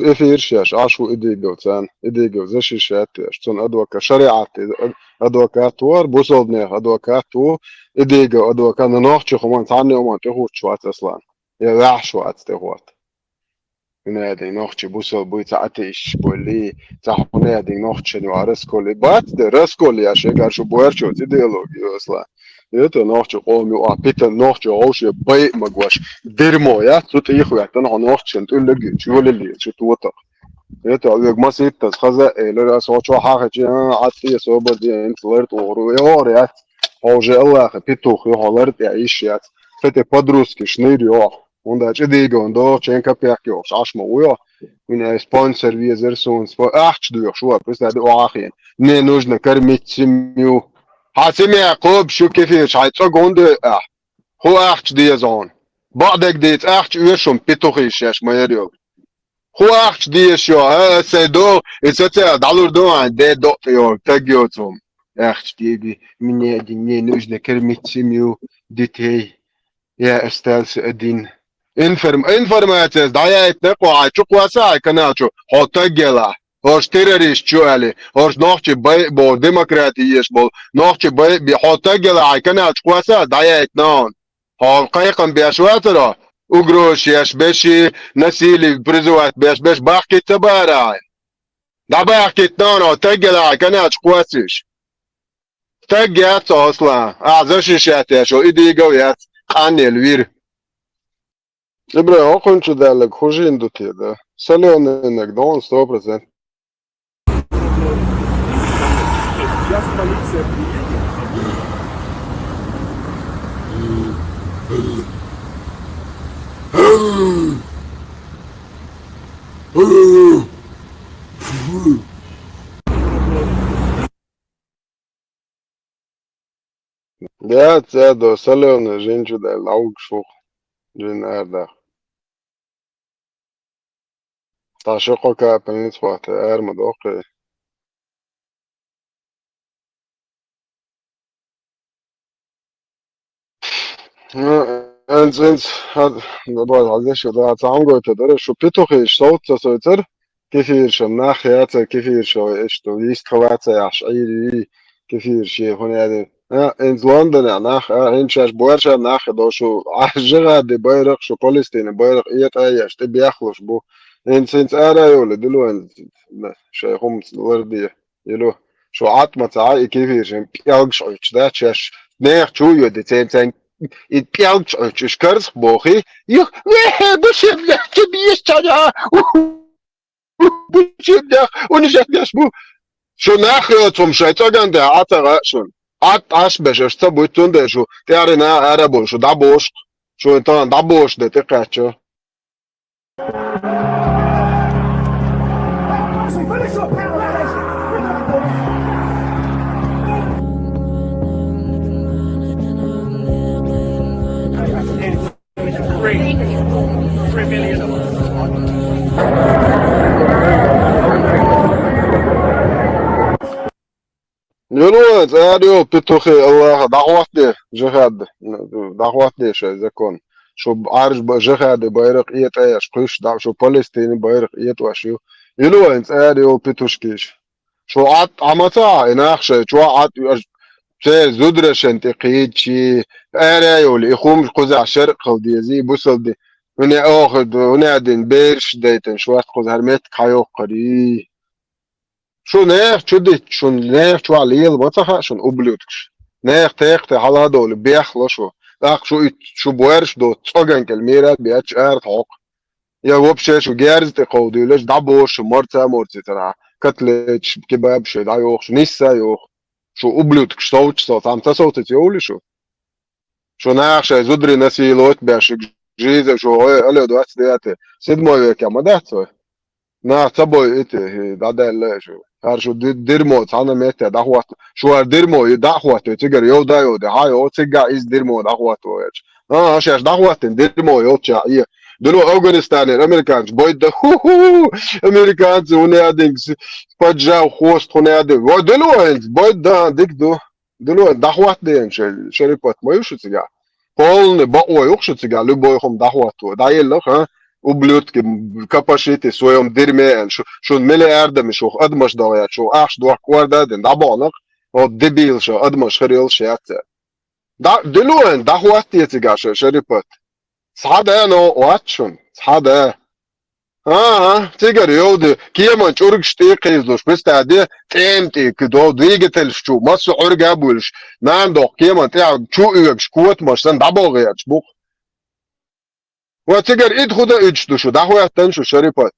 إفيرشاش عشو إديجو تان إديجو زشيشات تون أدوكا شريعة أدوكا توار بوصلني أدوكا تو إديجو أدوكا نوخش خمان تاني وما تهوت شوات أصلا يا شوات تهوت هنادي نوخش بوصل بوي تعتيش بولي تحونادي نوخش نوارسكولي بات درسكولي يا شيخ شو بويرشو تديولوجي أصلا يتا نوخش قومي وعبيتا نوخش عوش بي مقواش ديرمو يا توت إيخو يعتنع نوخش نتقول لك شو اللي شو توتر يتا أقولك ما سيبتا خزا إلا سوچو حاجة جيان عطي سوبر دي انت لرت وغرو يور يات عوجي الله بيتوخ يوح لرت يعيش يات فتي بدروسكي شنير يوح onda će diga onda čenka pjaki još ašmo ujo min sponsor vi zersun ahč du još uo просто ده واخين ne нужно кормить семью حاسم يعقوب شو كيفيش هايتو جوند هو ahč دي زون بعدك ديت ahč ويشم بيتوخيش ياش ما يريو هو ahč دي شو سيدو اتسا دالور دو ده دو يو تاجيوتهم ahč دي мне не нужно кормить семью детей يا استاذ الدين Информация дает некоя чукваса каначу хотагела хош террорист чуали хош нохчи бо демократия бо нохчи би хотагела канач кваса дает нон хол кайкан бешватро угрош яш беши насили призывать беш бахки табара да бахки нон хотагела канач квасиш тагят اصلا ازش شو идиго яц خانل вир Добре, окончу далек, хуже индути, да. Соленый, да, он 100%. Сейчас полиция приедет. Ja, да, соленый, женщина, да, лаукшух, джин تعشقك بالنسبة مدوقي انت هذا بعد على شو ده تعمقوا تدري شو بيتوخي صوت تصوتر كيفير شو ناخيات كيفير شو ايش تو يست خوات عشعيري كيفير شيء هنا هذا انت لندن يا ناخ انت شاش بورشا ناخ دو شو عجغا دي بايرق شو فلسطين بايرق ايت ايش تبي يخلص بو انت ارا يولي دلو انت شيخهم وردي يلو شو عطمة تعاي كيفير شو بيالقش عيش ده شاش نيخ شو يودي تين it pjauč iš kars bohi, juk bušimlech, ti bieščania, bušimlech, unižetneš bu. Šo nachjot vom Schweizer der Atara schon. At asbesh, es tabu tunde šo, teare na arabo, šo da boš, šo entan da boš de te kačo. يلوز اديو بتوخي الله دعوتني جهاد دعوتني شي زكون شو عارش جهاد بايرق ايت ايش قيش دع شو فلسطين بايرق ايت واشيو يلوز اديو بتوشكيش شو عط عمتا اناخ شو عط شي زدرش انتقيد شي اريو الاخوم قزع شرق وديزي بوصل دي هنا اخذ هنا دين بيرش ديتن شو قزع هرمت كايو قري شو نيخ شو ديت شو نيخ شو عليل بطخة شو أبلوتكش نيخ تيخ على هدول بيخلص شو لاخ شو بويرش دو تصقن كالميرات بياتش ارت حق يا وبشة شو جارز تقودي ليش دعبوش شو مرتا ترى كتلتش كباب شو دا يوخ شو نيسا يوخ شو أبلوتكش صوت عم تصوت تيولي شو نيخ شو زدري نسي لوت باش جيزة شو هلا دوات دياتي سيد مويك يا مدهتو نا تبوي إتي دا لا شو هر شو ديرمو تانا ميتا دعوات شو هر ديرمو دعوات تيجر يو دا يو ده هاي او تيجا إز ديرمو دعوات ويش هاش دعوات ديرمو يو تشا إيه دلو أفغانستان الأمريكانز بوي ده هو أمريكانز هنا دينكس فجأة خوست هنا دين ودلو بوي ده ديك دلو دعوات دين شريبات ما يوشو تيجا قول بقوا يوشو تيجا لبوي خم دعوات دا يلخ ها ублюдки, капашите своем дерьме, что миллиардами, что адмаш давят, что аш дуак квардадин, да бонок, вот дебил, что адмаш хрил шиатся. Да, дилуэн, да хуатти тигаша, шерипат. Сада но ватшун, сада. Тигар йоуды, киеман чург штейқизлуш, бистади, темти, кидо, двигатель шчу, массу ургабульш, нандох, киеман, тя, чу угш, куат машсан, дабоғияч, бух. وتقدر يدخل يجدشوا دعوة تنشو شريبات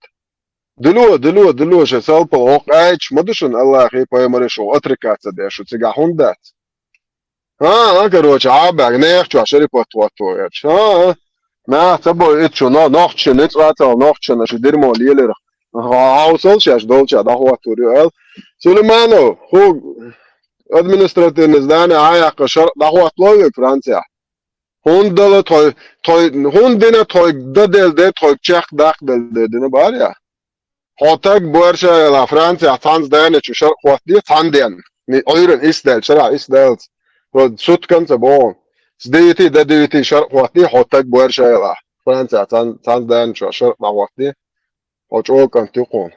دلو شسالبا وقعش مدشن الله خي بايمرشو اتركات ديشو تيجا هوندات كروش عابك نيخشو شريبات واتو ياتش ما تبو اتشو نوخشن نتراتا نوخشن اشو ديرمو ليلر هاوسل شاش دولشا دعوة توريال سليمانو هو administrativne neznanje ajaka دعوة لوي فرانسيا Hundala hundina toy dadel de toy çak dak del de ne var ya. Hotak borsa la Fransa tans dene şu şark vakti tanden. Ni oyun istel şara istel. Rod sut kan se bon. Zdeyiti de deyiti şark vakti hotak borsa la Fransa tans dene şu şark vakti. Hoç o kan tukon.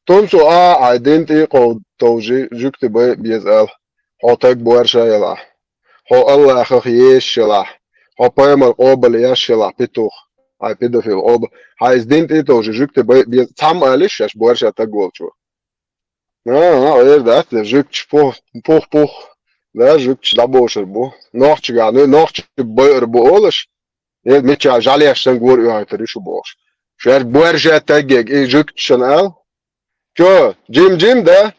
Tonsu a identity ko toji jukti BSL. Hotak borsa la. هو الله أخي يشلا هو بيمر قابل يشلا بيتوخ هاي بيدوفيل قابل هاي زدينت إيتو جوجت تام أليش يش بورشة تقول شو غير ده جوجت بوخ ده جوجت دابوش بو نوختش قانو نوختش بير بولش يد ميتشا جالي عشان قور يهاي تريشو بوش شهر بورشة تجيك إيه جوجت شنال شو جيم ده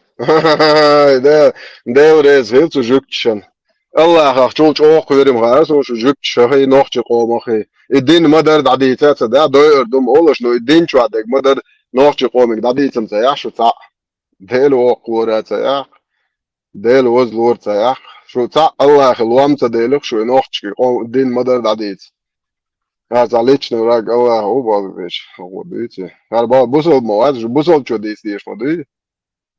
ده ورز هيلتو جوجت شن الله أخشوش أوق كوريم غاس وش جبت شهي نوخش قوم أخي الدين ما درد عديتات ده داير دم أولش نو الدين شو عدك ما درد نوخش قومك عديتم سياح شو تاع ديل أوق كورات سياح ديل وز لور سياح شو تاع الله أخي الوام تديلك شو نوخش قوم الدين ما درد عديت هذا ليش نراك الله هو بالبيش هو بيتي هذا بوصل مواد بوصل شو ديش مدري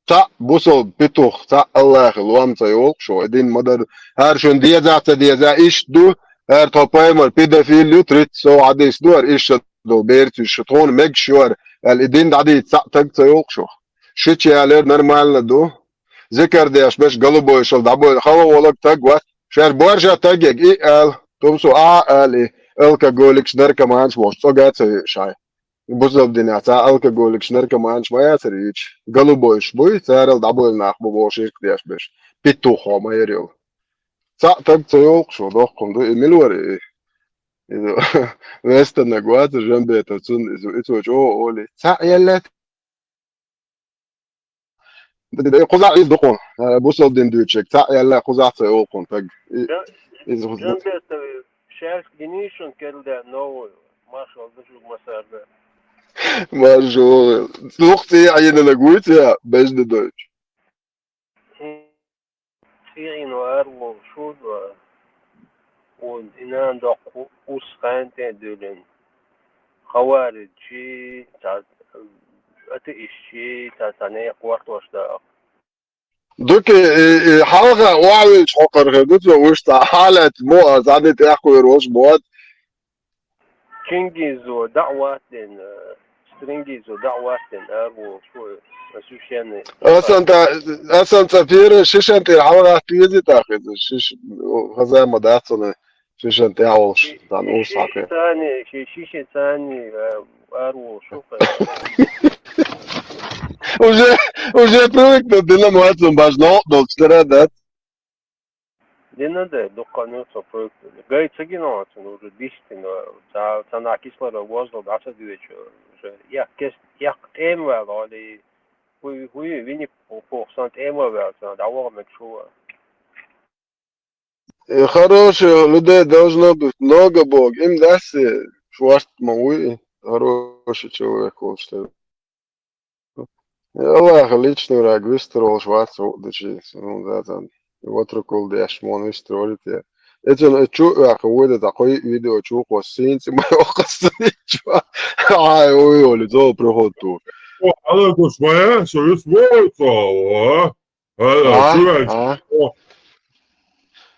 تا بوصل بيتوخ تا الله الوام تيوق شو ادين مدر هر شون ديزا ايش دو هر توبايمر بيدافيل يتريت سو عديس دور ايش دو بيرتي شطون ميج شور الادين عدي تاق تيوق شو شتي علير نرمال دو ذكر ديش باش قلبو يشل دابو خلو ولك تقوى شهر بورجا تاقيق اي ال تومسو ال الكا جولكش دركا مانش موش صقات شاي بوزل دنيا تا الكحولك شنركا مانش ما ياسريش голубойш буй царел дабой нах бобошик дяш беш питухо ما يريو تا так цоёк шо дох конду эмилвари веста нагват жамбета цун иточ о оли تا يلت قزع يدقون بوصل دين دوتشك تا يلا قزع цоёкон так из Жамбета шерх генишон келде новый машал дышу масарда. Мажор. Слухайте, عيننا قلت يا بجد دوتش. في نوار وشود وإنان دق أسخان تدلن خوارجي تا أتيشي تا تاني قوات وشدا. دوك حلقة وعلى شقر خدت وش حالة مو زادت أخوي روش بود. كينجيزو دعوات سترينجيزو دعوات أبو شو مسوشيني. أصلا تفير شيش أنت الحلقة تيجي تأخذ شيش هذا مدرسة شيش أنت عاوش عن أوس حقيقة. شيش ثاني أبو شو уже привыкнут до намазом важно долчтера да Dinade dokanıyorsa projekte. Gayet sakin olsun orada diştin o. Sana kislara vazla da asa diyor. Ya kes ya em var ali. Huyu vini %% em var sana da var мекшуа. Хорошие людей должно быть много Бог. Им даст шварт мауи. Хороший человек что. Аллах личный враг выстроил шварца удачи. Ну да там. واتركوا الدياشمون ويستروليتي إذن تشوف يا خويدا تقوي فيديو تشوف والسين ما يوقفني هاي ويولي زو بروحتو هذا شوية شو اسمه هذا شو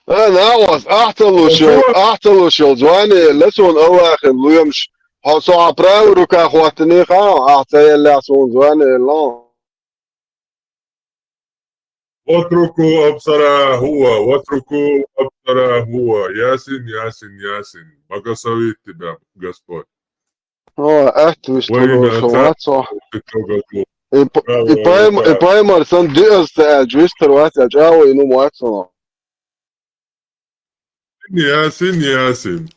أنا أحسن له شو زواني لسون الله أخي لو يمش Så prøver du hva håten i at jeg leser sånn lang. واتركوا أبصره هو واتركوا أبصره هو ياسين ياسين ياسين بقى سويت بقى جاسبوت Hvis du وين så أتاك så. تتوقعوا I primer sånn dyste just at jeg jawo inu mo sånn. ياسين ياسين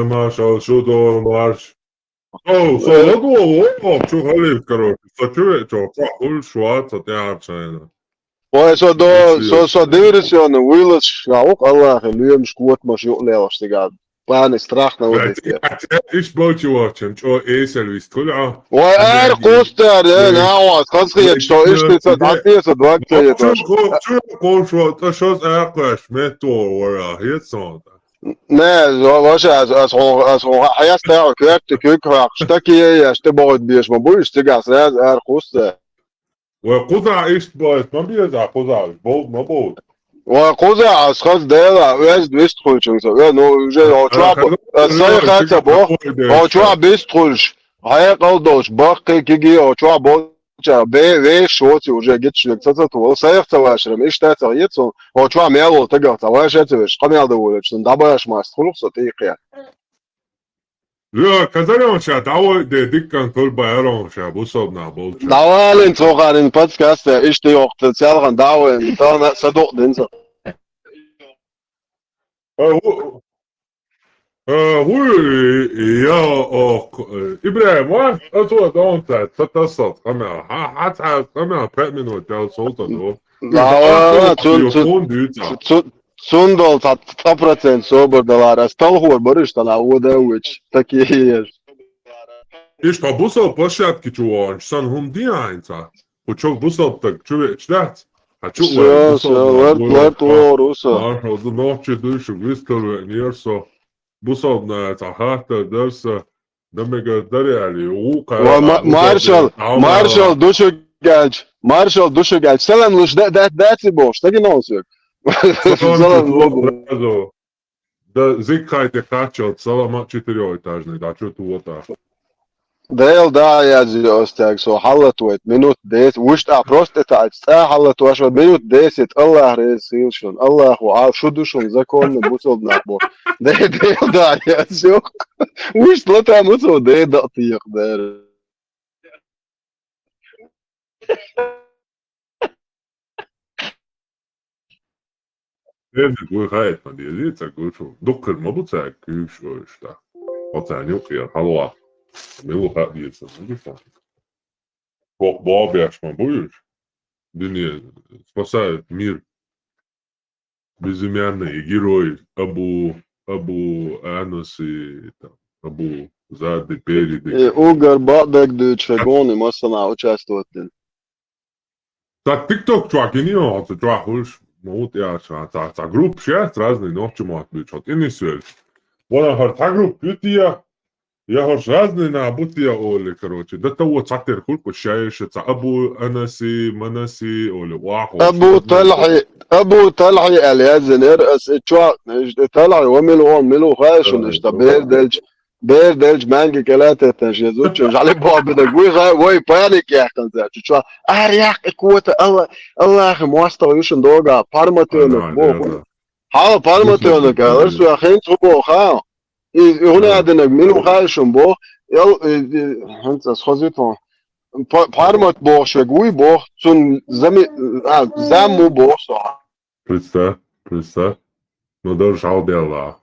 Маша شو دور مارش أو صادقوا شو خليك كروت سكرت كل شوات تتعرف Så divisionen Willis ook Allah gelum skoot mas jo leerstig. Plan is tracht nou dit. إيش بوتشي واتشم شو إيسل ويستولع Koster nou kan je zo is dit dat is het wat je شو قوشو تشوز أقاش متو ورا هي صاد Nee, was als hayat daar kijk stukje ja stebord bies maar boeis te gas koster. وقطع إيش بايت ما بيزع قطع بولد ما بولد وقضى أشخاص دايرة ويز بيستخلش no جو تشواب الصيغ هذا بو تشواب بيستخلش هاي قلدوش باقي كيجي أو تشواب بوجا بي شوتي وجا جيتش نكتة تو صيغ تواشر مش تاتريتو أو تشواب ميلو تجار تواشر تبش قم يالدولش ندبرش ما استخلص تيقيا لا كذا شا دعوة ديك كان كل بيارون شا بوصلنا بولد دعوالين توقعين بودكاست إيش دي وقت تسالغن دعوة تانا صدق دينزا هو يا إبراهيم واحد أسوأ دونت تتصل قمع حتى قمع بيت من وتاو صوتا دو Sundal dat 100% soberdalar. Stalhoor barıştan Udević taki je. إيش بوصل بشات كيتوان سان هم دي عينتا وشوف بوصل تك شو إشتات هتشوف Lert Rusa. maar de nootje dus wisselen en hier zo بوصل تعهد درس دمج دري عليه Marshall duşu gelç. Marshall duşu gelç. Selam luş da boş. Taki ne olacak? Да зикайте качат салама 4-этажный, да что тут вот. Deel daar yazıyor so hallatwet minut des wuşta prostata açsa hallatwaş minut desit Allah resul şun Allahu al şu duşun zakon busolnak bu. Deel daar yazıyor. Wuş lata muso de da tiyik der. Evet, bu gayet man diye değil tak şu. Doktor mu bu tak küş o işte. O tane yok ya halva. Melu hat diyorsun. Ne güzel. Bok boğa yaşma buyur. Dünya. Spasa mir. Bizim yani герой Abu Anasi Abu Zadi Peri. Ugar Badek de Çegoni masana участвовать. Так TikTok чувак, не он, ты чувак, уж могут я та групп сейчас разные ночи могут быть, вот и не связь. Вона har та групп пютия, я har разные на бутия оли, короче. Да того цатер хульку шаешь, ца Абу Анаси, Манаси, оли ваху. أبو طلحي اليازن يرأس إتشوا طلحي وملو خايش ونشتا بيردلج مانجي كلاته تنشيزوتش مش عليه بوا بدك وي بانيك يا أخي نزاع تشوا أريح قوة الله أخي مواسطة ويوشن دوغا بارماتيونك بو حالا بارماتيونك أرسو يا أخي انتو بو خاو هنا عدنك ملو خايشن بو انت سخوزيتو Parmat boh šveguj boh, cun zemu boh soha. Представь. Ну даже алдела.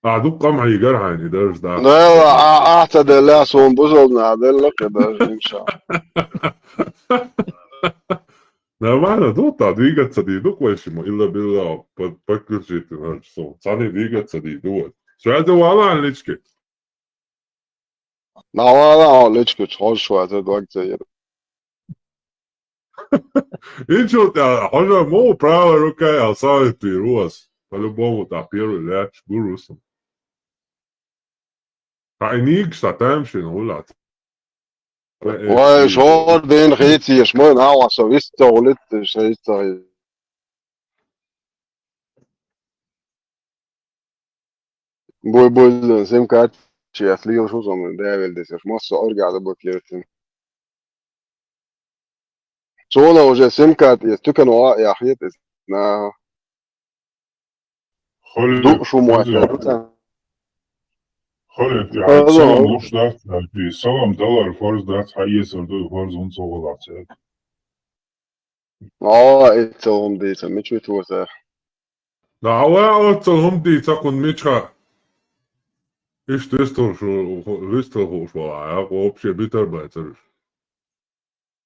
А тут кам يقرا يعني درج ده. لا أعتد الله سون بزرنا عدل لك درج إن شاء الله. لا معنى دوتا ديجا تصدي دوك ويشمو إلا بالله بكر جيت نرجسون تصدي ديجا تصدي دوت. شو هذا والله عن ليشكي. لا ليش كنت حاج شوية الوقت زي Inčo hoža mogu prava ruka je, ali savjeti Ruas. Pa ljubomu ta pjeru ljač gurusom. Pa i nik šta temšin ulat. وشعور بين خيتي شمون عوا سو يستغلت شيء Bol SIM kaartjes liian suusamme täiveldes, jos massa orgaada bokliutin. Suona уже SIM kaartjes tykännu ja hietis na خلت dušu muotia. خلت يعني سلام Hello. لوش دات في سلام دولار فرز دات حي سردو فرز ونصوغ دات Itse on diisa, mitkä tuossa. Da'awa'otsom di takun micha. Ist Österhochschwala, ja, вообще Mitarbeiter.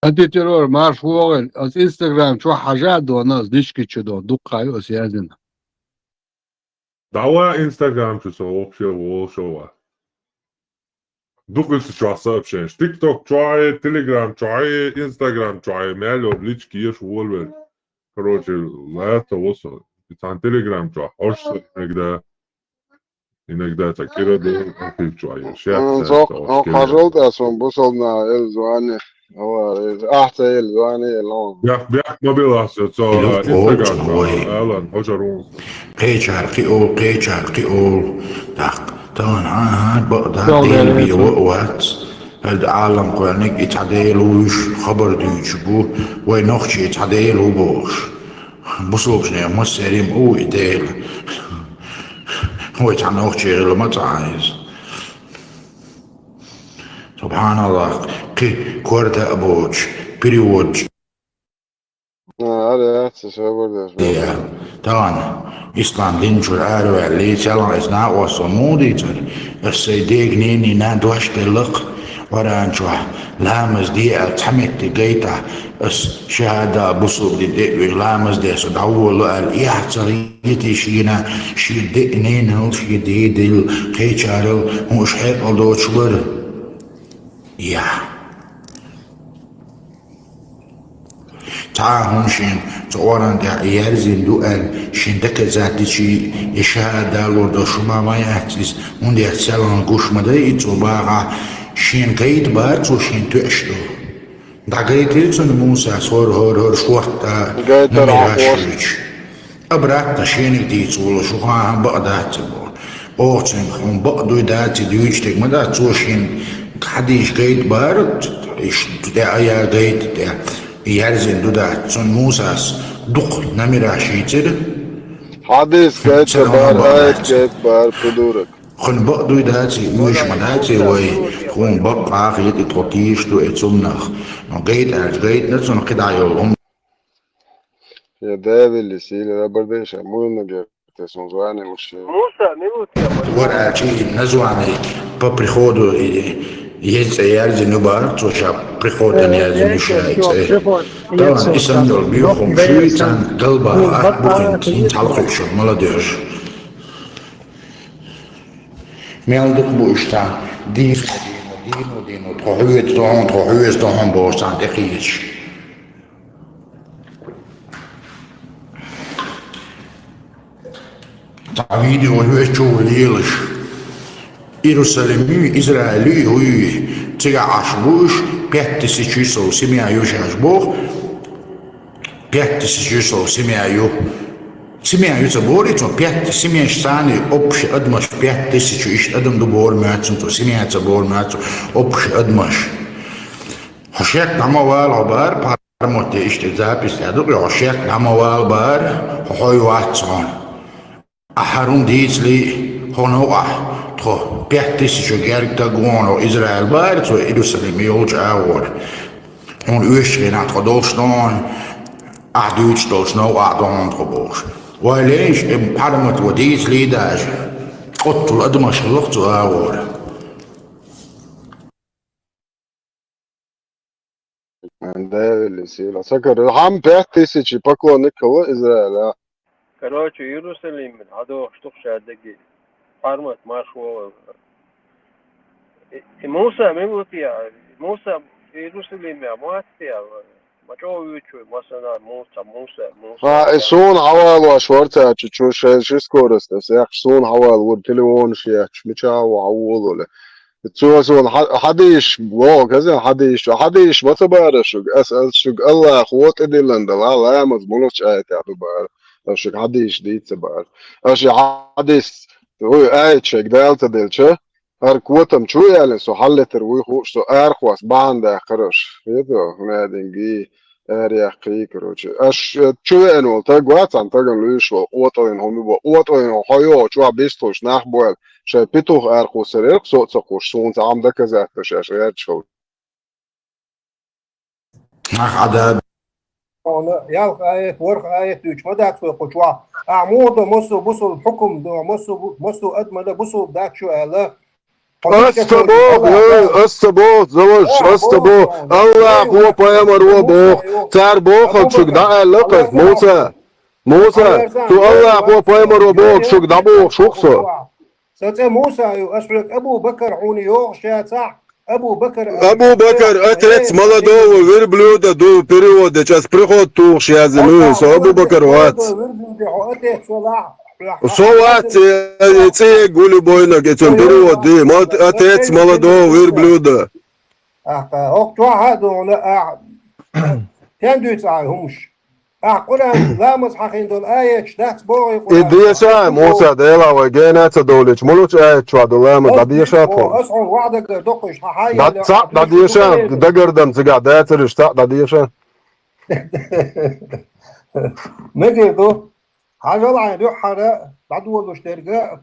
أنت ترى ما فوق الانستغرام شو حاجات دو ناس ديشكي تشدو دقة يوس يازن Dawa Instagram şu вообще волшова. Дукл се сообщение. TikTok чай, Telegram чай, Instagram чай, мело лички еш волвер. Короче, лето осо. Там Telegram чай, орш иногда такие да актив чай. Sok harjolta sun busolna elzuani. Ahta elzuani elon. بيحكي ما بيلاحظ انستغرام الان هجرون قيچار قيول طبعا هاد بقدر ديل بيوقوات العالم قرنك يتعديلوش خبر ديش بو وينوخش يتعديلو بوش بصوبش نيا مسيريم او يديل هو يتعنوخش يغلو ما تعايز سبحان الله كي كورتا ابوش بريوج Hadi se burada. طبعا إسلام دين شو العارو اللي سلام إسنا وصمودي تر السيديق نيني نادوش تلق وران شو لامز دي تحمت ديتا اس شهادة بصوب دي لامز دي صدعو لقال يحصريتي شينا شي دي نين شي دي دي قيشارو مش حيق دوش ور يا تعاهم شين صوران دا يرزين دوال شين دكا ذاتي شي يشاهد لورد شما ما يحتيس من دي اتسالان قوش مدى يتوباغا شين قيد بارتو شين تؤشتو دا قيد يتسون موسى صور هور شورتا نميراشيش أبراتا شين دي تولو شوخاها بقدات بول اوتن هم بقدو داتي ديوشتك مدى توشين حديش قيد بارت دا ايا قيد دا يرزن دودا سون موساس دق نميرا شيتر Hadis geht ayet geht بدورك. خن بقدو داتي ويش مداتي وي خون بقى خيتي تطيش دو اتسمنخ قيد قيد نتسون قدع يوم يا دافي اللي سيلي ده بردش مو انه تسون زواني مش موسى ميوت يا ورا شي نزواني ببريخودو يرزن نبار توشا بريخودن يرزن يشايت طبعا اسندل بيوخم شويتان قلبا أكبوخين تين تعلقشو ملاديش ميالدك بوشتا دينو تروحويت دون بوشتان دقيش تعويدي وهوش شو ليلش Иерусалимű Izraelű húj ciga asbús 5600 семьяю шашбох 5600 семьяю забори то 5 семья стани общ адмаш 5000 иш адам добор мацун то семья забор мац общ адмаш хашек намавал абар пармоте иште запис яду хашек намавал бар хой ватсон ахарун дизли хоноа تو 5000 gergta gewoon Israël baart zo Jerusalem jood awor on uurtje naar het dol staan a Duits dus nou a dan gebos weil ich im Parlament wo dies lieder قط الأدمى شلقت awor دافي اللي سيلي سكر هم 5000 باكو نكو إسرائيل. короче Иерусалим هذا штук شادقي فارمت ما شو موسى ميوت يا موسى Иерусалим يا موسى ما جو يوتشو مثلا موسى سون حوال وشورتا تشوش شسكورس بس يا سون حوال والتليفون شيء مشا وعوض ولا تسون حديش واو كذا حديش ما تبارش اساس شو الله اخوات ادلند لا لا مضمونش ايات يا بار شو حديش دي تبار اش حديش هو قاعد شيك دالتا دلشة هركوتم شو يعني سو حل تروي خوش سو ارخواس باند اخرش يدو نادنجي اريا قيكروش اش شو انو تاغوات عن تاغن لوشو اوتوين هم بو اوتوين هايو شو بيستوش نحبول شي بيتوخ ارخو سرير سو تسقوش سون عم دك زات شاش غير شو عذاب ona yalq ayet warq ayet üç madak so qoçwa amudo mosu busul hukum do mosu admada busul dakşu ala استبوق استبوق زوج استبوق الله هو بيامر وبوق تار بوخك شو دا لقت موسى موسى تو الله هو بيامر وبوق شو دا بوق شوكسو ستة موسى أشرك أبو بكر عوني يوغ شاتع أبو بكر أبو بكر أتت مالا دو وير بلودا دو периода час приход тух я землю со Абу Бакр ват صوت تي قولي بوينك اتم период دي ما أتت مالا دو وير بلودا أقطع هذا لا كان دوت همش قرآن لا مصححين دول آية شدات بوغي إديشا موسى ديلا وجينا تدولش ملوش شو دولام داديشا فون أسعر وعدك دقش حايا داد صح داديشا دقردم زقا داترش تا داديشا مجدو حاجة العين يحرى بعد ولو اشترقاء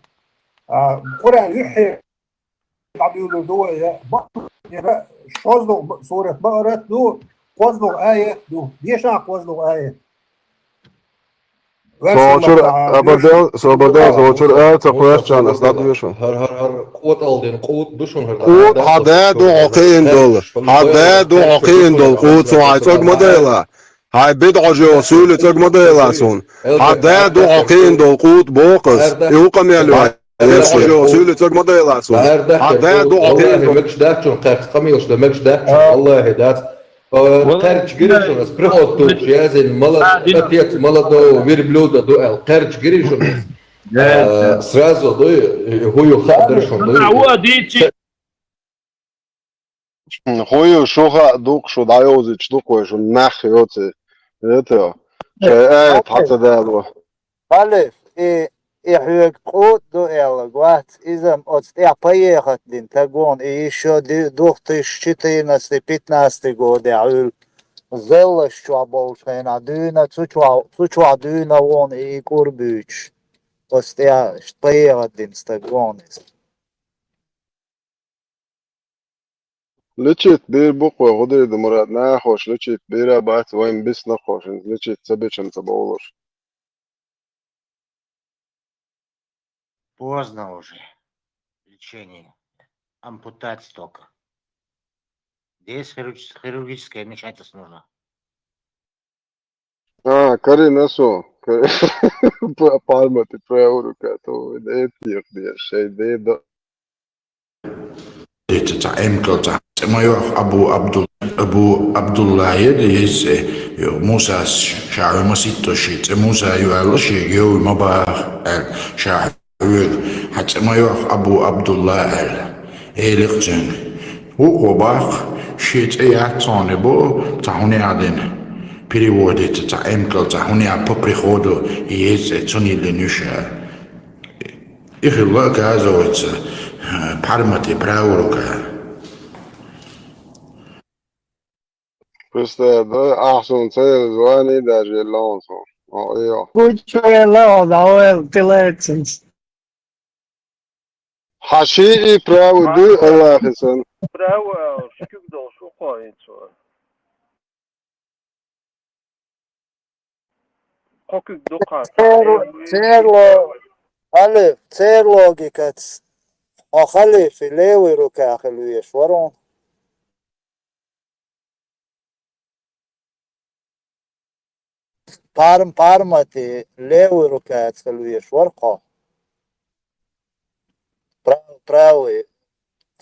قرآن يحيى بعد يقولوا دو بقرة شوزلو سورة بقرة دو قوزلو آية دو ديشا قوزلو آية هر قوت aldın قوت düşün her قوت حداد وعقين دول حداد وعقين دول قوت سوعي تق مديلا هاي بدع جو سولة تق مديلا سون حداد وعقين دول قوت بوقس يوقم يلو يسو جو سولة تق مديلا سون حداد وعقين دول مكش داكشون قاف قميلش ده مكش داكشون الله هدات قرج جريشون اس بريخوتو جازن مالا اتيت مالا دو وير بلودا دو قرج جريشون сразу هو خادرشون هو شوخا دوق شو دايوزيش دوق شو نخ يوتي يتو شيء حتى دالو ألف hög قوت då eller gott izam od ja поехать din tagон и еще 2014-15 год я зелла что больше на дюна цучва дюна вон и курбюч от я поехать din tagон لچيت بير بقوة غدير دمرات ناخوش لچيت بيرا بات وين بس نخوش لچيت سبيشن تبولش Поздно уже. Лечение. Ампутация только. Здесь хирургическое вмешательство нужно. كاري ناسو بالما تفاورو كاتو ده يخدي الشيء ده تعمل تعمل أبو عبد الله يديس موسى شعر مسيتوشيت موسى يعلش يجوا ما بقى شعر حتى ما يروح أبو عبد الله إلقتن هو باق شيت أياتون بو تهوني عدن بريودي تعمل تهوني عببري خودو يهز توني لنوشا إخلاق هذا ويت بارمتي براوروكا Questa è أحسن سير زواني دا جيلانسو إيه Kuchwe lao da oel tiletsins. حشيقي براو دي الله حسن براو شكوك دو شو قاين سوال قوكك دو Cerlo ألف cerlogikats أخلي في ليوي روكا أخلي يشورون пармати левой рукой отцелуешь ворко. Правый.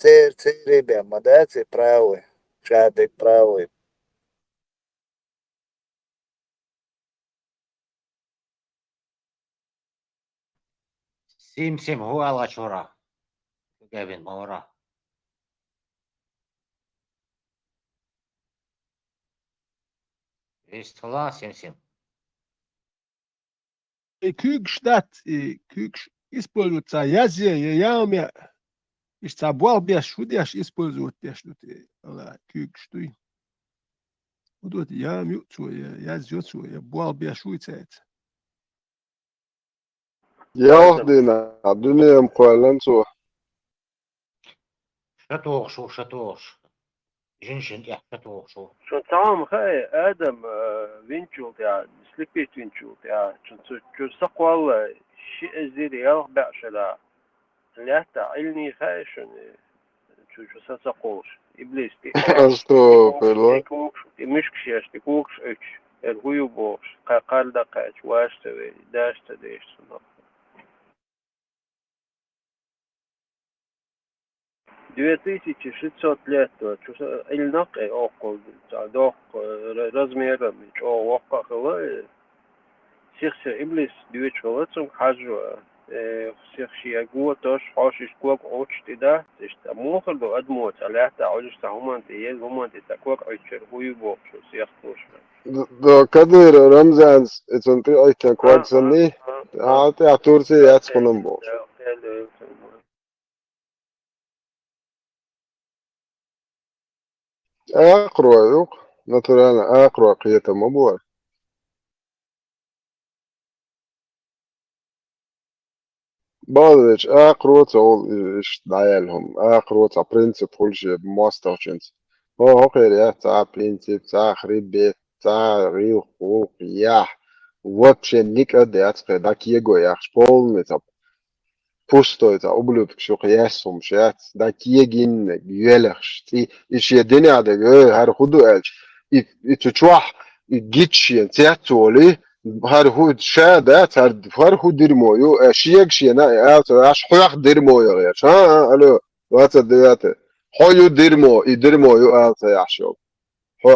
Ребя, мадайте правый. Шадик правый. Сим хуала чора. Гевин мора. Вестла сим. Kükstadt, используют ца язе, яме, иш ца буал беш, шудяш используют беш, лути, ала, кюк, штуй. Вот я мюцу, я зёцу, я буал беш, уйцает. ياخدنا الدنيا مقالن سو شتوغ جنشن يح شتوغ شو تعام خاي آدم وينشولت يا سليبيت وينشولت يا شو سقوال شيء زيد يالغ بعشلا لا تعلني خاي شو سقوش إبليستي استغفر الله مش كشيش تكوكش إيش الهيو بوش قال دقاش واش تبي داش تديش в 2600 лет, или нахуй около, до размера, о около, всех иблис 9 лет, хажу, всех шиягу, тоже хашиш куак очти да, это мохр до адмот, а лето, а уже сахуманты, есть гуманты, такой очер хуйбок, что всех тоже. ده كدر رمزان اتنتي اي كان كواكسني عاتي عطورتي ياتسخنن بوش اقروا يوق نترانا اقروا قيتا مبور بعضش اقروا تقول ايش دعيالهم اقروا تا برنسيب كل بماسترشنز هو غير يا تا برنسيب تا خريب بيت تا ريو خوق ياح вообще никогда отсюда киего я шполный та пустой та ублюдок что я сум шат да киегин гелерш и еще день ада гар худу элч и чуах и гитчен театоли har hud shada tar har hud dirmoyo shiyak shina out ash khoyakh dirmoyo ya ha alo wata deyate hoyu dirmoyo out yasho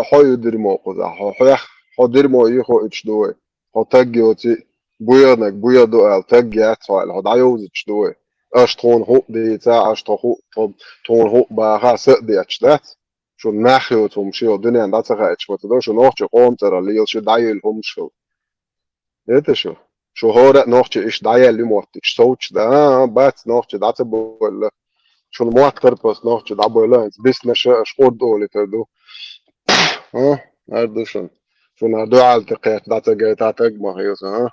hoyu dirmo qoza khoyakh dirmoyo kho ichdoy ho tagyoti buyado al tagyat wal ho dayoz ichdoy ash ton ho de ta ash ton ho ba khas de achdat شو ناخيوتهم شو دنيا عندها تغيش وتدور شو نوع قوم ترى اللي شو دايلهم شو это شو هورا نوختي إيش دايا اللي موتش صوتش ده بات نوختي ده تبول شو الموت كربس نوختي ده بولا بس نشا شقود دولي تردو هردو شو نردو على تقيت ده تجيت تجمع هيوسا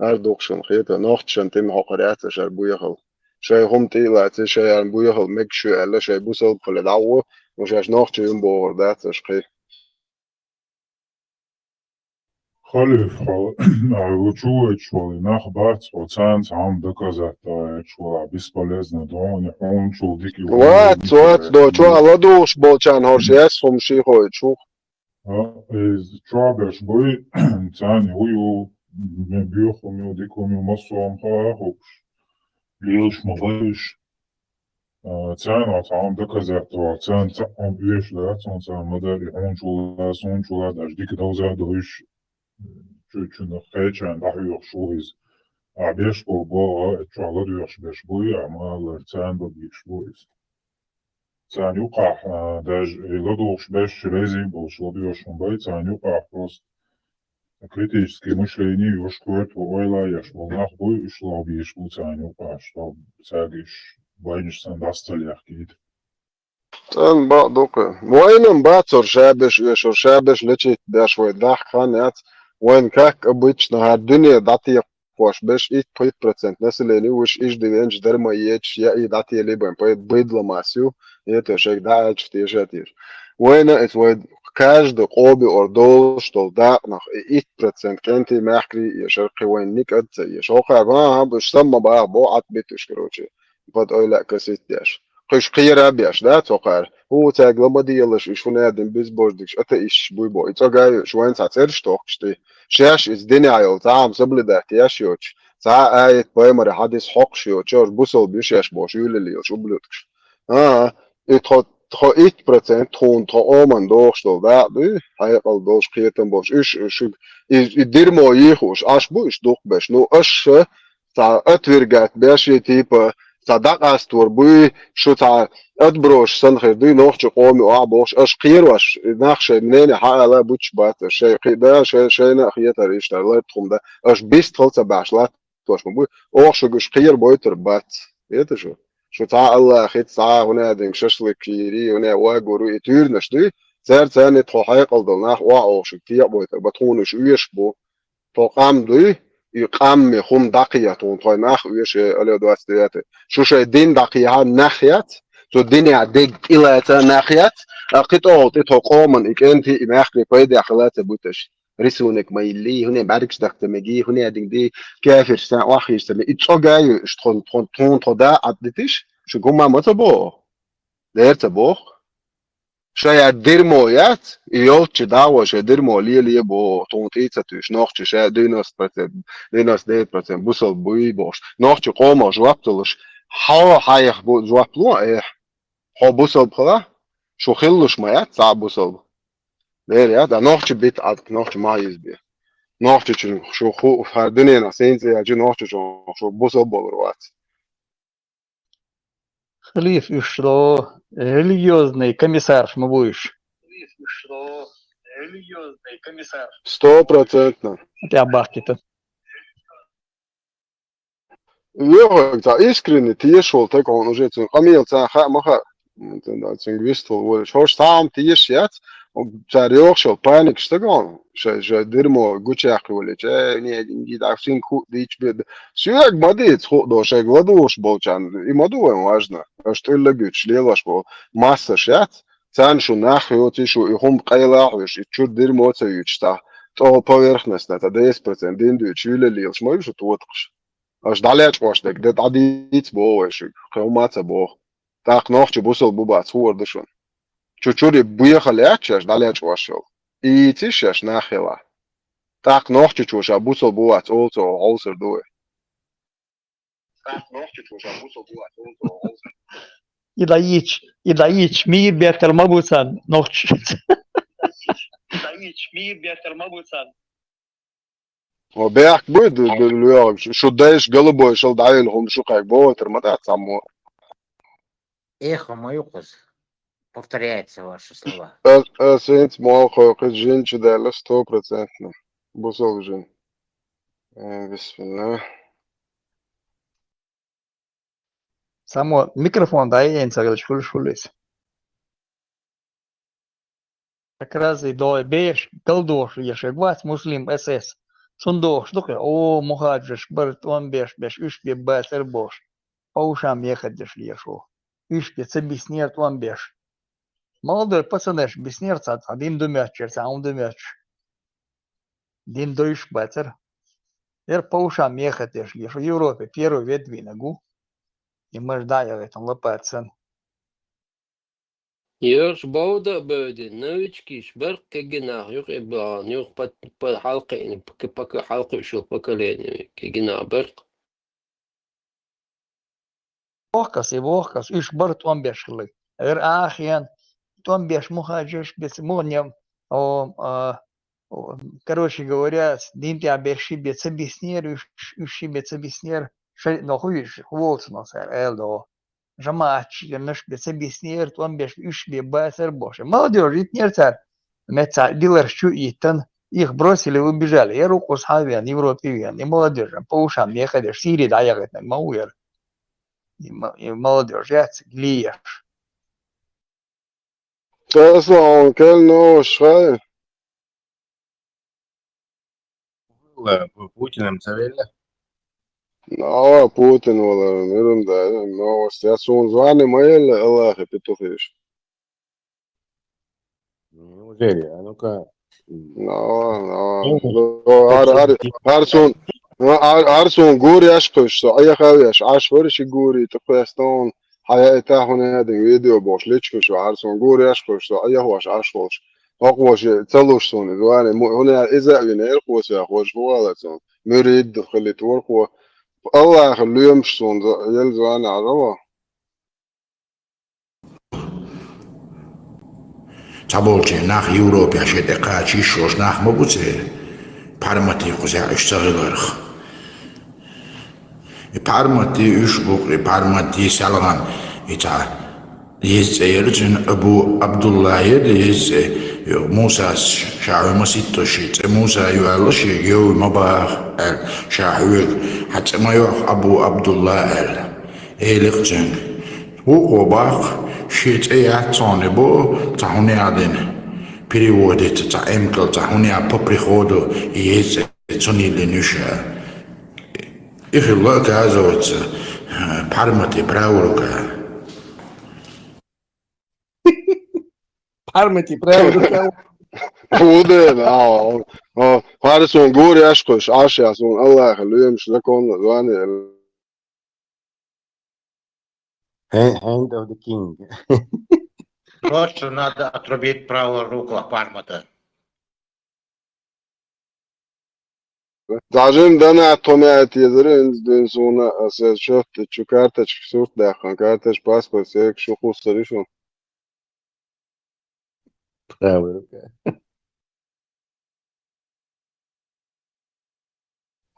هردو شو خيطة نوختي شن تيم حقريات شر بويهل شيء هم تيلا شيء يعني بويهل مك شو ألا شيء بوسل كل دعوة وش نوختي ينبور ده تشقي خلف учует школы нахбат оцан сам доказать что бесполезно да он чул дикий вот до чё аладуш болчан хоршес хомши хой чу из чабеш бой цан ую me бюхо me дико me масом хахуш лиш мавиш цан сам доказать цан он бьешь да цан модели он чула даже дикий доза дойш чуть-чуть хэчан да yok шуиз а беш бо чалар yok беш буй ama лерцан до биш буйз цан юqa даже лодош беш рези бол шодиош бой цан юqa просто критическое мышление юшкует ойла яш бол нах буй ушло биш бу цан юqa что сагиш байнишсан дасталях гит цан ба дока войнам бацор шабеш лечит даш вой дах ханят وين كاك обычно الدنيا داتي قوش بش إيت 5% نسلني وش إيش دينج درما يتش يا إيه داتي اللي بين بيد لماسيو يتشك دا تيجاتير وين إت وين каждый قوبي أردول شتول دا نخ 8% كنتي محكري يشرقي وين نيك أدت يشوقع بش سما بقى بوعت بيتش كروشي بد أولا كسيت داش قش قيرا بيش دا توقار هو تاج لما ديالش إيش فنادم بيز بوجدكش أتا إيش بوي تاجا شوين تعترش توقشتي شاش إز دنيا عيل تعام سبل ده تياشيوش تاع آية بايمر حدث حقش يوتشوش بوصل بيشاش باش يولي شو بلوتكش إتخو 8% تون تأمن دوشتل ده بي هيقل دوش قيتن باش إيش يدير ما يخوش أش بو إيش دوق باش نو أش تاع أتورجات باش يتيبا صدق استور بوي شو تاع ادبروش سنخر دي نوخش قومي وعبوش اش قير واش نخش منين حالا بوتش بات شيء قيدا شيء نخيتا ريشتر لا تخم ده اش بيست فلت باش لا توش مبوي أوخشوش خير بويتر بات إيه شو تاع الله خيت ساعة هنا دين ششلك كيري هنا واجورو يتير نشدي سر ثاني تحقق قلدنا وأوخش كتير بويتر بتونش ويش بو تقام دوي يقام خم دقيقة تون توي ناخ ويش على دوات دياته شو شيء دين دقيقة ناحيات تو الدنيا دق إلى ناحيات قطعة تقومن إكنتي إماخني قيد أخلاته بوتش رسونك ما يلي هنا بعدكش دقتمجي هنا دي كافر سان واخي سمي إتشوجاي شتون تون تدا عدتش شو قوم ما تبو دير تبو شايع دير مويات يوتش دعوة شايع دير مولي لي بو تون تيتساتوش نوخش شايع ديناس 10% بوصل بوي بوش نوخش قوم جوابتلش حا حايخ بو جوابلو إيه حا بوصل بخلا شو خلش مايات صعب بوصل دير يا دا نوخش بيت عد نوخش ما يزبي نوخش شو خو فردني ناسين زي أجي نوخش شو بوصل بالروات Халиф, и что религиозный комиссар мы будешь? 100%. Это абахки-то. Лёгок, да, искренне тиешол, так он уже камил, ца маха, да, цингвистол, вот, что сам тиешят, царёхшол, паник, что он, что дерьмо, гучах его лечь, не так син ку, дичь бед, сюрек мадит, до шег ладуш болчан, и мадуем важно, что или гуч, лелаш бол, масса шят, цан шу нахуй, тишу, и хум кайлахвиш, и чур дерьмо цаючта, то поверхностно, это 10%, динду, чули лилш, мой что тотқш. Als dalej wastek, dat adit bo is, geomat bo. Tak nog je busel bubat voor de schon. Chuchuri buye khalech, als dalej wasel. Itish as nachela. Tak nog je chusha busel bubat also do. Tak nog je chusha busel bubat also. И даич, мир бетер мабуцан, ночь. وبيحك بود اليوم شو دايش قلبه شو دايلهم شو как بوتر ما تعمو. Эхо Маюкус. Повторяется ваши слова. Сенс мол خد جين чудо 100%. Бусол جين. Бисмилlah. Само микрофон, да, я не знаю, что лезь. Как раз и до беш, колдош, ешегвас, муслим, СС. Сундош, только, о, мухаджиш, барт, он беш, ишпе, басер, бош. По ушам ехать ешо. Ишпе, цебиснер, он беш. Молодой пацанеш, беснерца, один думячер, сам думяч. Дин дойш бацер. По ушам ехать ешо. В Европе первый ветви ногу. И мы ждали этом лопатцен. Йорш бауда бöde новички шберка гена юг ибан юг под حلقين пока حلقة شو поколение гена берк. Вохкас, иш барт он бешли. Ахиан, он беш мухаджиш без монем. Короче говоря, динти абеши без объяснер, иши без объяснер. Но хуиш, волцно сэр, элдо. Жамач, наш без объяснер, он беш ишби басер боше. Молодежь, ведь не царь. Меца дилер щу итан. Их бросили и убежали. Я руку с хавиан, европеян, и молодежь. По ушам ехали, в Сирии, да, ехать на Мауэр. И молодежь, я глиешь. تسمع كلنا شوي. Путиным цавелли. Путин ولا ميرن ده نو سياسون زواني ما يلا الله بتوفيش. Неужели? А ну-ка. Арсун гوري اشقش اي خاويش عاش ورش گوري تقيستون حياته هنا هذا فيديو باش ليتشكش عارسون گوري اشقش اي هوش عاشوش اقوش تلوش سون زواني هنا اذا غير قوس يا خوش ولا سون مريد خليت ورقو الله يخليه يمشي سون يل زواني عروا تابولتي ناخ يوروبيا شده قاچي شوش ناخ مبوتي parmati kuzea iştağılarıq. Parmati üç buq, parmati salğan. İta يزعيرجن أبو عبد الله يزعي موسى شعوي مسيتوشيت موسى يوالوشي يو مباح شعوي حتى ما يوح أبو عبد الله إيلقجن هو باق شيت أياتوني بو تهوني عدن переводит за эмкл за хуня по приходу есть цонили нюша их оказывается пармати праврука Пармати правда. Uden, Paris un guri aškoš, ašjas un Allah, lujam šlakon, zvani. Hand of the king. Просто надо отрубить правую руку Пармата. Zajim dana tomiat yedirin dün sonra asıl şöhte çukarta çıksurt dahan kartaş pasport sek şu kusturuşun. Правая рука.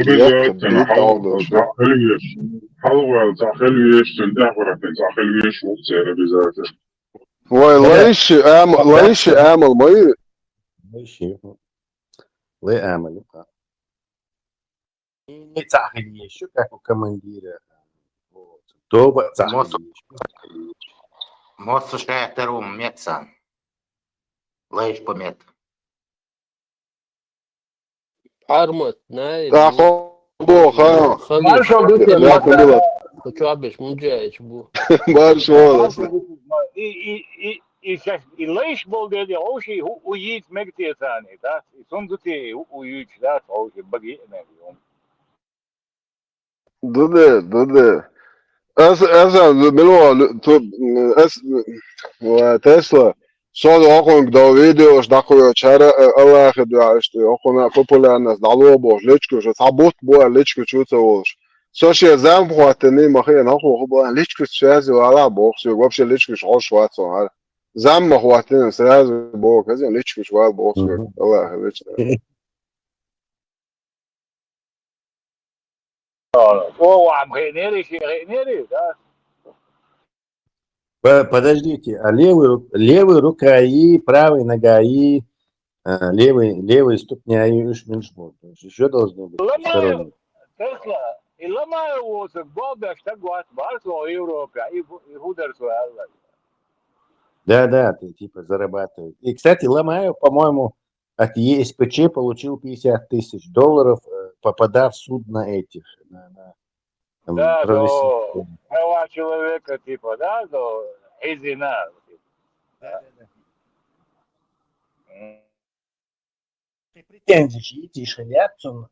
بدأت حلوة تخلويش تندهورة تخلويش وقتها بذاته Vay layış amel mayı. ماشي. الله يعمل. Не цахали еще, как у командира. Вот. Доба цахали. Мост шахтерум меца. Лейш помет. Пармат, знаешь. Бо, Маршал было. Хочу обещать, муджаич бу. Barış olasın. И лейш бол dedi o şey uyuyup mektiyorsani da sonduti uyuyup da o şey bagi ne diyorum. Dıdı. Esa milo Tesla. Sad okon da videoš dakle čara Allah da što okona popularna zdalo boš lečko že sabot bo lečko čuca voš. Сош я замхватный махе нахуй хоба личку связи вала бог все вообще личку шош швацо замхватный сразу бог казен личку швал бог все Allah личку. О, вам хенери, да. Подождите, а левая рука и правая нога и левая ступня и меньшмот. Еще должны быть сторонние. Tesla, ilama o se bobe šta gwas barso Европа и худерсо Allah. Да, ты типа зарабатываешь. И, кстати, Ломаев, по-моему, от ЕСПЧ получил $50,000, попадав в суд на этих. Да, до права человека, типа, да, до Изина. Да. Претензии идти шевятся,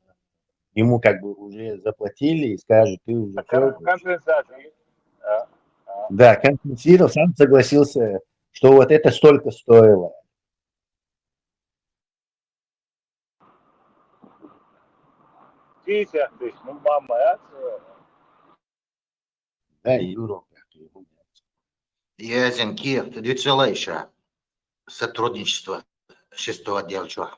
ему как бы уже заплатили и скажут, ты уже... Компенсация. Да, компенсировал, сам согласился, что вот это столько стоило. Ну, мама, Да, Европа. Язен Киев, ты еще сотрудничество 6-го отдела.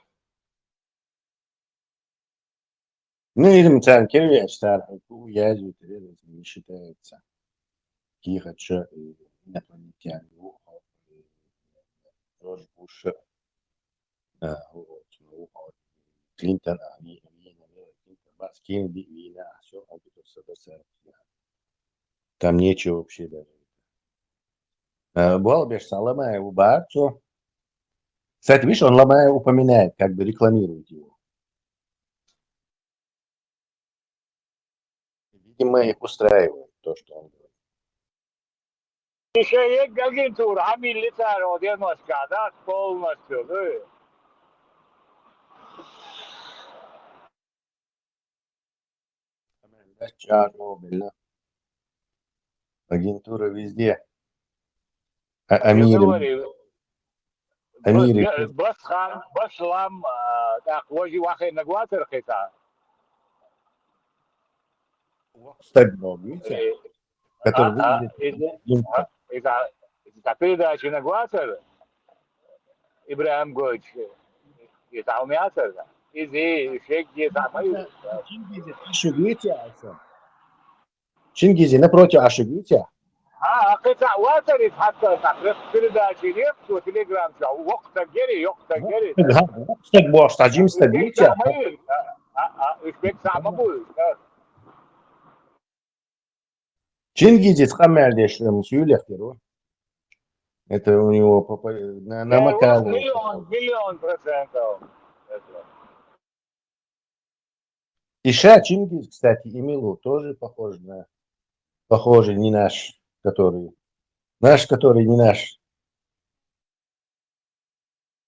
Ну, и там Кирвич, Язю, не считается. Киев, что инопланетяне, Рож Буш, Клинтон, Бас Кеннеди, Вина, все, там нечего вообще даже. Балбеш Ломаеву Барцу. Кстати, видишь, он Ломаев упоминает, как бы рекламирует его. Видимо, их устраивает то, что он говорит. Еще есть агентура, а милитар, вот я да, полностью, да. Чернобыль. Агентура везде. Амир. Баслам, так, вожи вахе на гватер хита. Стабильно, видите? Который это передача на гватер. Ибрахим Гоч. И там мясо, да. И здесь шейк где там. Чингизи напротив Ашигитя. قطع واتر يتحطى تحت تلداشينيك وتليجرام شو وقت جري Что бог, стадим стадите. يسبق ميل يسبق مقول Чингизис хамердеш мсюлях перо. Это у него на Макале. مليون %. Иша Чингис, кстати, и Милу тоже похожий, не наш, который. Наш, который не наш.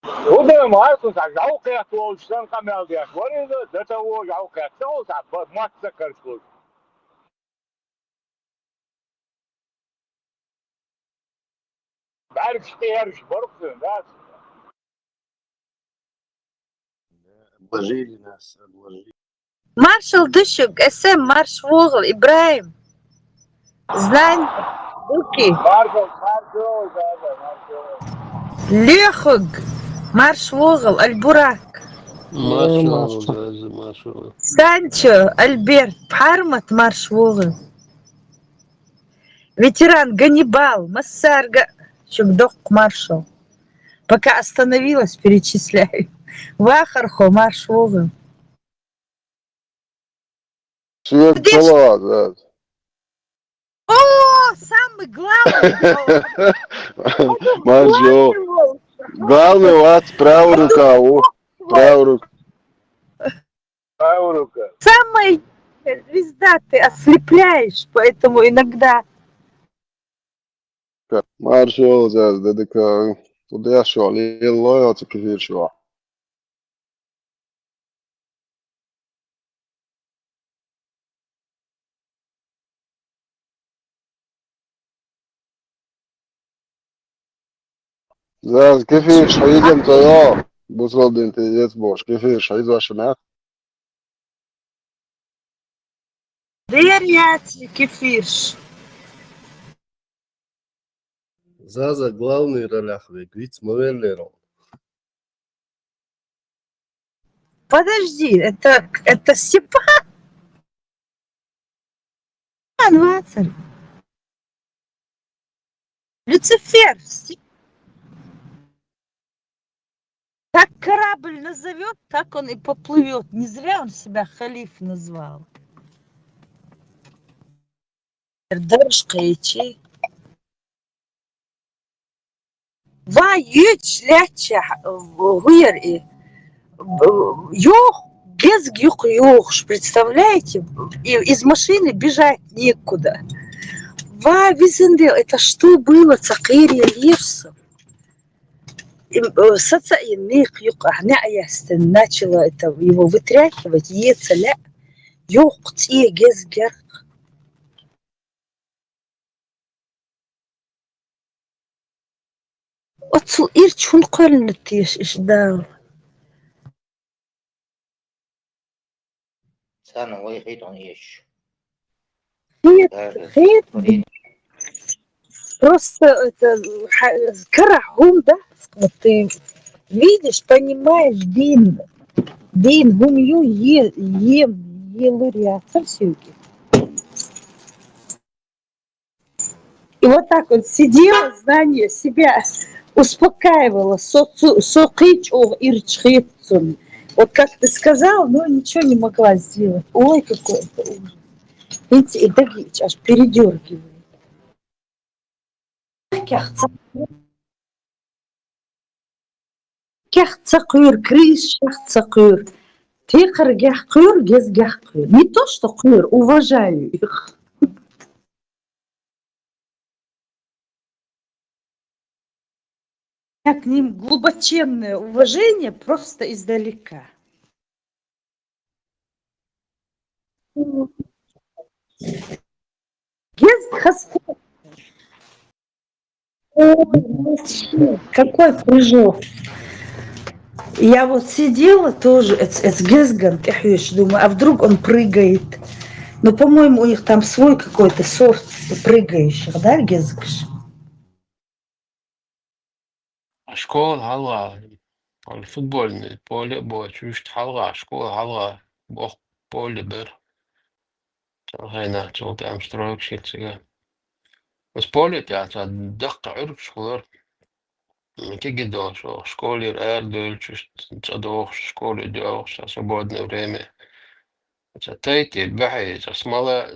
وده ما يكون جوقة توشان كمل ديش وريده ده هو جوقة توش ما تذكر شو بعرف شتيرش بركن ده Обложили нас, обложили. Маршал Дышук, СМ, Марш Вогл, Ибраим. Знань, Дуки. مارشل Лехуг, Марш Вогл, Альбурак. Маршал. Санчо, Альберт, Пармат, Марш Вогл. Ветеран Ганнибал, Массарга, Чукдок, Маршал. Пока остановилась, перечисляю. Вахархо, Марш Вогл. Свет салат, О, самый главный. Маршал. Главный у вас правая рука. Правая рука. Самая звезда, ты ослепляешь, поэтому иногда... Маршал, ده تضيع شو عليه الله يعطيك كثير شو. زاز كيفيش حيجي انت يا بوصل انت يتبوش كيفيش حيجي عشان Верьяти, кефирш. Заза главный ролях ведь Мавеллером. Подожди, это Степан Вацарь. Люцифер. Как корабль назовет, так он и поплывет. Не зря он себя халиф назвал. Дорожкаичи. Ваюч ляча гуер. Ёх, без ёх, представляете? И из машины бежать некуда. Ва, Визендел, это что было? Цакирия Левсов. Начала это его вытряхивать, ецеля, ёхти, гезгер. Отцу ирчун кольнетиш ишдал. Sana ويحيد عن ايش؟ Хет. Просто это карахум, да? Вот ты видишь, понимаешь, дин гумью елуря, совсюки. И вот так вот сидела, знание себя успокаивала, сокич о ирчхитцун. Вот как ты сказал, но ничего не могла сделать. Ой, какой это ужас. Видите, и Дагич аж передергивает. Кяхцакур, крис шахцакур. Тихар гяхкур, гез гяхкур. Не то, что кур, уважаю их. К ним глубоченное уважение просто издалека. Гез хаспо. Ой, какой прыжок. Я вот сидела тоже, думаю, а вдруг он прыгает. Но, по-моему, у них там свой какой-то софт прыгающих, да, Гезгаш? Школа хала. Футбольный поле больше хала. Школа хала. Бог поле бер. Hayna, çok am stroke shit. Спорить, я дах عرف شغلر كي قدوش школе ردول تدوخ школе دوخ свободное время. Третий бахи смола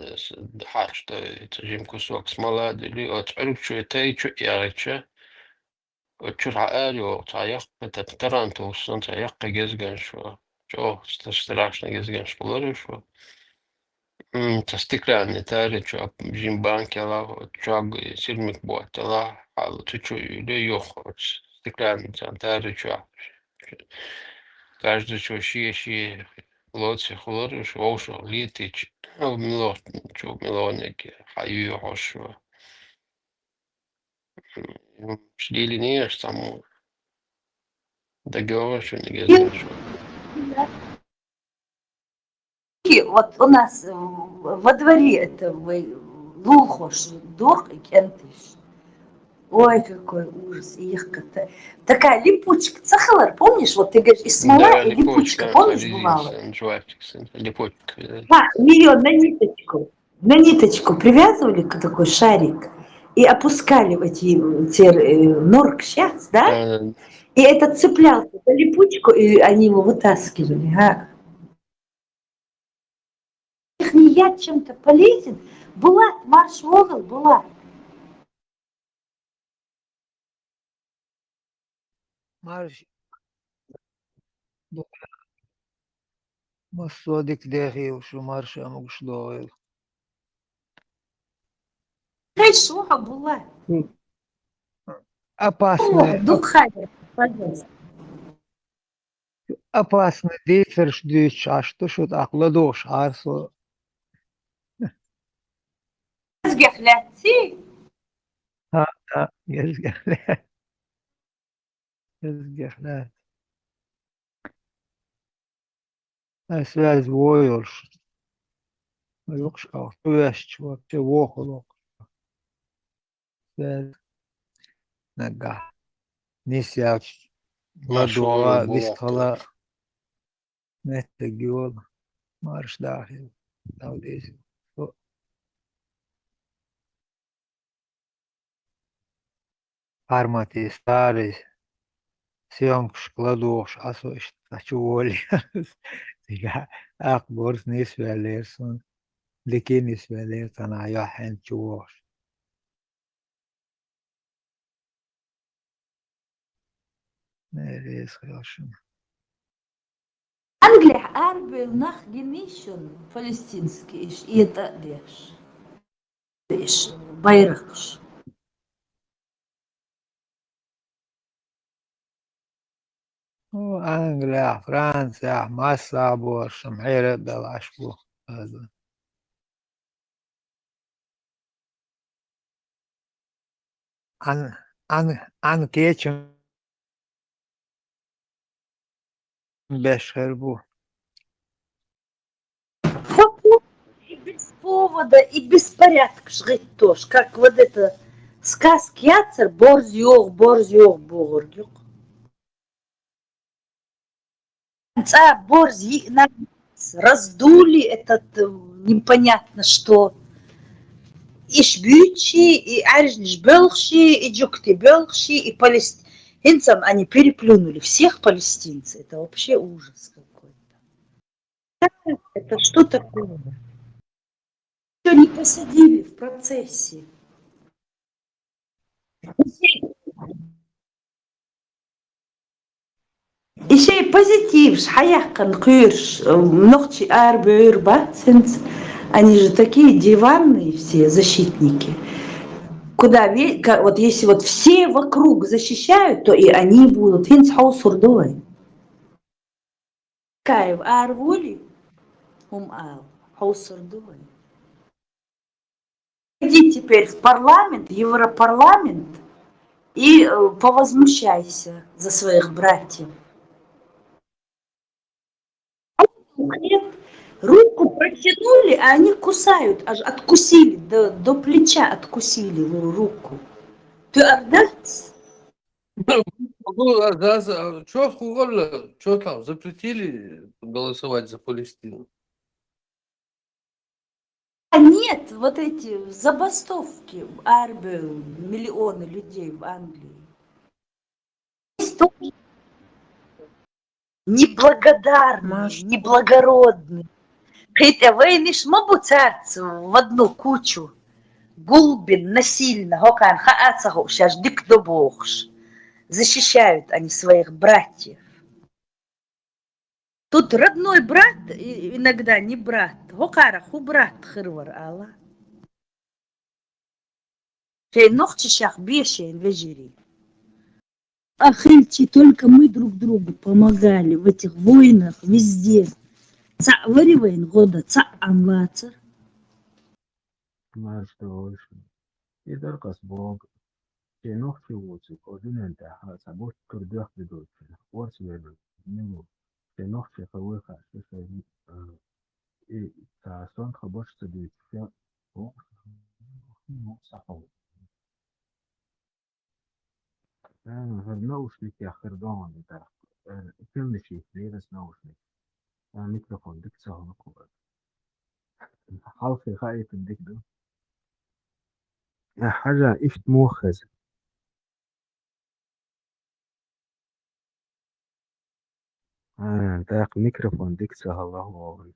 хаш что жим кусок смола дили от عرف شو تي شو يارچه وتشرع آليو تعيق ترانتو سن تعيق جزجن شو страшно جزجن شغلر شو تستقلال نتاري شو جيم بانك لا شو سيرمك بوت لا حال تشو يخ استقلال نتاري شو каждый что ши лоци хлор шо шо летич мило чё милонеки хаю хошо шдили не само договор что не гезган шо И вот у нас во дворе это лухош, дох и кентыш. Ой, какой ужас, их-то. Такая липучка, цахалар, помнишь, вот ты говоришь, и смола, да и липучка, липучка помнишь, бывало? липучка Да, ее на ниточку привязывали к такой шарик и опускали в эти норк сейчас, да? И этот цеплялся за липучку, и они его вытаскивали. А? Их не я чем-то полезен. Была, марш в угол, была. Марш. Масодик дехил, что марша мугшлоил. Хорошо, была. Опасный. Духовер, пожалуйста. Опасный диферш дичь, а что акладош, арсо. Сгехляци. Gezgehler. Gezgehler. Связь войлш. Юкш auch туящ, вот те вохолок. Связь. Нага. Нисяч. Ладуа, вискала. Неттегиол. Марш дахил. Таудис. Армати старый. Съемка шкладош, а со ачуоли. Сега акборс нисвелерсон. لكن نسبة أنا يحن جواش نريس خياشم Англия арбел нах генишон палестинский иш и это деш байракш. أنجليا فرنسا مسا بوش محيرة بلاشبو هذا عن كيتشم بشربو И без повода, и беспорядок жить тоже, как вот это сказки яцер, борзёг, борзёг. Борзи раздули этот непонятно что. Иш бючи, и аржниш белхши, и джукти белхши, и палестинцам они переплюнули всех палестинцев. Это вообще ужас какой-то. Это что такое? Все не посадили в процессе. Еще и позитив, шхаяхка нкюрш, ногти арбюр бацинц, они же такие диванные все защитники. Куда, вот если вот все вокруг защищают, то и они будут. Хинц хаусурдой. Каев арвули, хаусурдой. Иди теперь в парламент, Европарламент, и повозмущайся за своих братьев. Нет, руку протянули, а они кусают, аж откусили, до плеча откусили руку. Ты отдать? Что там, запретили голосовать за Палестину? А нет, вот эти забастовки в Арбе, миллионы людей в Англии. Есть тоже неблагодарные, неблагородные. Хотя вы не шмабуцаться в одну кучу. Гулбин насильно, хокан хаацаху, сейчас дикдобохш. Защищают они своих братьев. Тут родной брат, иногда не брат. Хокараху брат хырвар алла. Шей нохчишах бешен вежери. Ахельти, только мы друг другу помогали в этих войнах везде. Ца варивайн года, ца амвацар. Idarkas bog noch chivuci ordinente hasa bot kurdiak bidolce wars wedo nimu noch chefaweha sheshavi ta son khabosh tadit ya o sahaw هالنوشنك يا خردون انت كل شيء ليرس نوشنك ميكروفون ديك سهل نقول حالفي خايف الديك ده حاجة إيش مؤخذ داق ميكروفون ديك سهل الله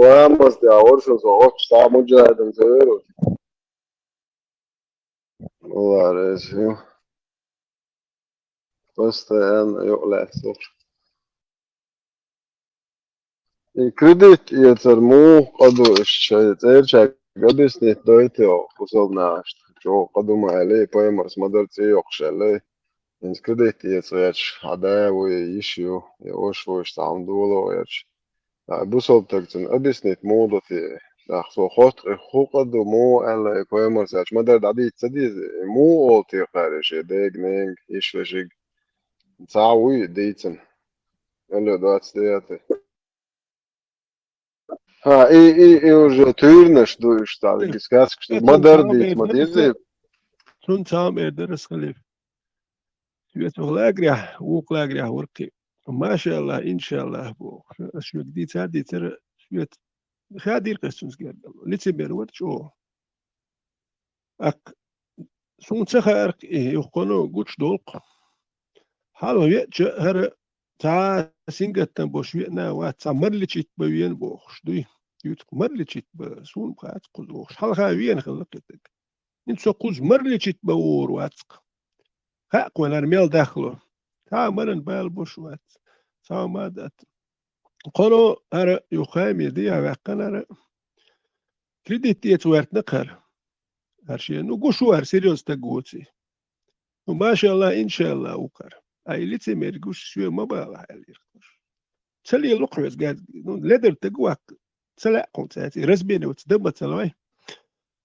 Vamos de ahora se está muito já de zero. والله رجيم بس أنا يقلع صفر الكريدت يترمو قدو الشيء قدس نتدويتي وصلنا جو قدو عليه بايمرس مدرتي يقشلي إن كريدت يتريش عداوي يشيو يوش وش تعمدولو يرش بوصل تكتن قدس نتمودتي داخل خاطر قدو مو على بايمرس يرش مدرد عدي تسدي مو أوتي خارج ديك نينج يشلشيك تعوي ديتن اللي دوات دياتي Ha, i už turneš dujuši tādi, skats, kas tad madardīt, madiezi. Sun tam درس خليف سويت غلاقريا وقلاقريا ورقي ما شاء الله إن شاء الله بو شو جديد هذه ترى سويت خادير قسم سجاد لتبر ورشو أك سون تخارق إيه يقولون قوش دولق حاله يأتي هر تا سينجت تنبوش وينا واتسمر لي تشيت بوين بوخش دوي يتمر لي تشيت بسون بقات قلوخش حالها وين خلقتك انت سقوز مر لي تشيت بور واتق حق ولا رميل داخله تا مرن بالبوش وات تا ما دات قالوا أرى يخام يدي وقنا أرى كريديت يتوارت نقر هرشي نو قشو هر سيريوس تقوتي وما شاء الله إن شاء الله وقر أي لتي ميرقوش شوية ما بقى يرقوش تسلي اللقرس قاعد لدر تقواك تسلع قمتاتي رسبيني وتدبت تلوي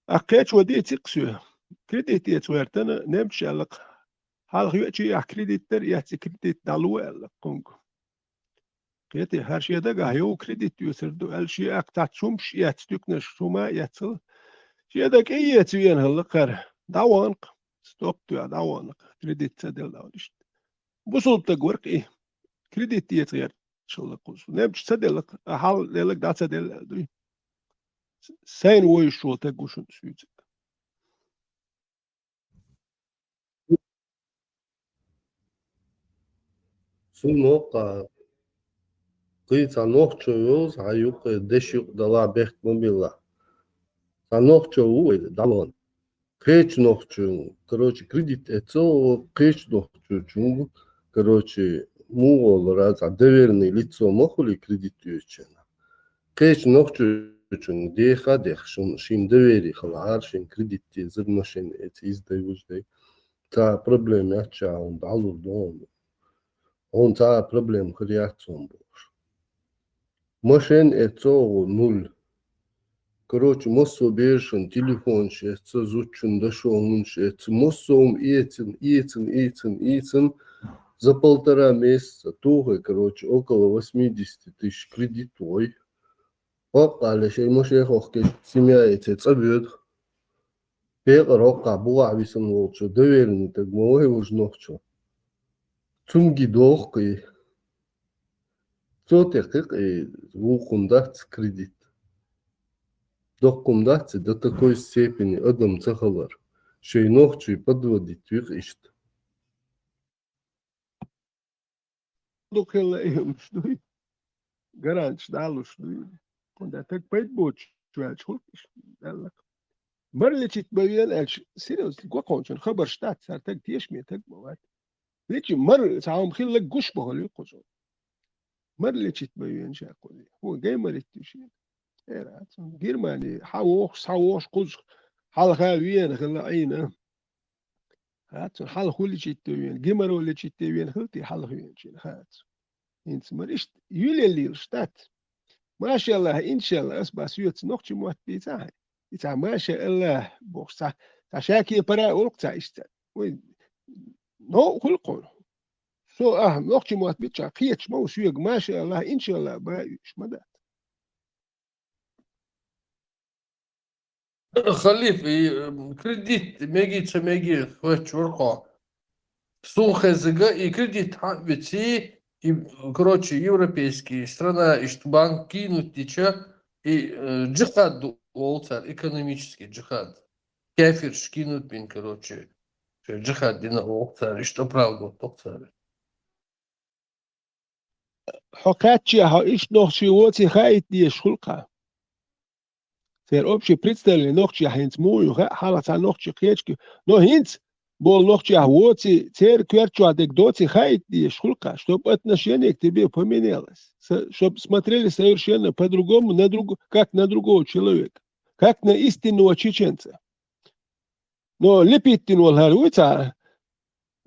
أقيت ودي تقسوه كريديت يتوارتنا نمشي علق حال يأتي كريديت تر يأتي كريديت دالوه علق قنقو قيتي هرشي دقا يو كريديت يسردو الشي أكتات شمش يأتي شوما يأتل شي دق إيه يتوين هالقر داوانق ستوب تو داوانق كريديت تدل داولشت بوصل تقورق إيه كريديت يتغير شغل قوس نمش تدلق حال لك دا تدل دوي سين وي شو تقوشن سويتك في الموقع قيت نوخشو يوز عيوق دشيق دلا بيخت موبيلا نوخشو هو دالون قيش نوخشو короче кредит это قيش نوخشو чунгу короче муол раз доверенное лицо мохули кредитующего قيش نوخشو чунг деха дехшун шин довери хлар шин кредит зерношен это издаюждей та проблема ача он далу дом он та проблем хриатсон бош машин это нуль короче моссо бешен телефон шесть зучун дошон шесть моссом ицен за 1,5 месяца туго короче около 80 тысяч кредитой وقال شيء مش يخوك سمية تتصبيد بيقرأ بوع بيسموه دويرني تجمعه وجنوخشو تمجي دوخي Сотекик вукундат кредит. Докумдат до такой степени адам цахалар, что и ногчу подводить вих ишт. Докелаем штуй. Гарант шталу штуй. Кунда так пойт боч. Чуач хулкиш. Даллак. مرلتش تبين اش سيريوس كوكونشن خبر شتات صار تك تيش مي تك موات ليش مر تعاهم خيل لك قش بهول يقصو مرلتش تبين شاكل هو جاي مرتش ايرات جيرماني حووش قز حال خاويين خلا عينا هات حال خولي تبين جيمر ولا تبين خلتي حال خاويين شين هات انت مريش يولي اللي شتات ما شاء الله ان شاء الله اسباس يوت نوختي موت بيتاعي إذا ما شاء الله بوسع تشاكي برا ولقتا إشتا نو كل قول سو نوختي موت بيتشا قيتش مو سويق ما شاء الله إن شاء الله بايش مدى خليفي كريديت ميجي خوش ورقة сухезга и кредит ведь короче европейские страна и что банк кинуть теча и джихад олцар экономический джихад кефир кинуть бин короче джихад дина олцар и что правда олцар حكاتشي ها إيش نوختي ووتي خايت ديش خلقها سير أبشي بريتستل نوختي هينت مويو حالة نوختي قيتشكي نو هينت بول نوختي ووتي تير كويرتشو هدك دوتي خايت ديش خلقها чтоб отношение к тебе поменялось чтоб смотрели совершенно по-другому как на другого человека как на истинного чеченца но лепиттин вол هارويتا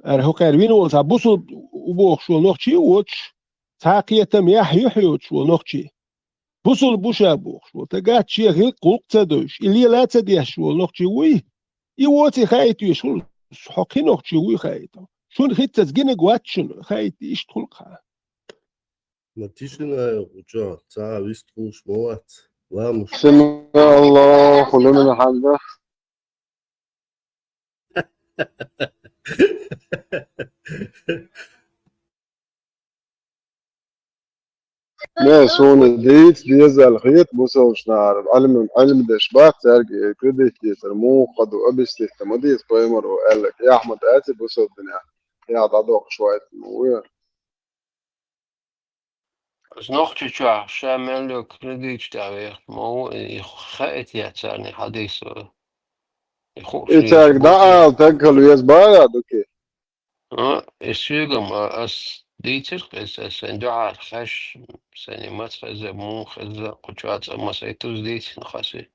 هوكار وين وول بوسل وبوخ شو نوختي ووتش تاقيتم يحيوش ونوختي بوسل بوشابوخ شو تقات شي غير قلق تدوش اللي لا تديش ونوختي وي يوتي خايتي شو حقي نوختي وي خايتو شون خيت تزجين قواتشن خايتي ايش تخلقها ما تيشنا وجا تا ويستوش موات لا مش سمع الله لمن حمده Ne son dit diesel khit busovs nar علم دشبات ترجع كريديت مو قد ابستي تمديت بايمر وقال لك يا احمد اتي بوسو الدنيا يا ضدوق شويه مويه אז noch tja, shaman lo kredit daar mo خائت يعني حديث ايتك دا تاكل يزبايا دوكي السيقم أس ديتر أس دعاء خش سنة ما تخزى مو خزى قطعات أما سيتوز ديت نخاسي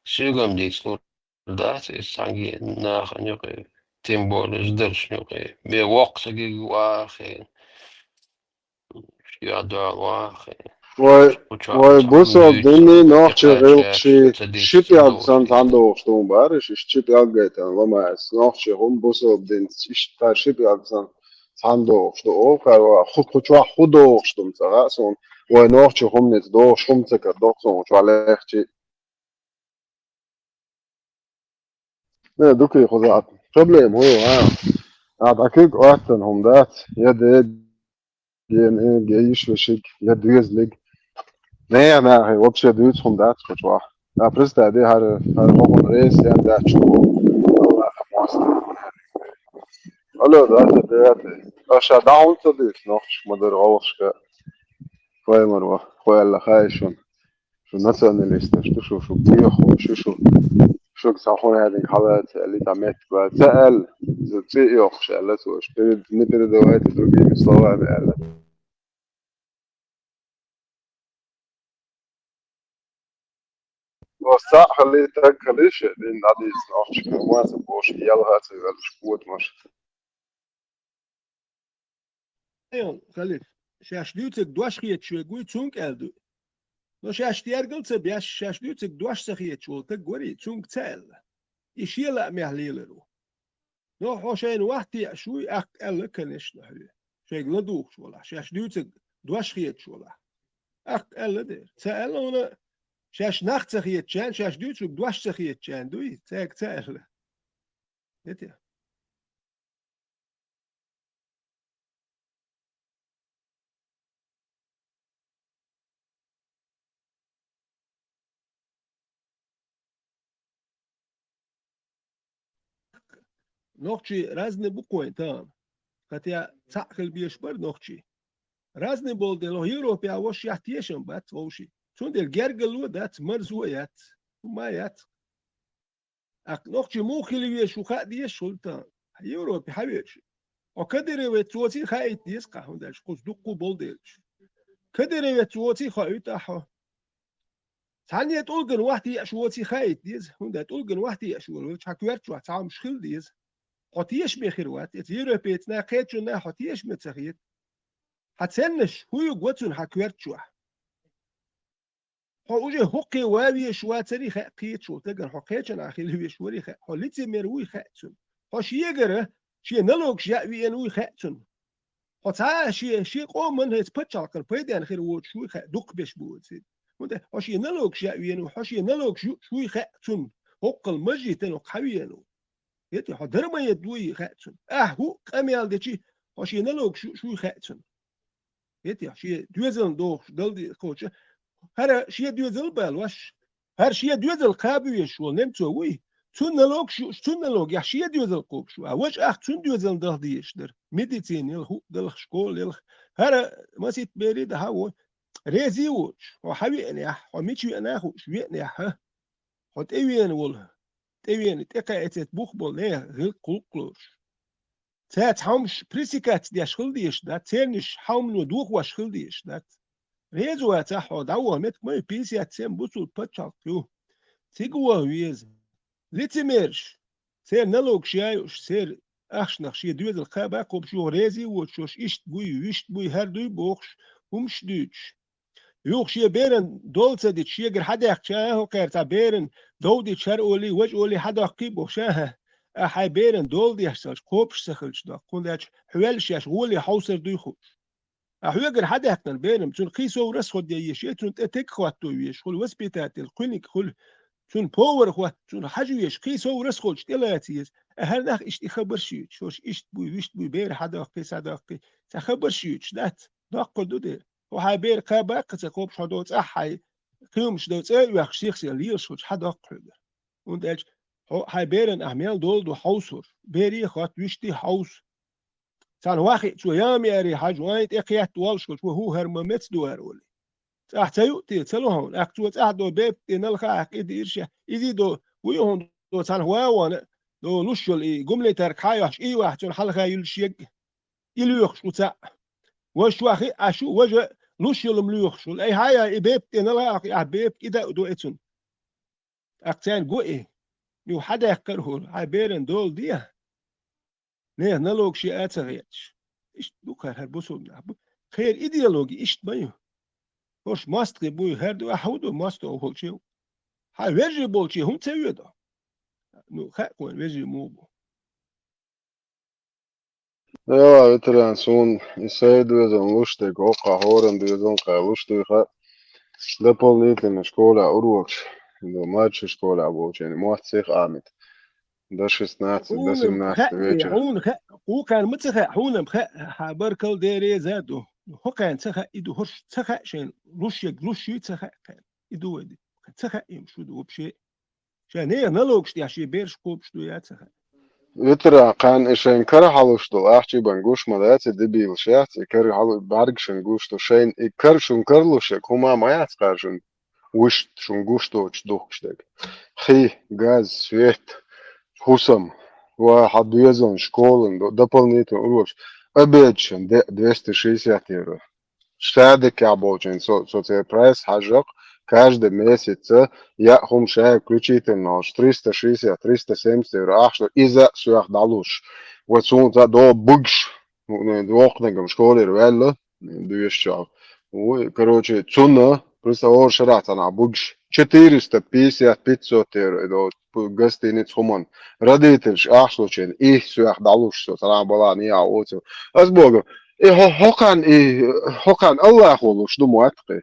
سيقم ديت نور دات إسانجي ناخ نيوكي تيمبول إزدرش نيوكي بوقت سجي واخي شيا دعاء واخي وای بوسو دني نوخ غيلشي شيب يال سانت عنده شتون بارش شيب يال جيت لما نوخ هم بوسو دين تا شيب يال سانت عنده شتو كار خود خودو شتون سراسون ونوخ هم نت دو شوم تك دوكسون شو عليختي نه دوكي خذات بروبليم هو اكيد وقتن هم دات يد جين جيش وشيك يد يزلق Nee, maar hij wordt je duurt van dat goed waar. Ja, precies dat hij haar nog een race en dat show. Hallo, dat is als je down te doen nog, maar er alles ke. Goeie maar wat, goeie alle ga شو nationalist, شو بيخ شو كسافون هذه الحالات اللي تعمل سأل زي يخ شالت وش بيد نبي دوات تروي مستوى بأله. وسع خليتك خليش لأن عادي صناعة ما سبوش يلا تبغى الشبوت مش ايون خليف شاش ديوتك دوش خيت شو يقول تونك الدو نو شاش تيرجل تبياش شاش ديوتك دوش سخيت شو تقولي تونك تال يشيل مهليلرو نو حوشين وقتي شوي اك الكنش نحلي شيء لدوك شو لا شاش ديوتك دوش خيت شو لا اك الدير تال ولا شاش نخت سخيت شان شاش ديوتك دوش سخيت شان دوي تاك تال يتيا نوخشي رازن بوكوين تام كتيا تعقل بيشبر نوخشي رازن بول دلو يوروبيا وش يحتيشن بات وشي شون دل جرجلو دات مرزويات ومايات اك نوخشي موخلي يشو خادي شولتا يوروبي حبيش وكدري وتوتي خايت يسقى هنداش قص دقو بول دلش كدري وتوتي خايت احو ثانية تقولن واحد يشوتي خايت ديز هندا تقولن واحد يشول وش حكيرت واحد عم مشكل ديز حتيش بخيروات يوروبيت نا خيتشو نا حتيش متسخيت حتسنش هو يقوتون حكيرت واحد هو وجه هقي واوي شواتري خاقيت شو تقن حقيتشن اخي اللي شوري خ حلتي مروي خاتون هو شيغره شي نلوك شاوي انوي خاتون هو تا شي قوم من هيت بتشالكن بيدان خير وود شوي خ دق بش بوتي وده هو شي نلوك شاوي انو شي نلوك شوي خاتون هق المجي تنو قوي انو يتي حضر ما يدوي خاتون هو قميال دشي هو شي نلوك شوي خاتون يتي شي دوزن دوخ دلدي كوتش هر شيء دوزل بالوش هر شيء دوزل قابي شو نمتو وي تونلوك شو تونلوك يا شيء دوزل قوب شو وش اخ تون دوزل ده ديش در ميديتين يل دل شكول يل هر ما سيت بريد هاو ريزي وش وحبي انا وميتشي انا خو شو يعني ها حط ايوين ولا ايوين تقعت بوخ بول نه غير قلقلوش تات حمش بريسيكات دي شغل ديش ده تنش حمل ودوخ وشغل ديش ده ريزو تاحو دعوه مت ما بيسي اتسم بوصل بتشاكيو تيجوا ويز ليتميرش سير نلوك شايوش سير اخش نخشي دوز الخابا قوب شو ريزي وشوش اشت بوي هر دوي بوخش همش دوش يوخشي بيرن دولسة دي تشيجر حدا يخشاه وكيرتا بيرن دودي تشار اولي وج اولي حدا قيب وخشاها احاي بيرن دول دي يحساش قوبش سخلش دا كونداش حوالش ياش غولي حوصر دوي خوش أحياجر حدا يحتن بيرم تون قيسو ورس خد يشي تون تك خواتو يش خل وسبيتات القنك خل تون باور خوات تون حاجو يش قيسو ورس خد تلاتيز أهل ناخ إشت يخبر شيوش شوش إشت بوي ويشت بوي بير حدا قيس حدا قيس تخبر شيوش دات داقل دو دير وحاي بير قابا قتقوب شدوت أحاي قيومش دوت ويخ شيخسي ليش شوش حدا قل وندالج هاي بيرن أعمال دول دو حوصر بيري خوات ويشتي حوص كان واحد شو يامي أري حاج وايد إقيات والش شو هو هرممت دوار ولي أحتيو تلوهون أكتوت أحدو بيب نلقى أكيد إيرشة إذا دو ويهون دو كان وانا دو لشل إيه جملة تركايش إيه واحد شو حلقة يلشيق يلوخ شو تاع وش واحد أشو وجه لشل ملوخ شو أي هاي بيب نلقى بيب إذا دو إتون أكتان جو إيه يو حدا يكره هاي بيرن دول ديه نه نلوك شيء أتغيرش إيش دوكار هربوسو خير إيديولوجي إيش بيو هوش ماستري بوي هردو أحودو ماستو أو شيء هاي ويجي بولشي هم تيودا نو خاكون ويجي موبو Ja, veteran sun izsēdojam luštīgi okā horam diezgan kā luštīgi. Дополнительно школа урок. До младшей школы обучение. Младших амит. До 16, до 17 вечера. هو كان متسخ حونا مخ بركل ديري زادو هو كان تسخ إدو هرش تسخ شين لوش يتسخ كان إدو ودي تسخ يمشو دو بشيء شان هي نلوكش دي عشي بيرش كوبش دو يتسخ Veteran kan išein kara haluštu āķiban gušmadēci dibīli šiāci, kari halu bargšan guštu šein, I karšun karlušek, humā mājāc kāršun, ušķun guštoč duhkšteg. Хи, газ, свет, хусам, واحد يزن школы, дополнительный урок. Обедшен 260 евро. Штадик обучен, социальный прайс, хажок. Каждый месяц я хумшаю включительно 360-370 евро. Ах, что из-за своих долуш. Вот сунца до бугш. Двухнегом школе рвело. Двещал. Короче, цуна. Просто оршарат она бугш. 450-500 евро. Гостиниц хуман. Родитель, ах, случайно. И своих долуш. Что она была не я. А с Богом. И хокан Аллах улуш. Думаю, это.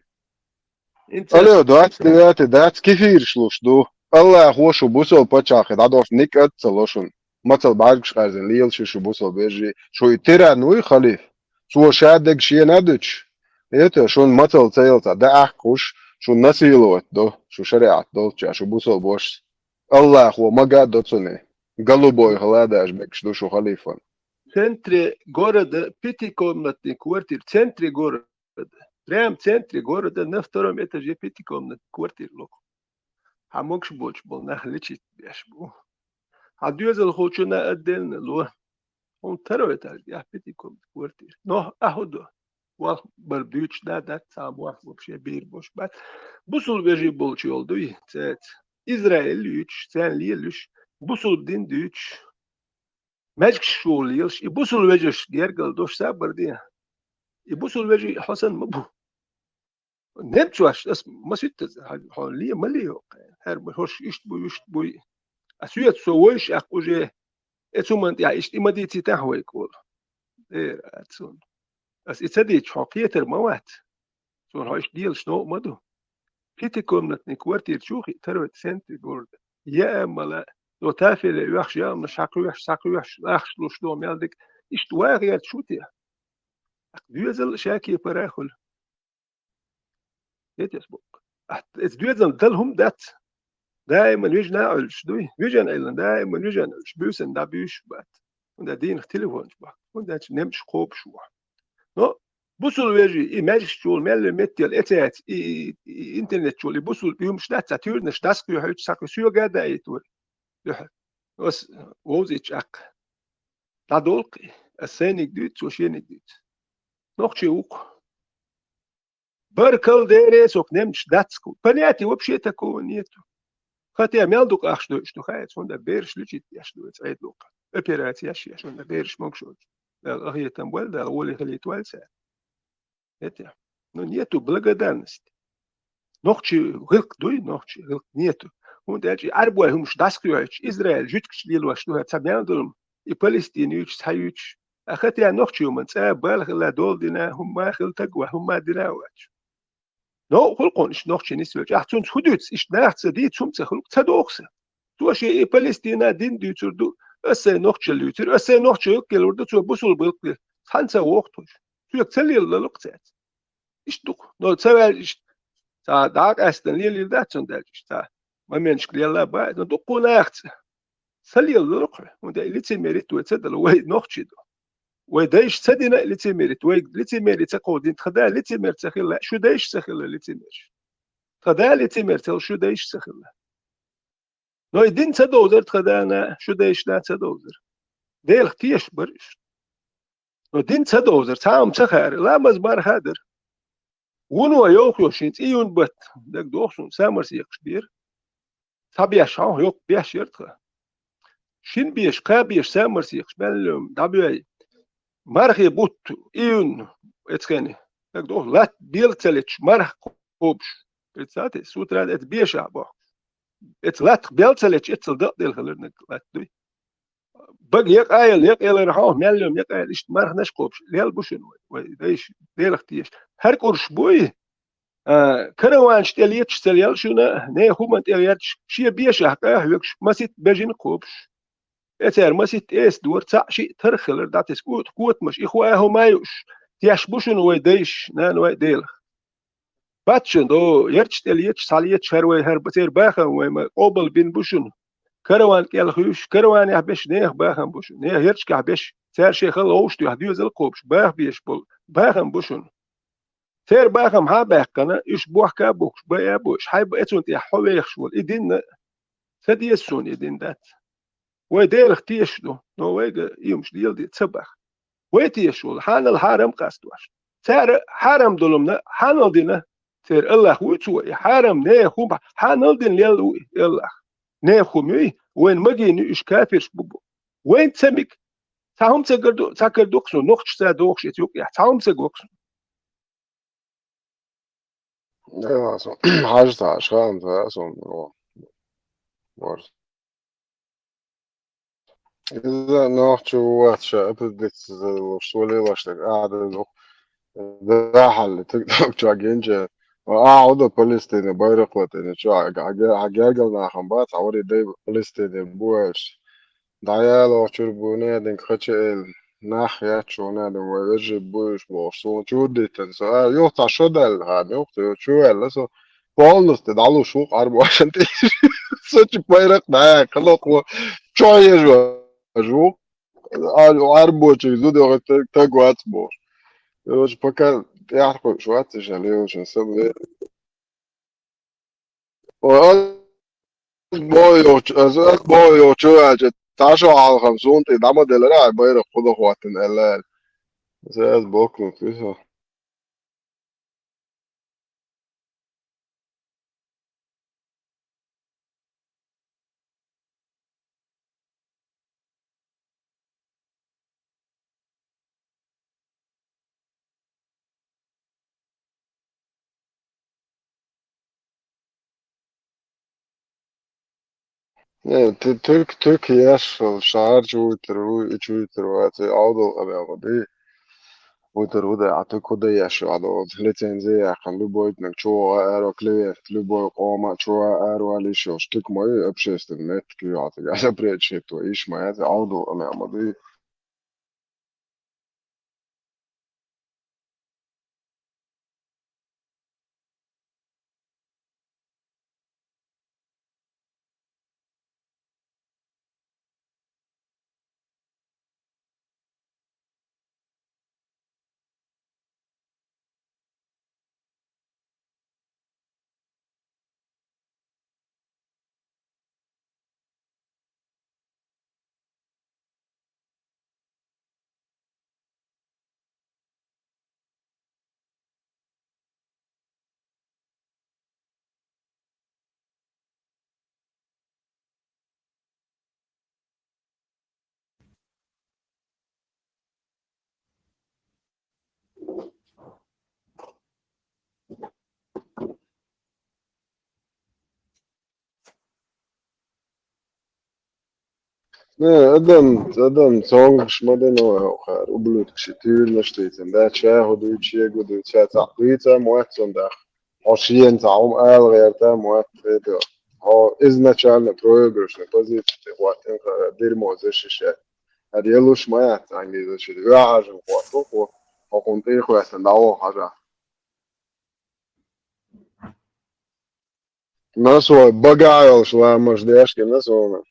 Алло, дать кефир шлуш, ду. Аллах вошу бусол почахет, адош ник отцелошун. Мацал баргш казен, лил шишу бусол бежи. Шо и тира нуй халиф. Шо шадек шие надуч. Это шон мацал цейлца, да ахкуш, шо насиловать, до, шо шариат, долча, шо бусол бош. Аллах во магад доцуне. Голубой гладаш бекш душу халифан. В центре города пятикомнатный квартир, в центре города. Прям в центре города на втором этаже пятикомнатный квартир. А могешь больше был нахлечить беш был. А дюзел хочу на отдельно ло. Он второй этаж, я пятикомнатный квартир. Но аходу. Вах бардуч да сам вах вообще бир бош бат. Бусул вежи болчу oldu. Цет. İsrail 3, sen liyeluş. Busul din 3. Magic şul yılş. Busul veciş gergal doş sabar diye. Busul veci Hasan mı bu? Nemçu aş. Masit liye mali yok. Her hoş iş bu. Asuyat soğuş akuje. Etsuman ya işte imaditi tahwe kol. Etsun. As itadi çakiyeter mawat. Son hoş değil şno madu. Pitikomnatni kvartir çuhi tervet senti gorda. Ya mala لو تافل يخش يا مش حقيقش أخش لو مالك إشتواء غير شوتي دوزل شاكي براخل يتسبق دوزل دلهم دات دائما يجنا الشدوي يجنا إلا دائما يجنا الشبوسن دا بيش بات und دين تليفون شبا und نمش خوب شو نو بوصل ويجي إيماجي شول مال متيل إتات إنترنت شول بوصل بيوم شتات ساتير نشتاس كيو هيك ساكو سيو قاعد أيتور Os wozic ak. Da dolki. Senik düt, so şenik düt. Nohçe uk. Barkal dere sok nemç datsku. Понятие вообще такого нету. Хотя мелдук ах что хает, он да берш лючит, я что это айдук. Операция я что да берш мог что. Да ахе там был, да оли хали туальца. Это. Но нету благодарности. Nohçe hılk duy, nohçe hılk nету. Und der Arboe hum Stasküch Israel jütkisch lielwas du hat samyandum I Palestinich sayuch akhati ya nochchi um tsa balgh la doldina hum ma khiltagwa hum ma dinawach no khulqon ich nochchi niswech achtun hudutz ich nachts di zum khulq tsadokhse du she I Palästina din dütürdu öse nochchi lütür öse nochchi gelurdu zu busul bilq hansa waqtuş tüyek selillik zat ich du no tsavel ich ta dag esten liel datsun der ich ta ما منش كليلا بعد ندقو ناخت سليل الرقع وده اللي تمرت وتصدل وهي نخشدو ودايش تدينا اللي تمرت اللي تمرت تقودين تخدا اللي تمرت سخلا شو دايش سخلا اللي تمرت تخدا اللي تمرت شو دايش سخلا نو يدين تدوزر تخدانا شو دايش لا تدوزر ديل اختيش برش نو دين تدوزر تام تخار لا مزبار هادر ونو يوخيو شينت ايون بت دك دوخسون سامرس يكشبير Tabii yaşam yok beş yırtı. Şimdi beş kabiş samırsı yakışmalım. Tabii marhi but iyun etkeni. Bak doğru lat bilteliç marh kopş. Etsate sutra et beş abo. Et lat bilteliç etel del halırnak lat duy. Bak yak ayel yak eler ha malum yak ayel işte marh naş kopş. Lel buşun ve değiş del ihtiyaç. Her kuruş boy كروان شتليت شتليال شونا نه هم تليات شيء بيشة كهوكش مسيت بجين كوبش اتر مسيت اس دور تعشي ترخلر داتس كوت مش إخوة ما يوش تيشبوشن ويديش نان ويديل باتشن دو يرتش تليت ساليت شروي هربتير باخن وما قبل بين بوشن كروان كيل خوش كروان يحبش نه باخن بوشن نه يرتش كحبش سير شيخ الأوش تيهديو زل كوبش باخ بيش بول باخن بوشن تير باخم ها باخنا إيش بوح كابوش بيا بوش حيب إتون تيا حويخ شول إدين سدي السون إدين دات ويدير اختيش دو نو ويجا يومش ديال دي تسبخ ويتيش شول حان الحرم قاستواش تير حرم دولمنا حان دينا تير الله ويتسوي حرم نيخوم حان دين ليل الله نيخومي وين مجيني إيش كافرش بوبو وين تسمك تاهم تكردوكسو نوخش سادوخش يتيوك يا تاهم تكردوكسو Ja, alltså, här skönt här som var. إذا نحكي واتشا أبدت وصولي واشتك قاعدة ده حل تقدر تشاجينجا وأقعد فلسطين بيرق وتاني شو عجاجل ناخن عوري دي فلسطين بوش دعيال وشربوني دين خشل ناحية شو نادم ويجي بوش بوصون شو دي تنسى يوقع شو ده الهام يوقع شو هلا полностью дало шук арбу عشان سوتش بايرق معاك خلاص شوية جو арбу زود وقت تقوى تصبر يوش بكا يعرفوا شو هتشالي وش نسوي از بویو چه تاشو على 50 تدعم دلار بايرق خذ اخواتن الان زي بوكو فيها Türkiye şehir çuyturu avdo abi وترودا عطيكو دي شو عدو ليتنزي عن لبويت نكشو ارو كليف لبوي قوما شو ارو علي شو شتك ماي ابشست النت كي عطيك على بريد شيت وايش ما هذا عوضو انا ماضي Ne adam song şmadan o khar ublut kşitir nashtitin da şahudu çegudu çataqita muatsan da hoşiyen taum al gayarta muatfedo ha izna çalna proyoguşne pozitifte waten khar dir moze şişe hadi yaluş mayat angize şidi yaajın qatu o kunti khoyasan da o haja nasıl bagayol şlamış deşke nasıl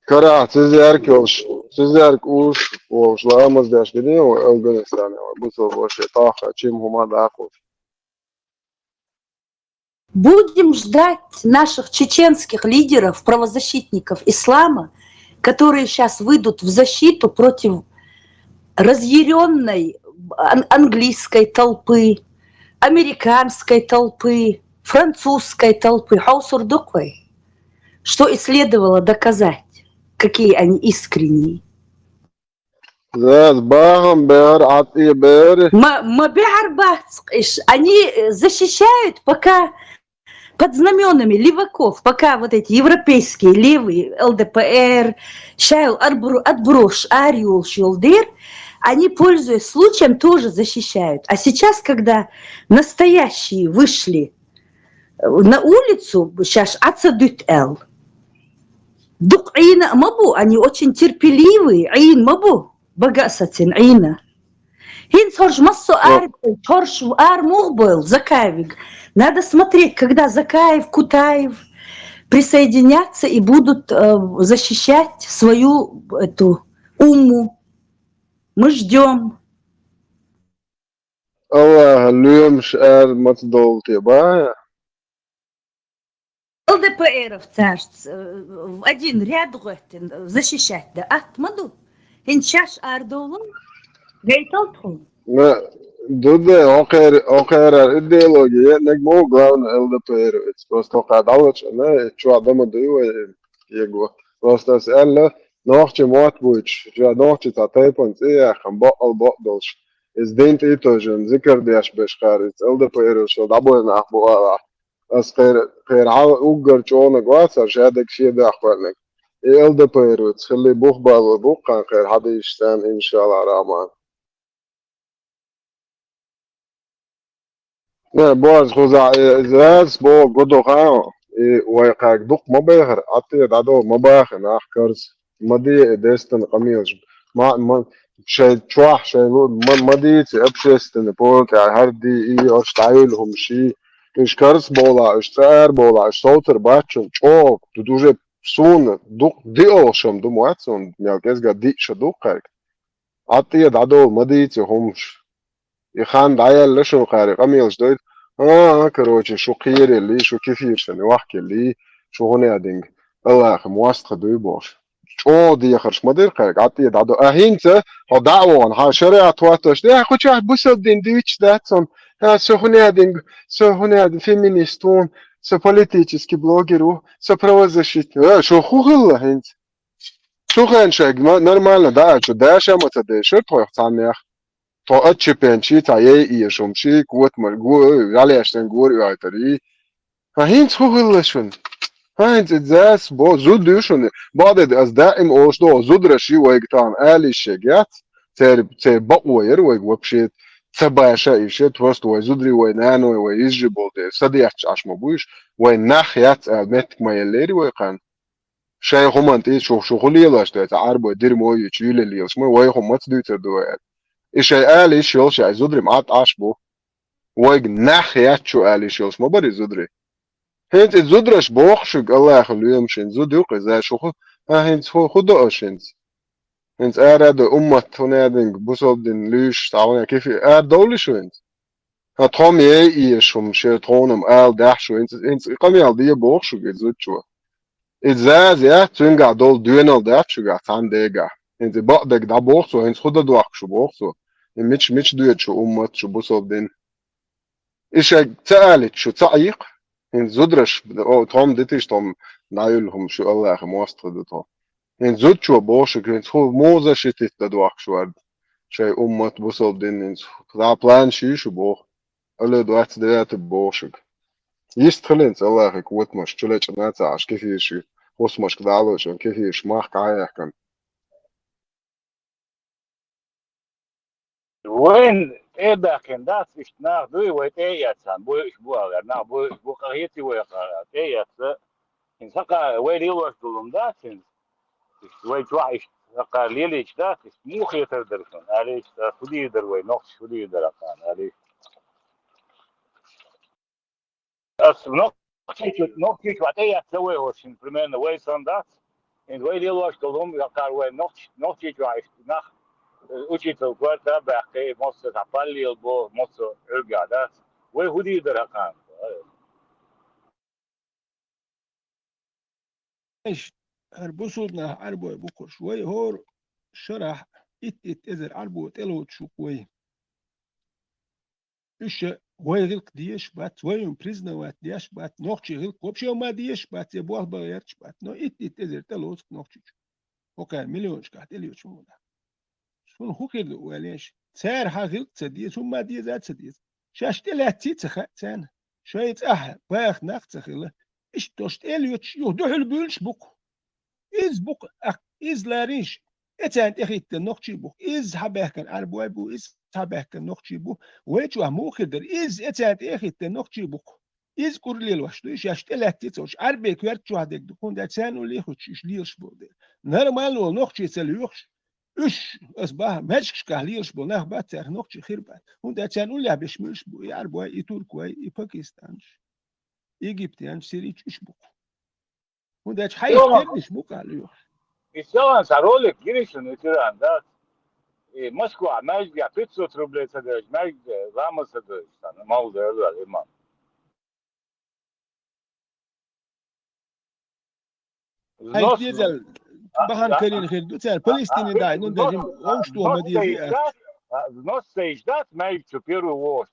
Kara sizler uş o şlamaz deşkini o Afganistan bu soru şey taha çim huma da akut. Будем ждать наших чеченских лидеров, правозащитников ислама, которые сейчас выйдут в защиту против разъяренной английской толпы, американской толпы, французской толпы. Хаусурдуквай, что и следовало доказать, какие они искренние. Они защищают пока под знаменами леваков, пока вот эти европейские левые, ЛДПР, Шайл, Отброш, Ариул, Шилдер, они, пользуясь случаем, тоже защищают. А сейчас, когда настоящие вышли на улицу, сейчас Ацадут Эл, Дук Ина Мабу, они очень терпеливые, Ин Мабу, Багасатин Ина. Хин Сорж Массо Ар, Сорж Ар Мухбел, Закаевик. Надо смотреть, когда Закаев, Кутаев присоединятся и будут защищать свою эту умму. Мы ждем. ЛДПРовцы в один ряд защищать, да? Атмаду. Инчаш Ардулу. Гейталтху. Dude, oker ideologiye negmo glavno LDPR, просто qadavch ana chu adama duyo yego. Просто alla nochche motbuch, ja nochche tataypon ya khamba albaqdolsh. Izdent itojen zikr diash beshqarit LDPR sho dabona akhbo as غير ugar chona gwasa jadek shida akhwalnek. LDPR tkhli bukhbal buqan غير hada yishtan inshallah rahman. Ne boğaz koza izaz bo godoğa ويقاك دق مباخر عطي دادو مباخر ناخكرز مدي دستن قميص ما شيء تروح شيء ما ديتي أبشستن بونت هردي إيش تعيلهم شيء إيش كارس بولا إيش تار بولا إيش صوتر باتشون أوك تدوجه سون دي أوشم دو مواتسون ميالكيز قد دي شدو قارك عطية دعدو ما ديتي همش يخان دعيال لشو قارك أميلش دويت كروتش شو قيري اللي شو كيفير شنو وحكي اللي شو هنا دينج الله أخي مواسطة دوي بوش شو دي خرش مدير قارك عطية دعدو أهينتا ها دعوان ها شريعة تواتش دي خو شاح بوسل دين ديتش داتسون سو هنا دينج سو هنا دين فيمينيستون سو политический блогеру سو правозащитник شو خو غلا هنت شو خان شاق нормально да что дальше ما تدي شو توي ثانية تو اتشبنشي تاي يشومشي قوت مرغو على اشتن غور يعتري فهين شو غلا شون هين زاس بو زود دوشون بعد از دائم اوشدو زود رشي ويقطان آلي شجات تر بقوير ويقوبشيت تباشا يشت وست ويزودري وينانو ويجبول دي صديحش عشما بوش ويناخيات المتك ما يليري ويقان شاي همان تي شو خليلاش تاع عربو دير مو يشيل اللي يسمو وي هم تدوت دوات ايش آلي شيل شاي زودري معات عشبو ويناخيات شو آلي شيل ما بري زودري هنت زودرش بوخشك الله يخليه يمشي زود يوقي زي شو هنت خدو اشنت هنت اراد امت هنادن بوصل دين ليش تعاون كيف دولي شو انت هتقوم يشوم شيرتونم داح شو انت قامي على دي بوخشك زود شو ازاز يا تنقع دول دوينال داف شو قاعد عن ديقع انت بقدك دا بوخسو هنت خدو دوخ شو بوخسو مش دويت شو امت شو بوصل دين ايش تقالت شو تعيق هن زودرش او توم ديتش توم نايلهم شو الله اخي موستر دو هن زود شو بوشك هن هو موزة شتت دواك شو ارد شي امت بوصل دين هن دا بلان شو بوخ الا دوات ديات بوشك يستخلنت الله اخي قوت مش تشلج ناتا عش كيف يشي وص مش كدالوش كيف يش ماخ قايح كان وين ايه باكن داس ايش ناخ دوي ويت ايه ياتسان بو ايش بو اغير نا بو قهيتي ويقارات ايه ياتسا ان سقا وين يلوش دولم داسين وين تواعش سقا ليليش داسين مو خيطر درسون عليش خدي در وين نقش خدي در اقان عليش اس نقش وات ايه ياتسوي وشين برمين وين سون داس ان وين يلوش دولم يقار وين نقش تواعش ناخ учитель квартира бахкей моцо капали албо моцо элгадас وي هودي درقان ايش هربصودنا عربو بكر شوي هور شرح ات ازر عربو تلو شو كوي ايش وي غلق ديش بات وي بريزنا وات ديش بات نوخشي غلق وبشي ما ديش بات يبوه بغيرش بات نو ات ازر تلو نوخشي وكان مليون شكات اليو شو ده شون هو كده وليش سعر غلق تدي ثم دي ذات تدي شاش تلاتي تخ سنه شوية باخ ناخت خلا ايش توشت اليوتش يهدو البولش بوك إز بوك إز لاريش إتان إخيت النقشي بوك إز حبهكن عربوي بو إز حبهكن نقشي بو ويتشوه موخدر إز إتان إخيت النقشي بوك إز كورلي الوشتو إيش يشتلك تيتوش عربي كويرتشوه ديك دكون دا تسانو ليخوش إيش ليش بو دير نرمال والنقشي تسليوخش إيش أصبح ماشكش كهليش بو نخ بات تاخ نقشي خير بات هون دا تسانو ليه بشملش بو يعربوي يتوركوي يباكستانش إيجيبتيانش سيريتش إيش بوك هون دا حيفترنش بوك عليوخش يسوان سارولك جريشن يتران دات موسكو ماجي 500 рублей садыш мاجي зама садыш sana mal derler imam هاي ديزل بخان كرين خير دوتال فلسطيني داي نون دجم اوشتو ما ديزي Взнос саждат мاجي первый вож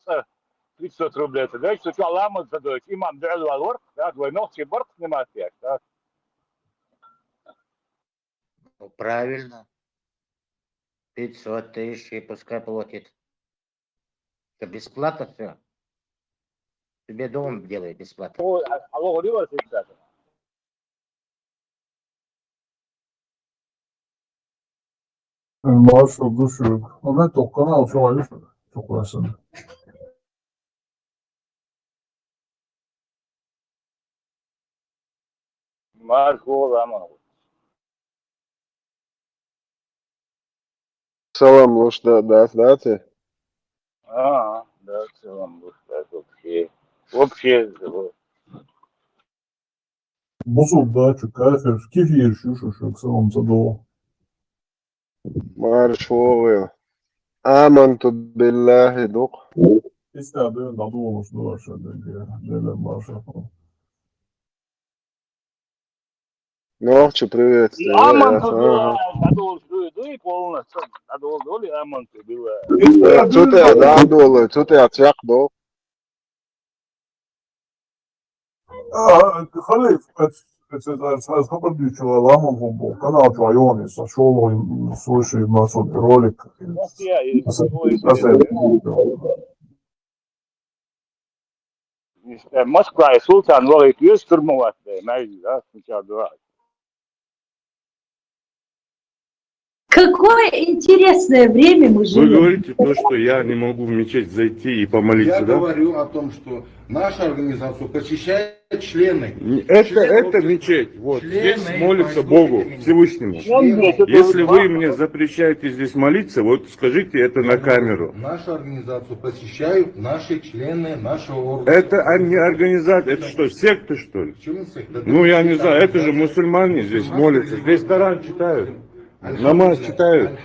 500 рублей садыш что лама садыш имам дعوا الورق دات وينوخي برق снимать дат Правильно. 500 тысяч и пускай платит. Это бесплатно все. Тебе дом делает бесплатно. Алло, говорила всегда. Maaş olduğu şu yok. Ama ben Tokkan'ı alsam ayır mı? Çok uğraşsın. Marco Ramon. Salam loš dāti. Да, в целом, вообще. Вообще, Bozuldu daha çok. Kayfer. Keyif yarışıyor şu salon sadoğu. Marš volio. Amantu billahi duq. İstediğin adı olmasını var şöyle. Neler var falan. Нохче, приветствие. Аманту было, надо и полностью, надо ли аманту было. Цуте дādolu, cute atjaqdu. خلي خبر дючу ламом бомбу. Канал Чуайони сошел и слушай массовый ролик. Москва и Султан Лорик есть штурмовать, да, сначала. Какое интересное время мы Вы живем. говорите то, что я не могу в мечеть зайти и помолиться, Я да? говорю о том, что наша организация посещает члены. Это мечеть. Вот здесь молится Богу, Всевышнему. Если вы мне запрещаете здесь молиться, вот скажите это на камеру. Нашу организацию посещают наши члены нашего органа. Это не организация, это что, секта что ли? Почему секта? Ну я не знаю, это же мусульмане здесь молятся, здесь Коран читают. Намаз читают.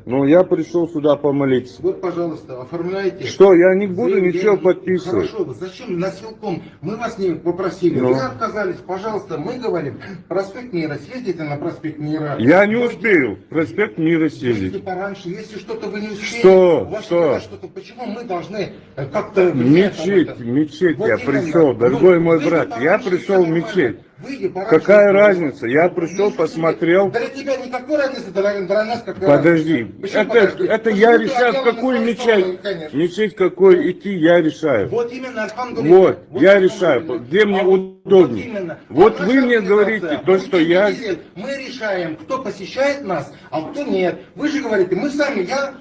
Ну, я пришел сюда помолиться. Вот, пожалуйста, оформляйте. Что, я не буду ничего подписывать. Хорошо, зачем насилком? Мы вас не попросили. Ну. Вы отказались, пожалуйста, мы говорим, проспект Мира, съездите на проспект Мира. Я не успею проспект Мира съездить. Выйдите пораньше, если что-то вы не успеете. Что? у вас Что? что-то, почему мы должны как-то... Мечеть Вот я именно. пришел, дорогой Ну, мой выйди брат, я пораньше, пришел в всё мечеть. Выйди пораньше. Какая разница? Я пришел, посмотрел. Для тебя никакой разницы, для нас какая Подожди, разница? Почему подожди? это Почему я ты решаю, в отделан на какую свою сторону, мечеть, конечно? мечеть какой идти, я решаю. Вот именно, альхамдулилля. Вот, я решаю, где мне удобнее. именно. Вот А вы наша мне организация, говорите, то, что я... Мы решаем, кто посещает нас, а кто нет. Вы же говорите, мы сами, я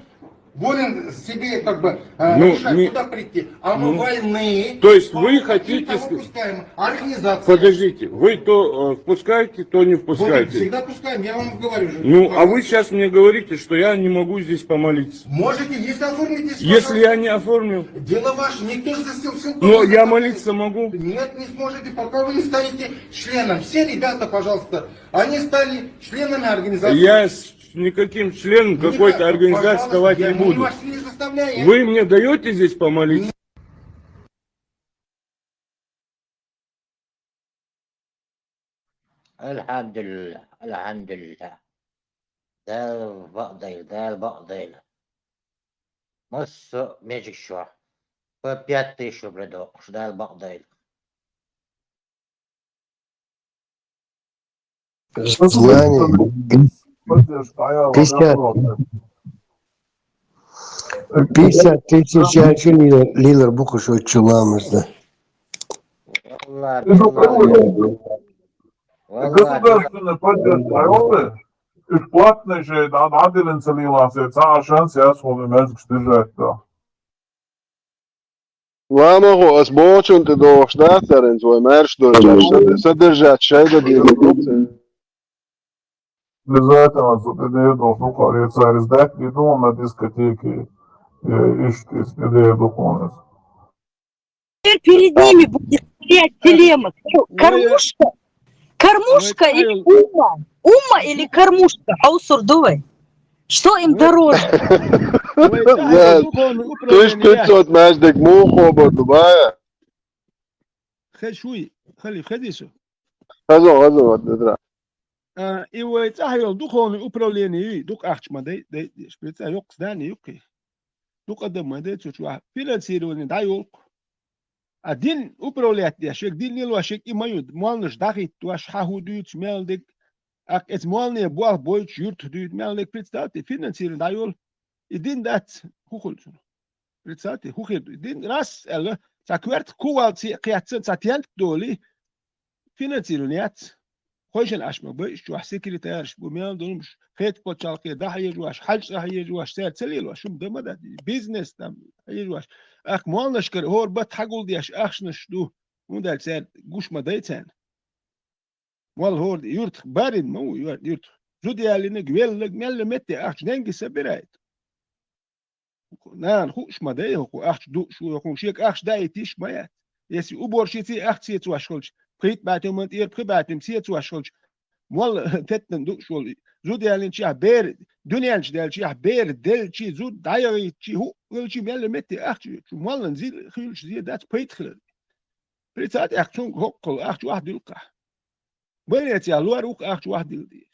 волен себе как бы решать, куда прийти. А мы вольны. То есть вы хотите... Выпускаем. Организация. Подождите, вы то впускаете, то не впускаете. Всегда пускаем, я вам говорю же. Ну, а вы сейчас мне говорите, что я не могу здесь помолиться. Можете, если оформите. Если я не оформил. Дело ваше, никто же засел все. Но я молиться могу. Нет, не сможете, пока вы не станете членом. Все ребята, пожалуйста, они стали членами организации. Я с никаким членом какой-то организации вставать не мы буду. вас не заставляем. Вы мне даете здесь помолиться? الحمد لله الحمد لله دال بقضيل نص ميجيك شو по 5000 бредо дал бaqдayl Знание. 50 тысяч лилар бухушу чуламызды. Государственная поддержка бесплатно же надо целилась, а шанс я свой мозг держать. Ламагу осбочун ты дош дацаринс vai mērš sadržāt šeit gadījumā. Обязательно сюда должно корректировать раздать и дома на дискотеке ищите себе духовность. Теперь перед ними будет стоять дилемма. Кормушка или ума? Ума или кормушка? Аусурдовой. Что им дороже? Тыш 500 mēždek mūhobotu bāja. خشوي خلي خديسو Hazo, dedra. И у этих духовное управление дух ахчма да шприца yok здание юки. Дух адам да чучу финансирование да yok. Один управляет яшек дин не лошек и мают малныш дахит туаш хахудут мелдик ак эт малные буал бойч юрт дут мелдик представьте финансирование да yok. И дин дат хухулчу. Представьте хухил дин раз эле ساكورت كوالتي قيادة ساتيانت دولي فينانسيرونيات خوشن أشمع بيش جواش سكرتيرش بوميان دونمش خيط بوتشالقي ده هيجواش حج ده هيجواش سير تسليلواش شوم دم ده بيزنس دم هيجواش أك مال نشكر هور بات حقول دياش أخشنش دو مودال سير جوش ما دايتان مال هور يورت بارين مو يورت زودي علينا جويل لك مال متى أخش ننجي سبرايت نان خوش ما ده خو أخش دو شو خو شيك أخش ده يتيش ما يات يسي أبور شيتي أخش سيتو أشخلش قيت بعتم من إير قي بعتم سيتو أشخلش مول تتن دو شو زود يعني شيء بير دنيا شدال شيء بير دل شيء زود داير شيء هو شيء مال متي أخش شو مال نزيل خيلش زي دات بيت خلل بريتات أخشون هقل أخش واحد يلقى بنيت يا لوار وق أخش واحد يلدي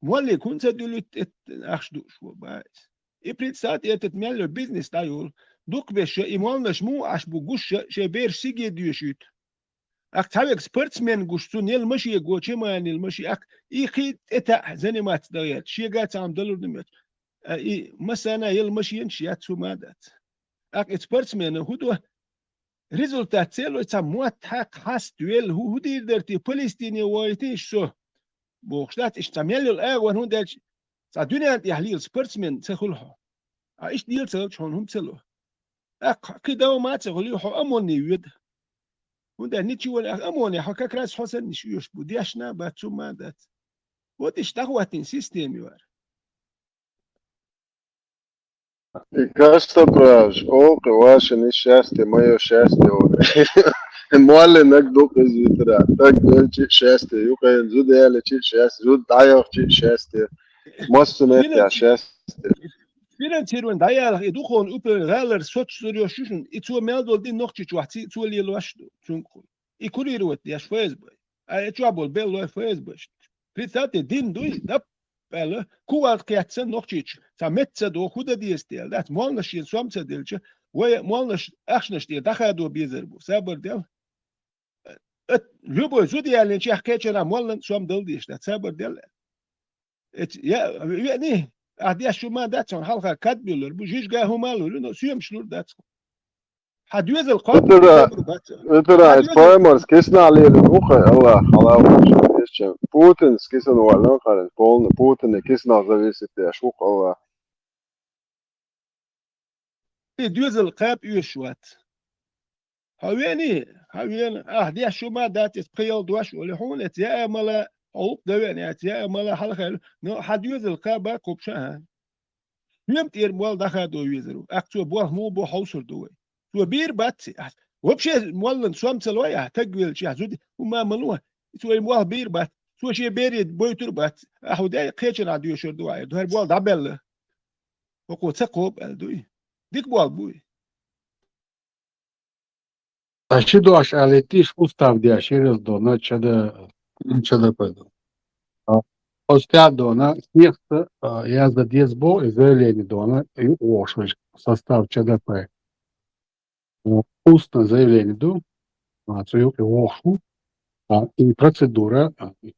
مولي كنت دلت أخش دو شو بايس إبريت ساعات يتتميل البيزنس تايول دوك بش إيمانش مو عش بوجوش شبير سيجي ديوشيت أك تابع سبورتسمان جوشتو نيل مشي جوشي ما نيل مشي أك إخيت إتا زني ما تدايت شيء قاعد عم دلور نمت إي مثلا يل مشي ينشي أتسو مادات أك سبورتسمان هو ريزولتات سيلو تسموات حق حاس دويل هو دير درتي فلسطيني وايتيش سو بوخشتات اشتميل الأول هون دالش سادونيات يحليل سبورتسمان تخلها إيش ديل سلش هون هم تسلو أك كده ما تقولي حو أموني يد وده نيتشي ولا أموني حكا كراس حسن نشيوش بودياشنا باتشو مادات وديش تغواتين سيستم يوار I kašto praviš, koliko vaše ni šesti, moje šesti ovdje. Mole nek dupe zjutra, tak dolči šesti, juka jen zudele či šesti, zud dajah či šesti. Mostu netja šesti. Financieren da ja educhon upe raler soch studio shushin itu meldol din noch chichu hati tu li loashdo chunko ikurirot ya shfezbay a trouble bello fezbay pritate din dui da belle kuart kiatsen noch chich sa metze do khuda diestel dat molnash yin somtse delche we molnash achnash die dakhado bizerbu saber del любой зуди ялен чих кечена молн сом дел диш dat saber del ja yani أدي شو ما داتسون حلقة كاتبيلر بوجيش جاه مالو لأنه سيم شلور داتسون حدوز القاب Utra, spojmors, kisnā lieli ruhai, Allah, halāvu, išķem. Pūtins, kisan vēl nākārēs, polni, Pūtini, kisnā zavisitie, šuk, Allah. دوز القاب يشوات هويني أدي شو ما داتس بقيل دوش ولحون اتيا ملا أوب دوين اتيا ملا حلقة نو حدوز القاب كوبشها يوم تير مول دخادو يزرو أكتو بوه مو بو حوصر دوي تو بير باتسي وبشي مولن سوام تلويا تقويل شي زودي وما ملوه تو مول بير بات تو شي بيريد بويتر بات أحو داي قيتشن عدو يشور دواي دو هر بول دابل وقو تقوب الدوي ديك بول بوي Ще доаш, але ти ж устав дяширил дона чада пойду. Остя дона, снехта, я за дезбо и заявление дона, и ошвиш состав ЧДП. Устно заявление до, нацию и ошу, и процедура,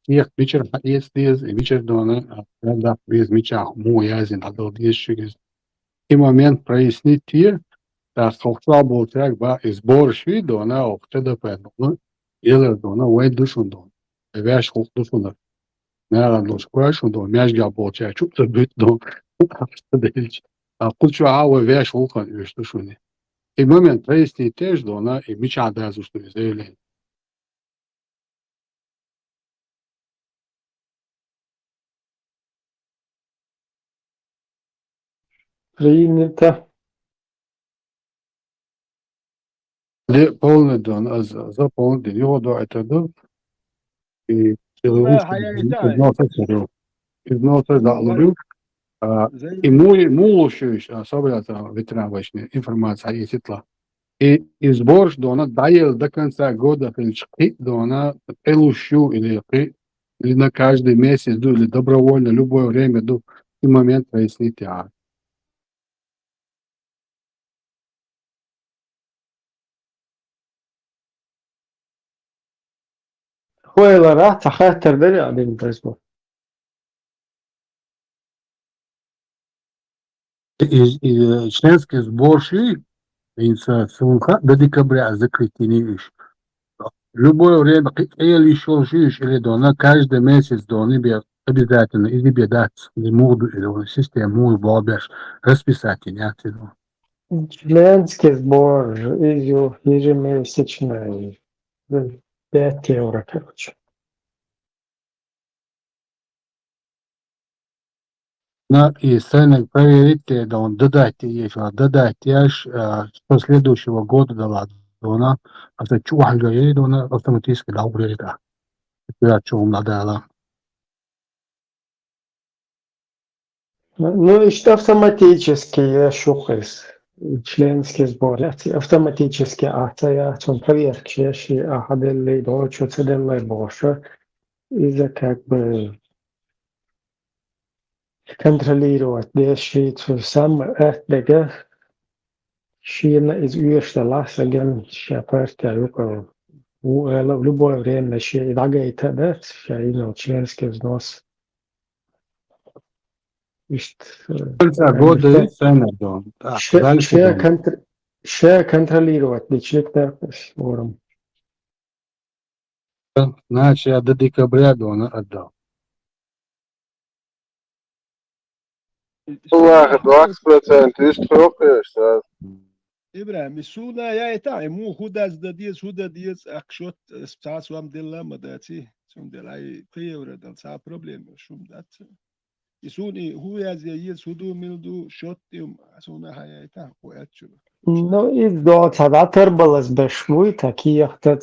снех вечер есть дез, и вечер дона, да, без меча, му язин, адал дез шигез. И момент прояснить те, да, сколкла был трек, ба, и сбор шви дона, ох, ЧДП, дона, елер дона, уэй душун дона. Вяш хук душунар. نرى لو سكواش ودو مياش جابو تشا شو تبيت دو دلش قلت شو عاوة فيش وقن يشتو شوني المهم تريستي تيش دونا مش عدازو شتو زيلين Принято. ليه полный дон заполнить его до этого и износа дал и мулу особенно ветераночная информация есть это и сбор дона даел до конца года или дона элущу или на каждый месяц или добровольно любое время до и момент прояснить Хуэла рата хатер дали один произвол. И членский сбор шли до декабря закрытие. Любое время, или еще жишь, или дона, каждый месяц дона обязательно, или бедать, или муду, или систему, бобяш, расписать, нет. Членский сбор ежемесячный. 5 евро, короче. И цены проверить, да он додать еще, додать аж со следующего года дала, она, а то чувак говорит, она автоматически дал это. Я чего надо. Ну, işte автоматически я шукаюсь. Членский сбор. Автоматически я чем проверки, если аhadelli doğru çözülenler boşa. Из-за как бы контролировать, если сам это Шина из Уештала, саген шапарта юко в любое время ще лагает, да, имел членский взнос. Конца года и цены, да. Дальше. Ще контролировать личник, да, сбором. Значит, я до декабря он отдал. والله 20% يستحق. إبراهيم السونا يا إتا مو خداز دديس أكشوت سبتاس وام دلا مداتي سوم دلاي كيورا دل سا بروبليم شوم دات يسوني هو يزي يسودو ميلدو شوت يوم سونا هاي إتا وياتشو. Ну, и до тогда тербалось бешвуй, такие там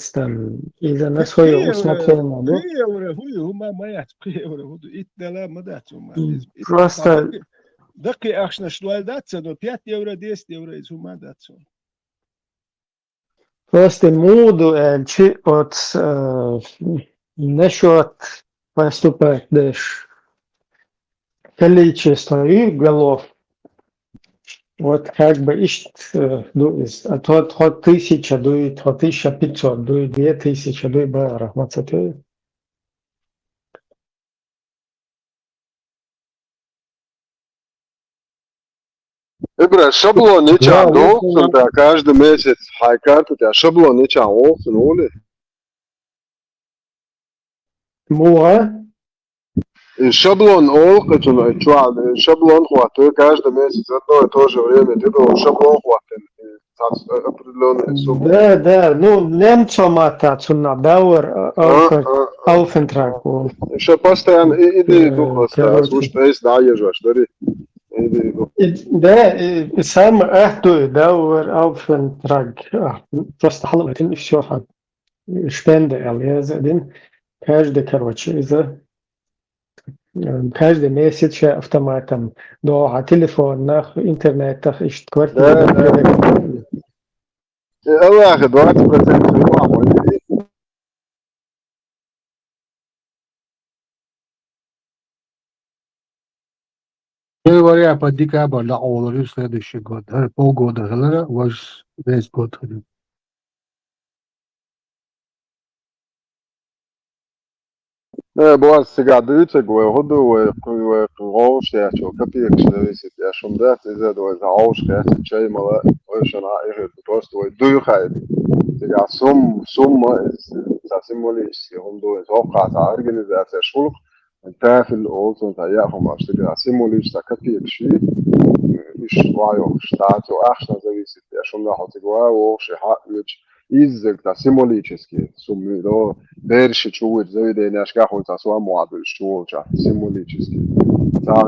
из-за на свое усмотрение, да? كيورا هو ما ما يات كيورا هو إتلا مداتو ما Просто دقي أخشنا شلوال داتسا но 5 евро 10 евро из ума датсо. Просто моду от насчет поступать дальше количество их голов. Вот как бы от 1000 до 1500 до 2000 до барах мацаты. Ибра, шаблон ничего должен, да, каждый месяц хайкарту, а шаблон ничего должен, ули. Муа? Шаблон олкачун, шаблон хватает каждый месяц одно и то же время, ты думал, шаблон хватает определенную сумму. Да, ну немцам это набауэр Aufentrag. Еще постоянно иди дух осталось, уж есть наезжаешь, дари. Да, сам ахту дауэр Aufentrag. Просто халат и все. Spende erlesen. Каждый, короче, каждый месяц автоматом до телефонах, интернетах, ищет квартиру. Allah, 20% имamo. Января по декабрь на оларе следующий год. Полгода ваш весь год. Boas cigaduce, hodu, roos, šo kapīgs, visi tie šumdēts, izvedojas auškēs, čeimala, oišanā ir prostoja duhaidi. Cigā summa, tā simbolīs, hundojas opkātā organizācija šulk, tēfil olsun, tā jāhumās, cigā simbolīs, tā kapīgs šī, vajo štātu ahšana зависит, tie šumdā, cigā oši haļuč, иззэг-то символически суммы, но дальше чувствует заведение шкафуется свой модуль, что символически.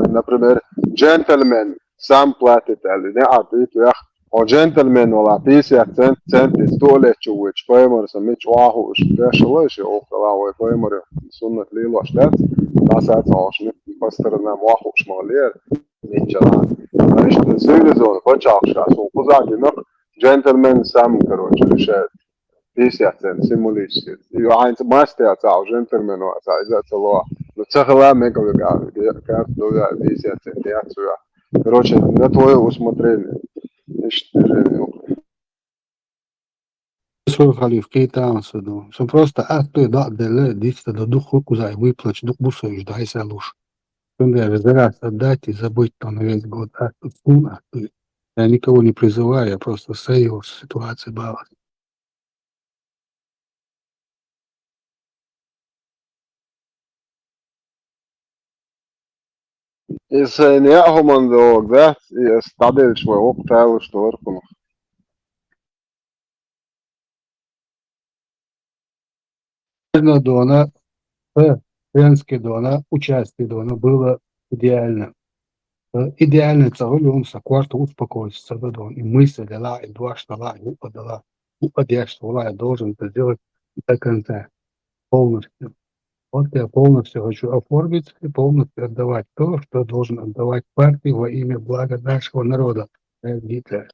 Например, джентльмен сам платит, или не ответит, он джентльмен, вала 50 центов, 100 лет чувствует, поэмор сами чуаху, дешево, еще около поэмор суннат лило штат, нас это очень по сторонам ваху шмалер, ничего. Значит, цивилизованно, почавшая, кузаки, но джентльмен сам, короче, решает 50 цент, символически. И он мастер, джентльмен, из-за того, но цехла мега карт до 50 цент, короче, на твое усмотрение. Слухали в Кейтансу, что просто ты да, деле, дичь до духу кузай выплачь, дух бусой, дай салуш. Раз отдать и забыть то на весь год. Я никого не призываю, я просто сейл ситуации баланс. Если не ахуман да, и стадил своего птаву, что верху. Дона, женский дона, участие дона было идеально. Идеально целый он сокварто успокоится, и мысль дала, и дуаш дала, и упа дала. Упа дала, я должен это сделать до конца, полностью. Вот я полностью хочу оформить и полностью отдавать то, что должен отдавать партии во имя блага нашего народа. Гитлер.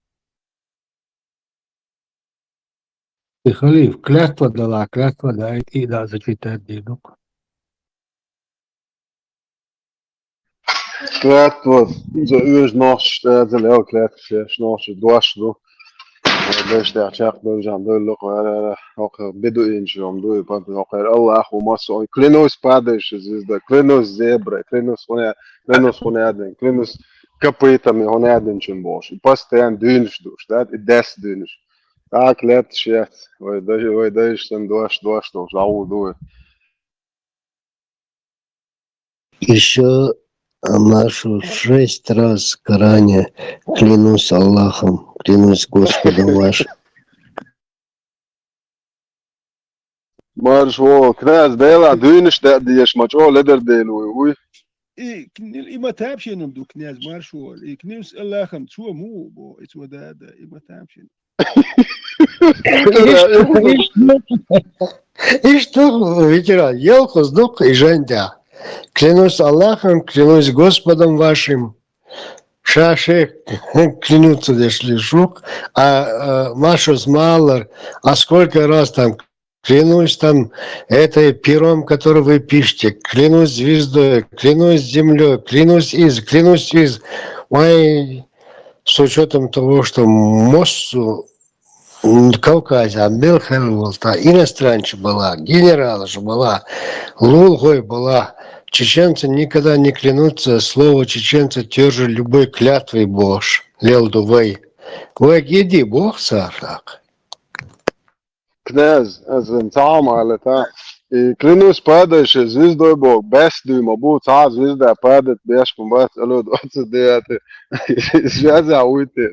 И халиф, клятва дает, и да, зачитает дедук. Клятва за uur nachtstad de lel kletje snachts dwars do. Best daar check do jam do look ook bidu injom do pant ook Allah o maso klinos падаешь из да klinos zebra klinos один klinos копытами он один чем больше постоянно дынешь душ да и дес дынешь так лет шесть ой даже там дваш что жау до Еще Машу 6 раз в Коране клянусь Аллахом, клянусь Господом вашим. Marš o knēs dēlā dūniš dēdieš mač o leder dēlu uj. إما تابشي نمدو كناز مارشول كنيوس الله خمسوه مو بو إتوا دا إما تابشي И что, ветеран, елку сдох и жандя. Клянусь Аллахом, клянусь Господом вашим. Шаши клянутся лишь лишук, а Машу с Малар, а сколько раз там клянусь там этой пером, который вы пишете, клянусь звездой, клянусь землей, клянусь из. Ой, с учетом того, что Моссу Кавказе, Белхелволта, иностранче была, генерал же была, Лулгой была. Чеченцы никогда не клянутся, слово чеченцы тверже любой клятвой Бож. Лелдувей. Ой, иди, Бог сарак. Knēs, es zinu cāmāli tā. Klinus pēdējuši zvizdoj bok, bestījuma būt cā zvizdā pēdēt bieši man bēc alot atsadījāti. Žēzā uiti.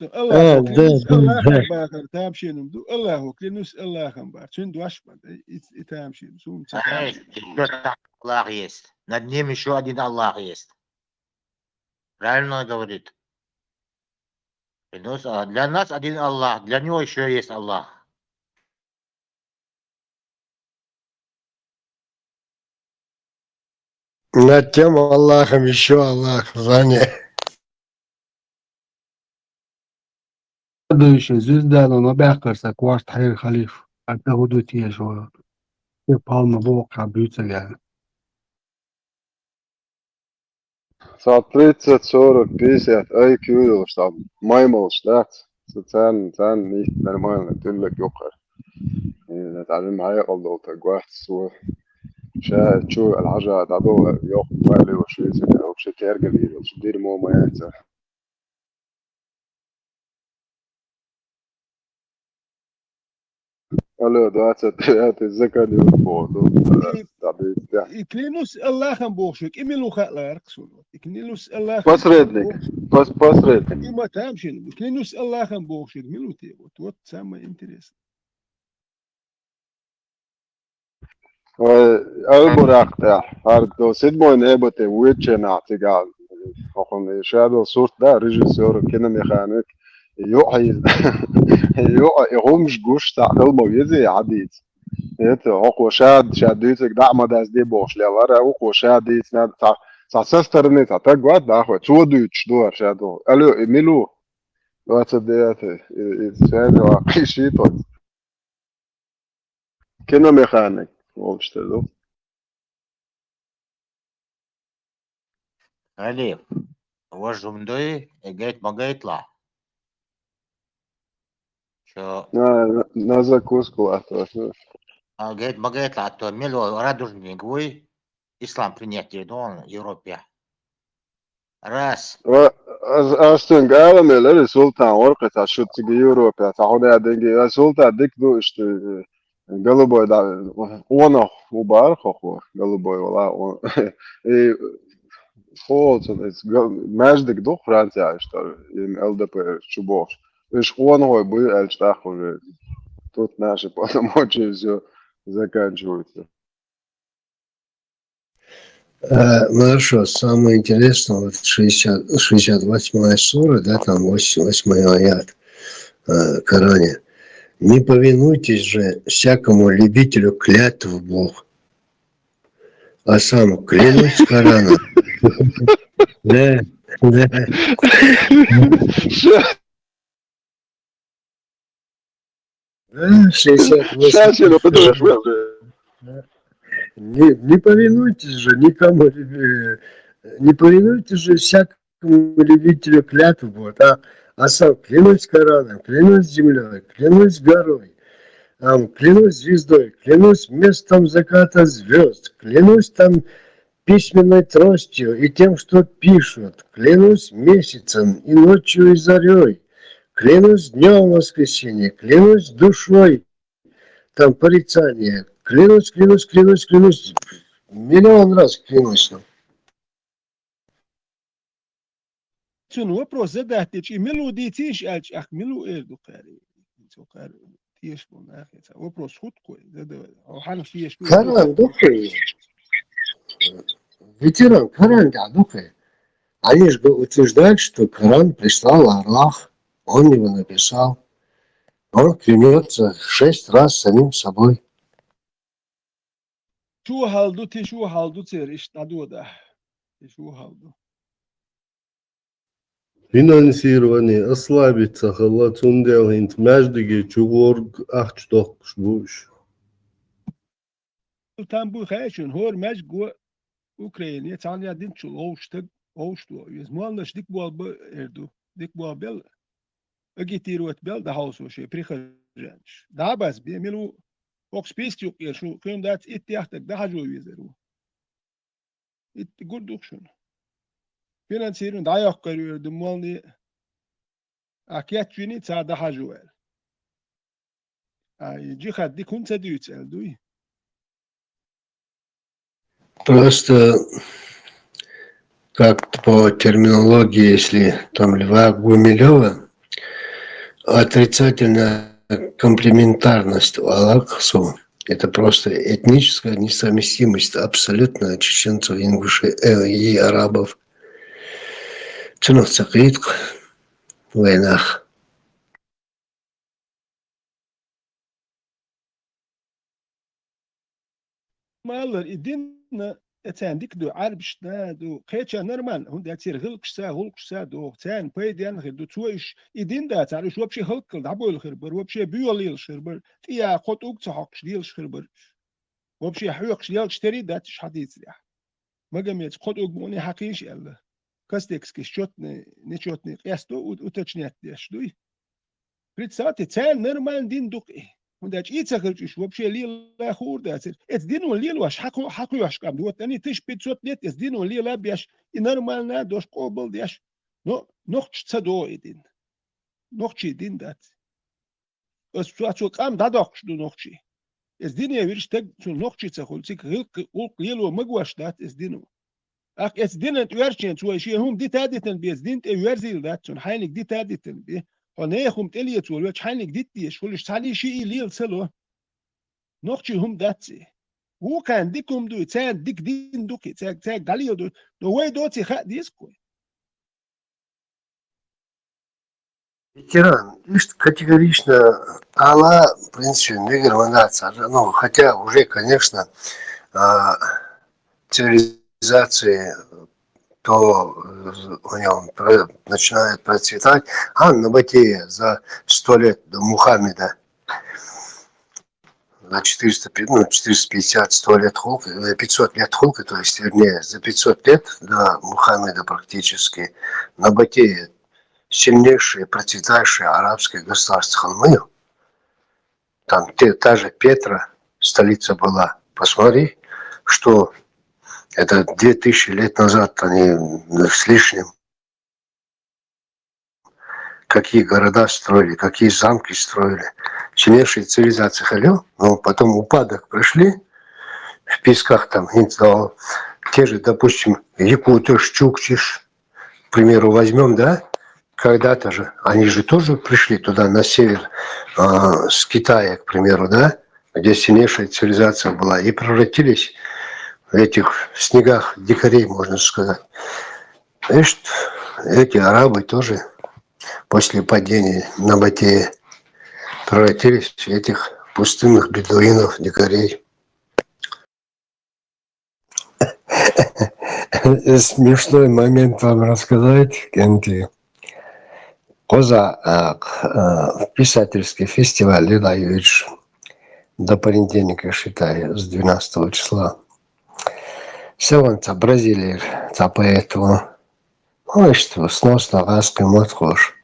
الله كلينوس الله خبار تامشي نمدو الله كلينوس الله خبار شن دوش بعد تامشي سوم Аллах есть. Над ним еще один Аллах есть. Правильно говорит. Для нас один Аллах, для него еще есть Аллах. Над тем Аллахом еще Аллах. Заня. Следующая звезда, но набягкарса кварт хайр халиф. Это будут те же. И палма бока бьются ганы. Sā 30, 40, 50 IQ там маймалш да. Цан nicht нормально, тюллек юқар. نتعلم معايا قبل تجوات سو شو الحاجة تعدو يوق مالي وشو يسكن أو شو كيرجلي وشو دير مو ما ينسى ألو دوات الزكاة دي وفوضو تعبيد ده كلينوس الله خم بوشك إميلو خلا رقصون كلينوس الله بس ريدنك بس ريدنك إما تامشين كلينوس الله خم بوشك ميلو تيبو توت سامة إنتريس Alburakta, do sidmoin ebote witchena tigal. Okon shadow sort da regisseur kinemechanic يوحي يغمش جوش تاع المويزي عديد انت اقوى شاديتك دعم داس دي بوش لا ورا اقوى شاديت تاع سسترني تاع تقعد دا اخو تودوش دور شادو الو ميلو وات ديت شادو شيتو كينوميخانيك ومشتلو Халиф, ваш жумдой эгейт магейтла. Что? На закуску ато. Эгейт магейтла, то мило радужный гвой ислам принятие до Европе. Раз. Astun galameleri sultan orkata şu tigi Европе tahuda dengi sultan dikdu işte Голубой да ona ubar khokho Голубой вала и холцен из междик до Франция что им ЛДП чубов иш он бы эльштах уже тут наши полномочия все заканчиваются. Хорошо, самое интересное, вот 68-я сура, да, там 8-й аят в Коране. Не повинуйтесь же всякому любителю клятв Бог, а сам клянусь Кораном. Да, да. Да, 68. Не повинуйтесь же никому, не повинуйтесь же всякому любителю клятв, вот, а сам клянусь Кораном, клянусь землей, клянусь горой, клянусь звездой, клянусь местом заката звезд, клянусь там письменной тростью и тем, что пишут, клянусь месяцем и ночью и зарей, клянусь днем воскресенья, клянусь душой, там порицание, клянусь, клянусь, клянусь, клянусь, миллион раз клянусь. Вопрос задать, и мелодии тишь, ах, мелу эрду кари. Тишь, вопрос хуткой, Коран духой. Ветеран, Коран, да, духой. Они же утверждают, что Коран прислал Аллах, он его написал. Он клянется 6 раз самим собой. Şu haldu ti şu haldu ter iştadu da. Şu haldu. Финансирование ослабится, халатун делает междуги чугорг ахчток шбуш. Tam bu hayşun hor mecgu Ukrayna tanya din çul oğuştu. Yüz muanlaş dik bu erdu. Dik bu bel. Agitirot bel da hausu şey prihajanç. Da bas bi milu Fox Peace yok ya şu köyümde ihtiyahtık daha çok yüzeru. Gurduk şunu. Finansiyerun daha yok görüyordu mualni. Akiyat cüni ta daha juel. Ay cihad dik hunsa düğüt elduy. Просто как по терминологии, если там Льва Гумилева, отрицательная комплементарность Аллаху – это просто этническая несовместимость абсолютно чеченцев, ингушей и арабов. Ценов цакит в войнах. Mallar idin etendik do arbşna do keça normal hunda tir hulksa do sen paydian khir tu iş idin da tar iş вообще hulkl da bol khir bar вообще biyol khir bar ya qot uk tsaq shil khir bar вообще huyq shil shtari da tish hadith ya magamet qot uk moni haqish Allah kastekski shotne ne shotne qyasto utochniyat deshduy pritsat sen normal din duq وده إيتها كرتش وبشي ليلا خور ده إتس دينو ليلا واش حقو واش كام دوت أني تش بيتسوت ليت إتس دينو ليلا بيش إنرمال نا دوش قابل ديش نوخش تصدو إدين نوخشي دين دات بس شو كام دادوخش دو نوخشي إتس ديني ويرش تك شو نوخشي تخول تيك هلق ليلا مجواش دات إتس دينو أك إتس دين أنت ويرشين شو شيء هم دي تادتن بيس دين ويرزيل دات شو حينك دي تادتن بيه هناهم تليت والوجه حينك ديتيش ولش تعلي شيء ليل سلو نوختي هم داتي هو كان ديكم دو تاك ديك دين دوكي تاك داليو دو واي دوتي خا ديسكو Ветеран, лишь категорично Аллах, в принципе, не германация. Ну, хотя уже, конечно, цивилизации то у него начинает процветать. Набатея за 100 лет до Мухаммеда, за 450-100 лет хулка, 500 лет хулка, то есть, вернее, за 500 лет до Мухаммеда практически, Набатея, сильнейшее, процветающее арабское государство Халмыю, там та же Петра, столица была. Посмотри, что это 2000 лет назад они с лишним. Какие города строили, какие замки строили. Сильнейшая цивилизация Халил, но потом упадок пришли в песках там, те же, допустим, Якутыш, Чукчиш, к примеру, возьмем, да, когда-то же, они же тоже пришли туда, на север, с Китая, к примеру, да, где сильнейшая цивилизация была, и превратились этих снегах дикарей, можно сказать. Видишь, эти арабы тоже после падения Набатея превратились в этих пустынных бедуинов, дикарей. Смешной момент вам рассказать, Кенти. Коза писательский фестиваль Лилаевич до понедельника, считай, с 12 числа. Все он в Бразилии, поэтому, ну, что, сносно, лаской, мотхош.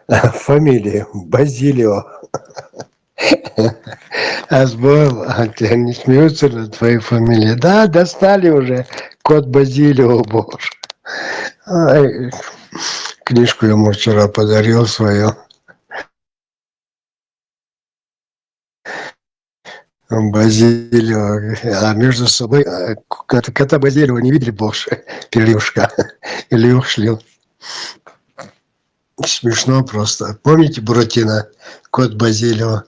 Фамилия Базилио. Асбол, тебя не смеются над твоей фамилией? Да, достали уже. Кот Базилио, боже. Ай, книжку ему вчера подарил свою. Базилио. А между собой кота Базилио не видели больше? Перлюшка. Илюх шлил. Смешно просто. Помните Буратино? Кот Базилио.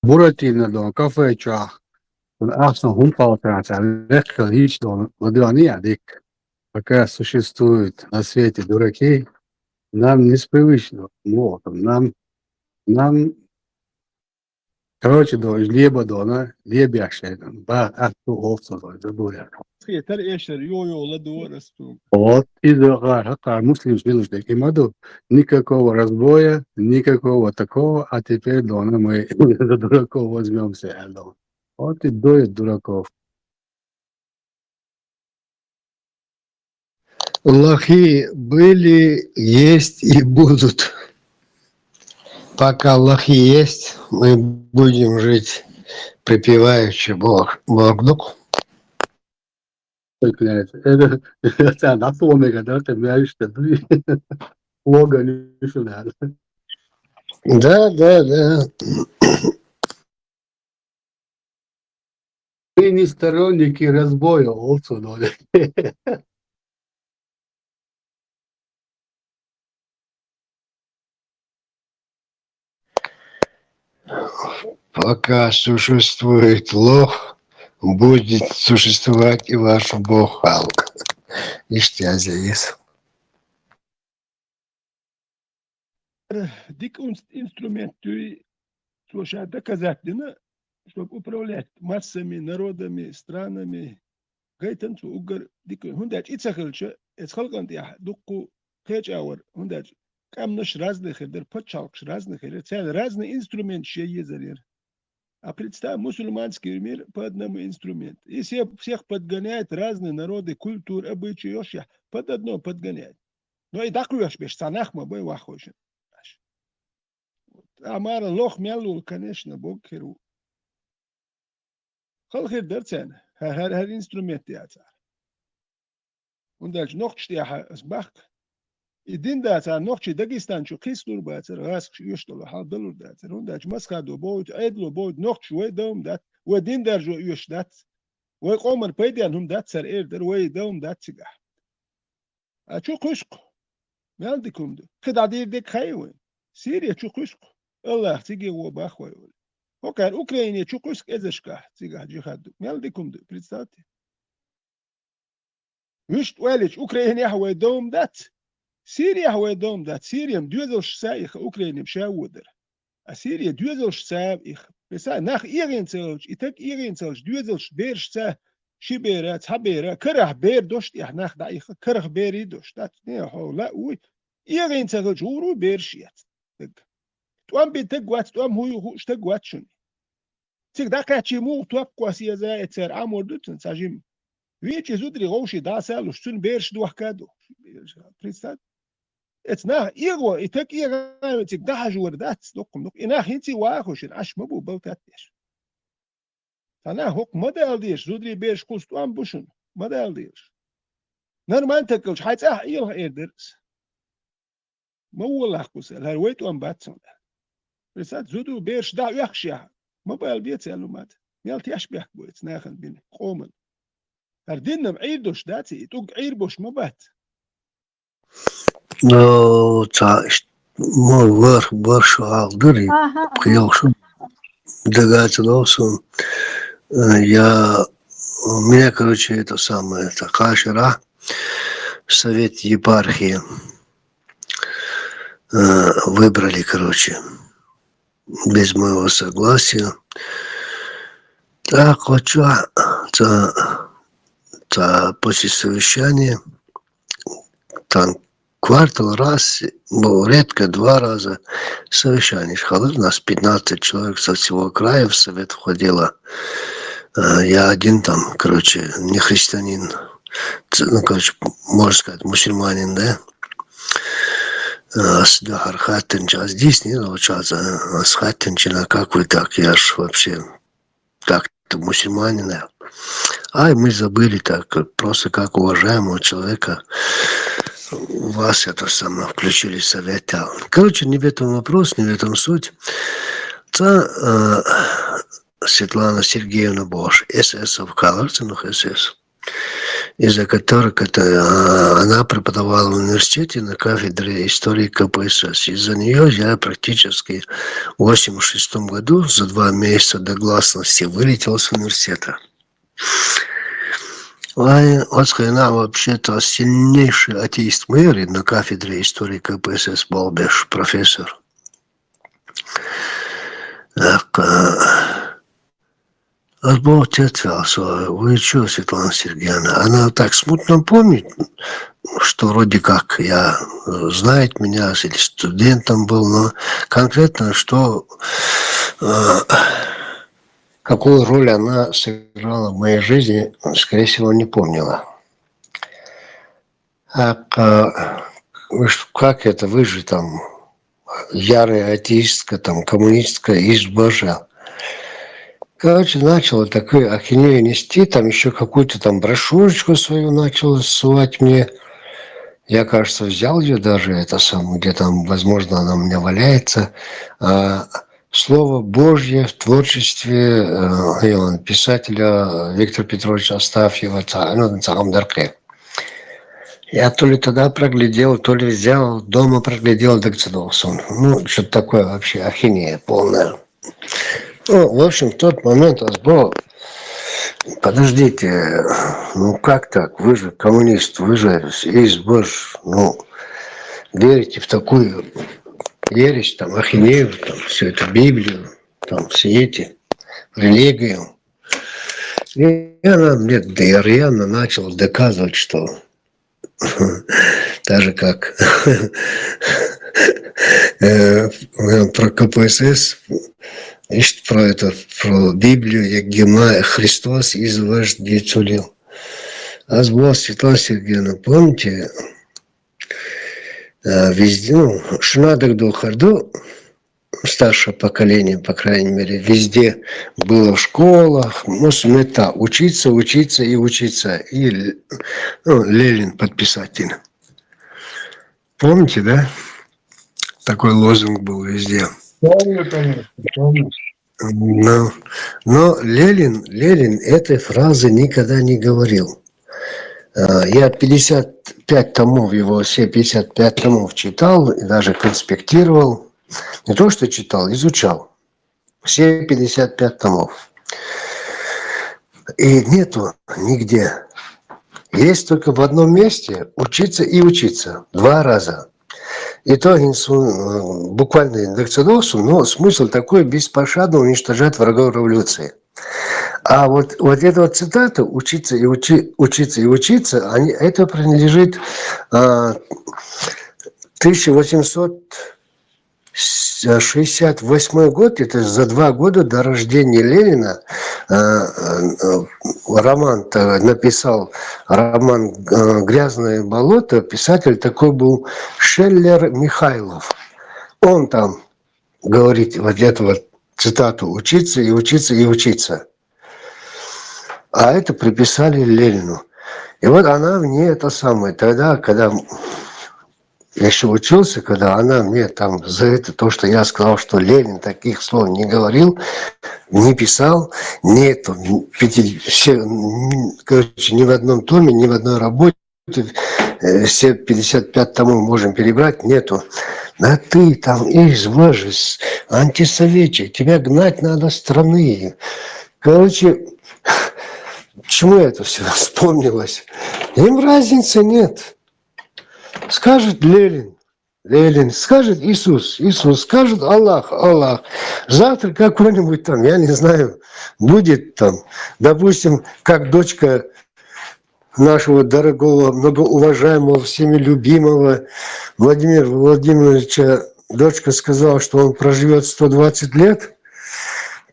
Буратино, да, кафе, чах. Ахсан хумпалтация, легко лично, ладонядик. Пока существуют на свете дураки, нам неспривычно. Вот, нам, короче, да, либо дона, либо шейдан, ба, ахту овцу, да, дура. Yeter eşler yola doğru. Вот, и да, муслим смелышник. И маду, никакого разбоя, никакого такого, а теперь дона мы за дураков возьмемся. Вот и дует дураков. Лохи были, есть и будут. Пока лохи есть, мы будем жить припеваючи Бог дух. Это на томега, да, ты знаешь, что ты лога не шунал. Да. Мы не сторонники разбоя, овцу, но Пока существует лох, будет существовать и ваш Бог Халк. Иштязя есть. Дик инструменты, слушай, доказательно, чтобы управлять массами, народами, странами. Гайтанцу угар дик хундач ицахылча, эцхалгандия дукку кечауэр хундач. Камнаш разных эдер, подчалкш разных эдер, цель разный инструмент шеезерер. А представь, мусульманский мир по одному инструменту. Если всех подгоняет разные народы, культуры, обычаи, под одно подгоняет. Но и так уж беш санахма бой вахошен. Амара лох мялул, конечно, Бог херу. Халхер дерцен, хер инструмент яцар. Und als noch stärker als Bach. I din da ta noch chi Dagestan chu kistur ba ta ras yushtol hadal da ta und als maskado boot edlo boot noch chu dom dat و din der jo yush dat و qomer pedian hum dat ser der و dom dat siga. A chu kusk. Meldikum. Kida dir de khayu. Siriya chu kusk. Allah tigi و bakhwa. Okar Ukraina chu kusk ezeshka siga jihad. Meldikum. Представьте. Вишт велич Украина هو دوم دات سوريا هو دوم دات سوريا دوزل شسايخ أوكرانيا مشاودر سوريا دوزل شسايخ بس ناخ إيرين سالش إتك إيرين سالش دوزل بيرش سا شبيرة تبيرة كره بير دوشت ناخ دايخ كره بيري دوشت دات نه لا وي إيرين سالش ورو بيرشيت توام بيتك وات توام هو شتك واتشون تك داكاتشي مو توقع سيازا اتسر عمر دوتن ساجيم Видите, зудри гоши да салу, штун берш дуахкаду. Представь. Это на его и так и равится да журдат, докум. И на хинти вахушин, аж мабу болтатеш. Она хок модель деш, зудри берш кусту амбушун, модель деш. Нормально такой, хайца ил эрдерс. Маула кусел, харвейту амбатсон. Представь, зудру берш да яхшя. Мабал бьецелумат. Ялти ашбях будет, нахен бин, комен. Ардинам عيردوش داتي توق عيربوش مبات. No, мой вар шо алдыри, приел шо дагатил олsun. У меня, короче, это самое, это Хашира, совет епархии выбрали, короче, без моего согласия. Так, вот что, после совещания, там квартал раз, редко 2 раза совещание. У нас 15 человек со всего края в совет входило. Я один там, короче, не христианин, ну, короче, можно сказать, мусульманин, да? А здесь не научаться, а с хатинчина, как вы так, я ж вообще так-то мусульманин. Мы забыли так, просто как уважаемого человека вас это самое включили в совет. Короче, не в этом вопрос, не в этом суть. Светлана Сергеевна Бош, ССовка, СС, из-за которых она преподавала в университете на кафедре истории КПСС. Из-за нее я практически в 1986 году за 2 месяца до гласности вылетел с университета. Она вообще-то сильнейший атеист в мире на кафедре истории КПСС Балбеш, профессор. Бог тебя отвязал. Вы что, Светлана Сергеевна? Она так смутно помнит, что вроде как знает меня, или студентом был, но конкретно, что какую роль она сыграла в моей жизни, скорее всего, не помнила. Как это? Вы же там ярая атеистка, там, коммунистка, избожа. Короче, начала такую ахинею нести, там еще какую-то там брошюрочку свою начала ссылать мне. Я, кажется, взял ее даже, это сам, где там, возможно, она у меня валяется. Слово Божье в творчестве писателя Виктора Петровича Астафьева «Цагамдарке». Я то ли тогда проглядел, то ли взял, дома проглядел, докцидался. Ну, что-то такое вообще ахинея полная. Ну, в общем, в тот момент было, подождите, ну как так, вы же коммунист, вы же избож, верите в такую ересь, там, ахинею, там, всю эту Библию, там, все эти религию. И она мне рьяно начала доказывать, что даже как про КПСС, про Библию, як Христос из ваш децулил. Была Светлана Сергеевна, помните, везде, Шнадок до Харду, старшее поколение, по крайней мере, везде было в школах, мета, учиться и учиться. И Ленин подписатель. Помните, да? Такой лозунг был везде. Помню, конечно, помню. Но Ленин этой фразы никогда не говорил. Я 55 томов его, все 55 томов читал и даже конспектировал. Не то, что читал, изучал. Все 55 томов. И нету нигде. Есть только в одном месте учиться и учиться. 2 раза. И то буквально индексодосу, но смысл такой: беспощадно уничтожать врагов революции. А вот эта вот цитата «учиться и учиться и учиться», это принадлежит 1868 год, это за 2 года до рождения Ленина. Написал роман «Грязное болото». Писатель такой был Шеллер Михайлов. Он там говорит вот эту вот цитату «учиться и учиться и учиться». А это приписали Ленину. И вот она мне это самое, тогда, когда я еще учился, когда она мне там за это, то, что я сказал, что Ленин таких слов не говорил, не писал, нету, короче, ни в одном томе, ни в одной работе, все 55 томов можем перебрать, нету. Да ты там избожись, антисоветчик, тебя гнать надо с страны. Короче, почему это все вспомнилось? Им разницы нет. Скажет Ленин, скажет Иисус, скажет Аллах. Завтра какой-нибудь там, я не знаю, будет там, допустим, как дочка нашего дорогого, многоуважаемого, всеми любимого Владимира Владимировича, дочка сказала, что он проживет 120 лет,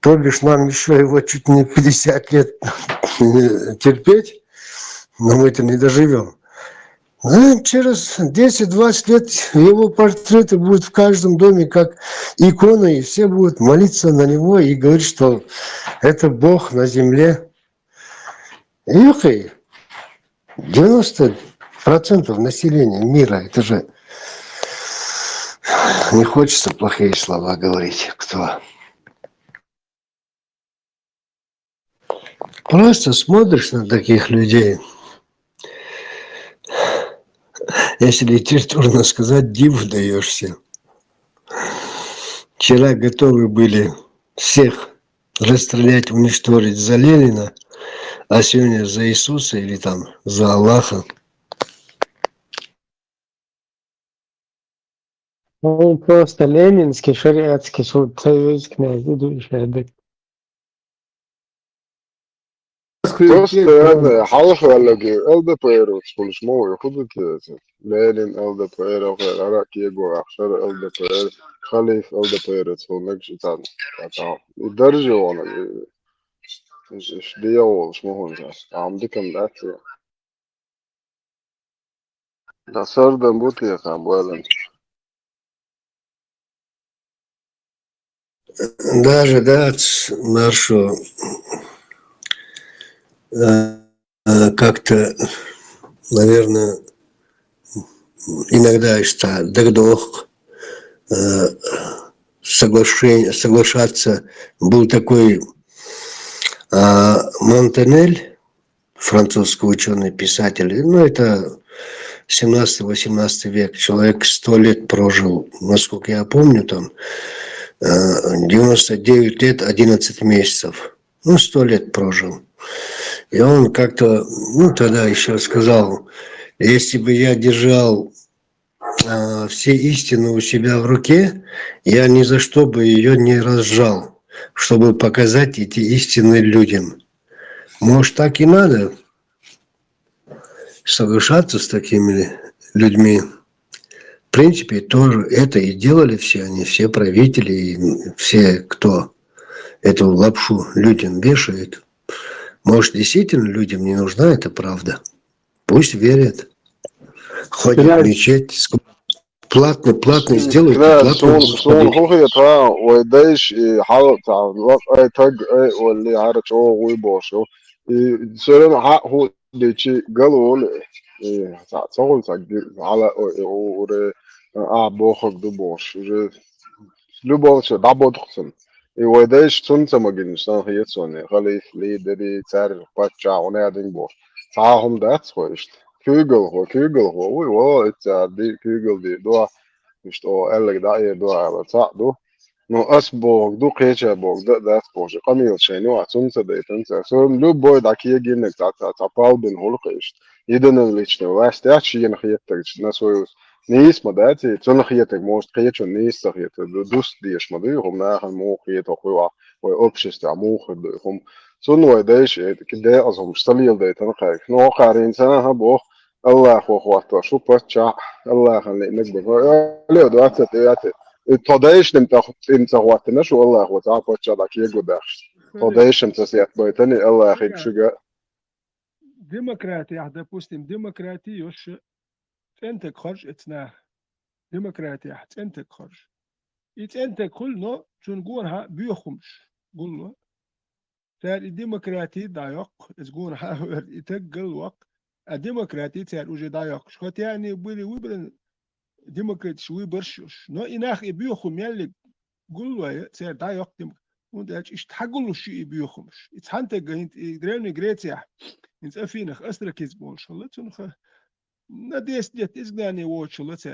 то бишь нам еще его чуть не 50 лет терпеть, но мы-то не доживем. Ну, через 10-20 лет его портреты будут в каждом доме как икона, и все будут молиться на него и говорить, что это Бог на земле. Юхай, 90% населения мира, это же не хочется плохие слова говорить, кто. Просто смотришь на таких людей, если литературно сказать, диву даешься. Вчера готовы были всех расстрелять, уничтожить за Ленина, а сегодня за Иисуса или там за Аллаха. Он просто ленинский, шариатский суд, советский, ведущий. Просто هذا حلقة ولا ألدا بيروت كل شمو ياخذ ليلين ألدا بيرو غير كيجو أخشر ألدا بير خليف ألدا بيروت هو نكش تان الدرجة وانا إيش دي أول شمو هون جالس عم دكم داتي ده صار دمبوتي يا كام ولا Даже, да, нашу как-то, наверное, иногда что дагдох соглашаться. Был такой Монтанель, французский ученый, писатель, ну это 17-18 век, человек 100 лет прожил, насколько я помню, там 99 лет 11 месяцев, ну 100 лет прожил. И он как-то, ну тогда еще сказал, если бы я держал все истины у себя в руке, я ни за что бы ее не разжал, чтобы показать эти истины людям. Может, так и надо соглашаться с такими людьми. В принципе, тоже это и делали все они, все правители, и все, кто эту лапшу людям вешает. Может, действительно людям не нужна эта правда. Пусть верят. Ходят в мечеть, платно сделают, платно شون خوخي تا ويدايش حاول تعرف اي تاج اي واللي عارف هو ويبوشو سيرن حق هو ديتشي قالوا تقول على اور بوخك دبوش لبوش دابوتخسن ويدايش تنسى ما جنسان هي تسوني خليف ليدري تعرف باتشا ونادين بوش تعاهم دات خويشت كيغل هو وي دي كيغل دي دو مش او قال لك ده دو على تعدو نو اسبوك دو قيچه بوك ده سبوش قميل شينو اتونسا ده تنسا سو لو بوي دا كي جينك تا باو بن هولقيشت يدن ليش نو واست اتشي نخيتك نسو نيس مداتي تنخيتك موست قيچو نيس تخيت دوست ديش مدي هم ناخ مو قيتو خوا واوبشست عموخ هم سنو دايش كده ازهم ستليل ده تنخيك نو قارين سنه هبو الله اخواته شو باتشا الله خلي نقبل ليه دواتت تودايش انت وقتنا شو الله اخواته باتشا داك يقداش تودايش انت سيات بيتني الله اخيك شو ديمقراطية, допустим, демократиюш انت خرج اتنا ديمقراطية انت خرج انت كلنا تنقولها بيخمش قلنا تار الديمقراطية دايق تقولها يتقل وقت الديمقراطية تار وجه دايق شو يعني بيلي ويبرن ديمقراطي شوي برشوش نو إناخ بيخم يلي قلوا تار دايق und ich tagul shi biyukhumsh it's hante geint grene gretia ins afinach astrakis bon shallat un kha nades det isgani wo shallat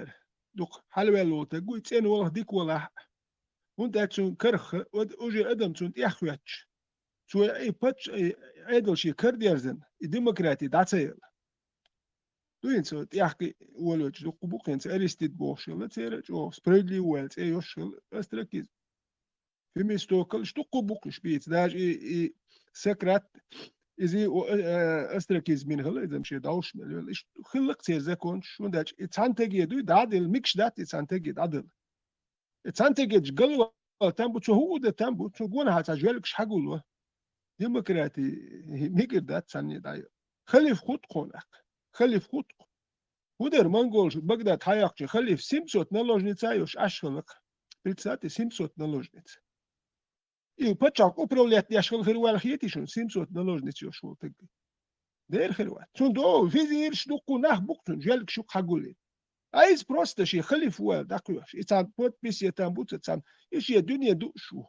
duk halwelo ta guit en wala dik wala und dat sun karkh und uje adam sun yakhwach سو اي باتش ايدل شي كرديرزن الديمقراطي داتسيل دوين سو تيحكي ولوج دو قبوقين اريستيد بوشل تيرج او سبريدلي ويلز اي يوشل استركيز في ميستوكل شتو قبوقش بيت داج اي سكرات إذا أستركيز من هلا إذا مشي داوش مليون إيش خلق تيزكون شو داش إتسانتجي دو دادل ميكش دات إتسانتجي دادل إتسانتجي جلوا تامبو شو هو ده تامبو شو جونا هتجيلك شحقولوا ديمقراطي ميكر دات ساني داير خلي في خود قونك خلي في خود ودر منقول بقدر حياك خلي في سيمسوت نلوجنيتsa يوش أشغلك بالتساتي سيمسوت نلوجنيت إيه بتشاك أوبروليات يشغل خير ولا خيتي شو سيمسوت نلوجنيت يوش هو تقي دير خيروات شون دو في زير شدوكو ناخ بوكتون جالك شو حقولي عايز بروستا شي خلي فوال داكوش إتان بوت بيس يتان بوت تان إيش يا دنيا دو شو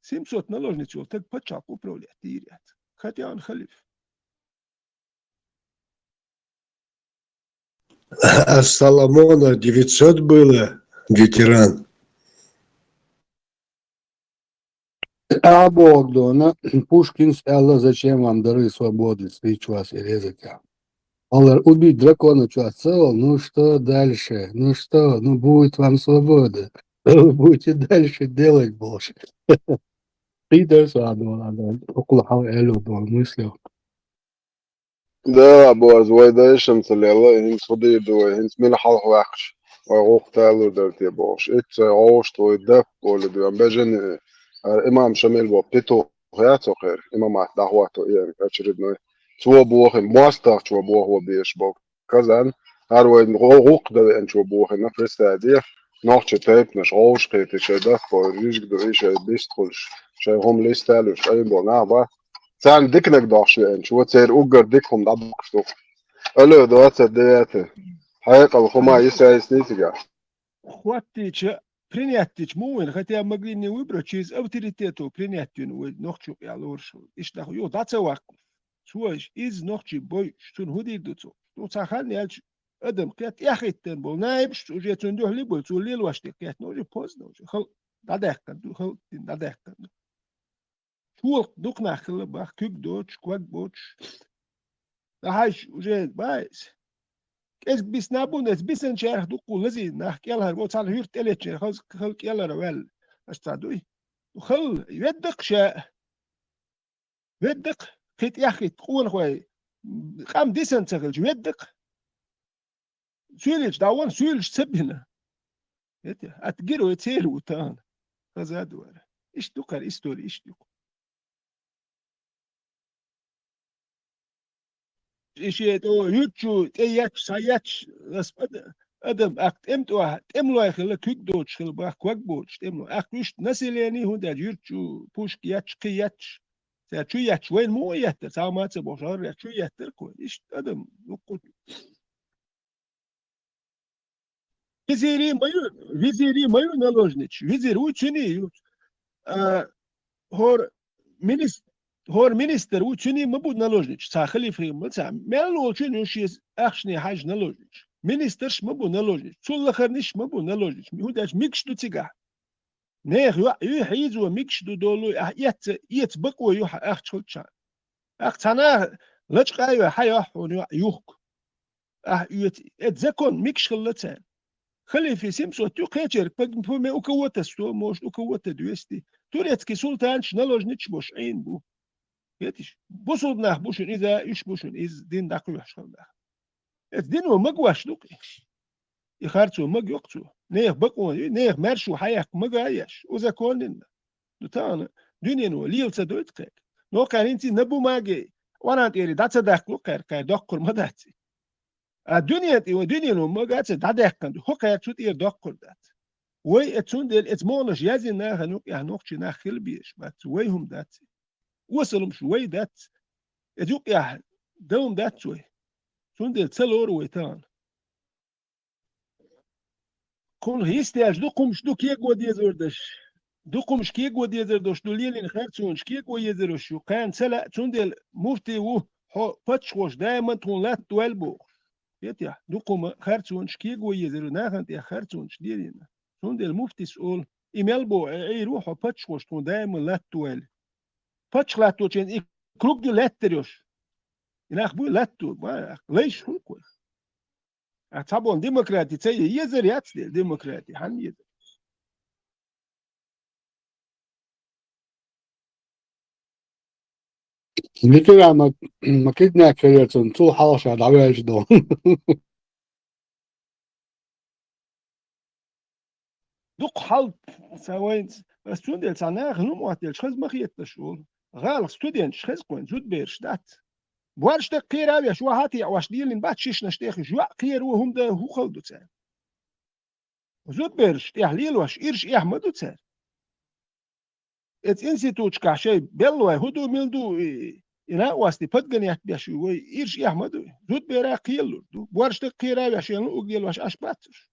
سيمسوت نلوجنيت يوش تق بتشاك أوبروليات ديريات خاتيان خليف А Соломона 900 было, ветеран. А Богдана, Пушкин сказал, зачем вам дары свободы, свеч вас и резать. Убить дракона, что, целого? Ну что дальше? Ну что? Ну будет вам свобода. Вы будете дальше делать больше. И дальше надо. Около Хауэлю дол мыслил. ده أبو أزواي شمس اللي الله هنس خدي دوي هنس من حلق وحش وغوق تالو درتي باش إت عوش تو الدف ولا دو بجن إمام شميل بوبتو خياتو خير إمام دعواتو يعني أشرد شو بوخ مواستر شو بوخ وبيش بوخ كذا هروي غوق ده إن شو بوخ نفرس هذه نوع تايب مش عوش قيت شيء دف وريش قدو إيش بيستخلش شيء هم ليستالوش أي بونابا سان ديكنك داشي إن شو تصير أوجر ديكهم دعوك شو ألو دوات دياته حقيقة الخما يسعى سنيتجا خواتيش برينياتيش موين خاتيا مغليني ويبروتشيز أوتوريتيتو برينياتين ونوخشو يالورشو إيش داخو يو داتس واقف سواش إز نوخشي بوي شتون هودي دوتو تو تاخان يالش أدم قيات ياخيتن بول نايبش وجيتون دوه لي بول تولي الواشتي قيات نوجي بوز نوجي خل داداكن دو خل داداكن شو دوكنا خل باخ كيك دوتش كواك بوتش هاش وجيت بايس إس بيس نابون إس بيسن شيخ دقو لزي نحكي يلا بوت على هيرت إليتش خل يلا روال أستعدوي وخل يدق شاء يدق خيت ياخي تقول خوي قام ديسن تغلج يدق سويلج داون سويلج سبهنا أتجرو يتيرو تان فزادو إيش دوكر إستوري إيش دوك إيش يدو يوتشو تياتش ساياتش أدم أكت إمتوا إملوا يخلى كيك دوتش خل باخ كواك بوتش إملوا أكت وش نسيلاني هو ده يوتشو بوش كياتش كياتش شو ياتش وين مو ياتر ساو ما تبوشار شو ياتر كوي إيش أدم نقول визири мою наложнич визир учени هور مينستر وچني مبود наложнич ساخلي فري متسع مالو چني شي اخشني حاج наложнич مينسترش مبو наложнич صول خرنش مبو наложнич هوداش ميكش دو تيغا نيخ يو حيزو ميكش دو دولو يت بقو يو اخ تشلچا اخ تنا لچقا يو حيا يوك اه يتزكون ميكش خلتان خلي في سيمسو تو قيتر بمي اوكوتا ستو موش اوكوتا دوستي توريتكي سلطانش نالوجنيتش بوش عين بو يتش بوصلنا بوشن اذا ايش بوشن از دين داكو يحشل دا الدين ومقواش دوقي يخارتو مقيقتو نيه بقو نيه مرشو حياك مقايش وذا كوننا دوتانا دنيا نو ليل تدويتك نو كان انت نبو ماجي وانا تيري داتا داكلو كاي دقر مداتي الدنيا نو مقاتي داداكن هو كاي تشوت دقر دات وي اتون ديل اتمونش يازي ناها نوك نوكشي ناخ خلبيش بات ويهم دات وصلهم شوي دات ادوك دوم دات شوي تون ديل تسلور ويتان كون هيستياج دوكمش دوك يقو ديزوردش دوكمش كيقو ديزوردش دوليلين خارتونش كيقو يزروش كان سلا تون ديل مفتي و باتشوش دايما تون لا توالبو يتيا دوكم خارتونش كيقو يزرو ناخنت يا خارتونش ديلين تون ديل مفتي سؤول إيميلبو يروحوا باتشوش تون دايما لا توال باتشلاتو تشين كروك دي لاتريوش إنك بو لاتو ليش هو أتابون ديمقراطي تي يزر ياتل ديمقراطي هن يزر مثل ما كدنا كريتون تو حاش على عواج دون دوق حلب سوين ستودنت سنة خنو معتل شخص مخيط تشول غال ستودنت شخص كون زود بيرش دات بوارش تقير أبي شو هاتي عواش ديلين بات شيش نشتيخ شو قير وهم ده هو خلدو تسار زود بيرش تحليل واش إيرش إحمدو تسار ات انستيتوت كاشي بلوي هدو ميلدو إنا واستي بدغنيات بيشو إيرش إحمدو زود بيرا قيلو بوارش تقير أبي عشان أقديل واش أشباتش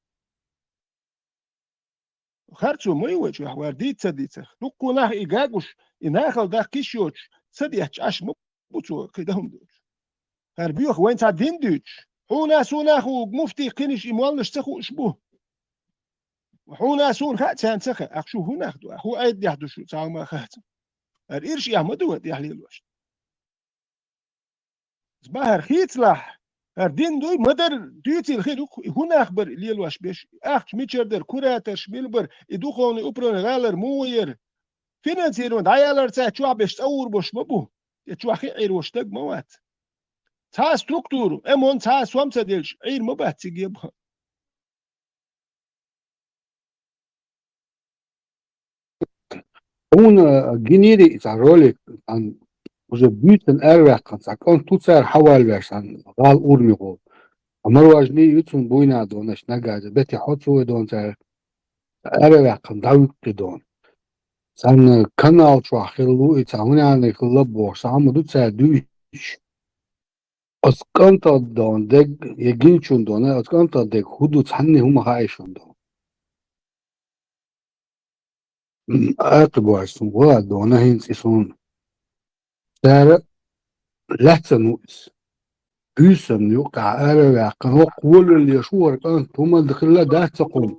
خرجوا ما يوجه حوار ديتsa نقول له إيجاجوش إنها خلدا كيشوش صديقش أش مبتوع كدهم دوش هربيوخ وين تعدين دوش حونا سوناخو مفتي قنش إموالنش تخو إشبوه وحونا سون خاتسان سخة أخشو هنا خدو أخو أيد يحدو شو تعال ما خاتم هرئيرش يحمدو ود يحليل واش زباهر خيتلح هردين دوي مدر دوتي الخير هنا أخبر ليل واش بيش أخش ميتشردر كوراتر ميلبر إدوخوني أبرون غالر موير فينانسيرون دايالر ساعة شو عبش تصور بوش مبو شو أخي عير وش تق موات تا ستركتور أمون تا سوامسا ديلش عير مبات تجيبها Hon genererar sig roligt an och så byter ärverkan så kan tutsar hawalversan gal urmigo amar wajni yutsun boyna donash nagaza beti hotsu don sa ärverkan davut don san kanal şu akhirlu itsamuna ne khulabo samudu sa düş askanta don deg yeginchun don askanta deg hudu tsanni huma haishun don atbuarsun wa dona hins isun Där lätsanus bysen yuqa arawaaqan waqwul li yashur kan tuma dakhla dat taqum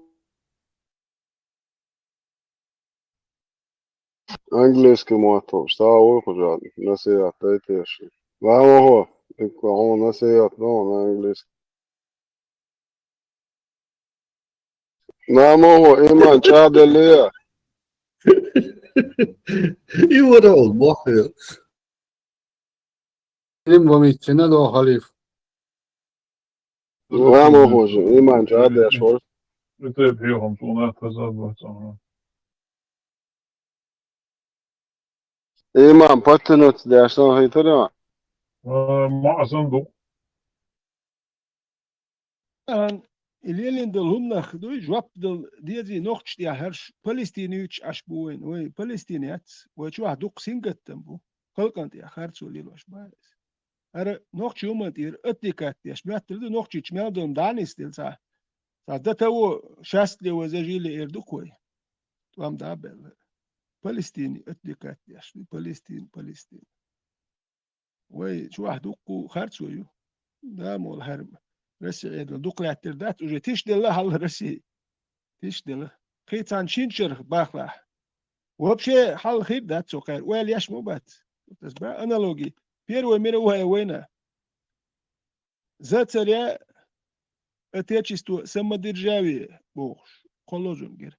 Angliski muoto, saa ulkožādi, nasiet teitieši. Vēloho, tikko on nasiet non angliski. Nāmoho, iman čādelie. يورا البحر Limbomittina do khalif Nāmoho, iman čādieši. Mitä piuhon suunnan tasavvaa. Iman patinut dēšana hitarā. مع صندوق الليلين دول هم ناخدو جواب دول ديزي نوختش دي هرش فلسطينيوش أشبوين وي فلسطينيات وشو هدوق سينجت تنبو خلقان دي خارسو ليلوش بايس هر نوختش يوم دير اتيكات دي أشبات تردو نوختش تشمال دون دانيس ديل سا دتاو شاست لي وزاجي لي إردوكوي توام دابل فلسطيني اتيكات دي أشبي فلسطين وي شو هدوقو خارسو يو دامو الهرم رسي دوق الاعتردات وجي تشدل له هل رسي تشدل قيتان شينشر باخلا وبشي حل خير دات سوكر ويل ياش موبات بس با انالوجي بيرو ميرو هي وينا ذات سريع اتيتشستو سما درجاوي بوخ колложунгер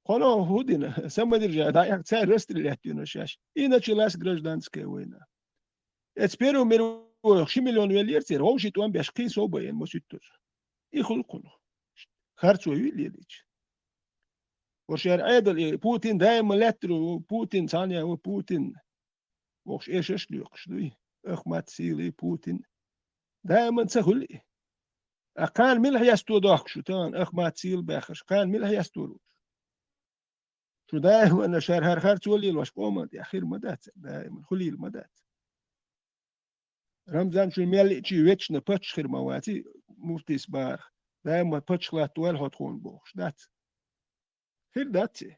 коно худина сама держа да як цей розстріляти шаш і началась гражданська війна ецперо миру 6 миллион велерцер вовши туан бешки собаен моситтур и хулкуно харцу вилич وشير ايضا بوتين دائما لاترو بوتين ثانيه وبوتين وش ايش ليقش دوي اخمات سيلي بوتين دائما سهل كان ملح يستو داخشو تان اخمات سيل باخش كان ملح يستو شو دائما شهر هر خرج ولي الوش قومت اخير مدات دائما خلي المدات رمضان شو ميل تشي ويتشنا باتش خير مواتي مفتي سبار دائما باتش لا توال هتكون بوخش دات خير داتي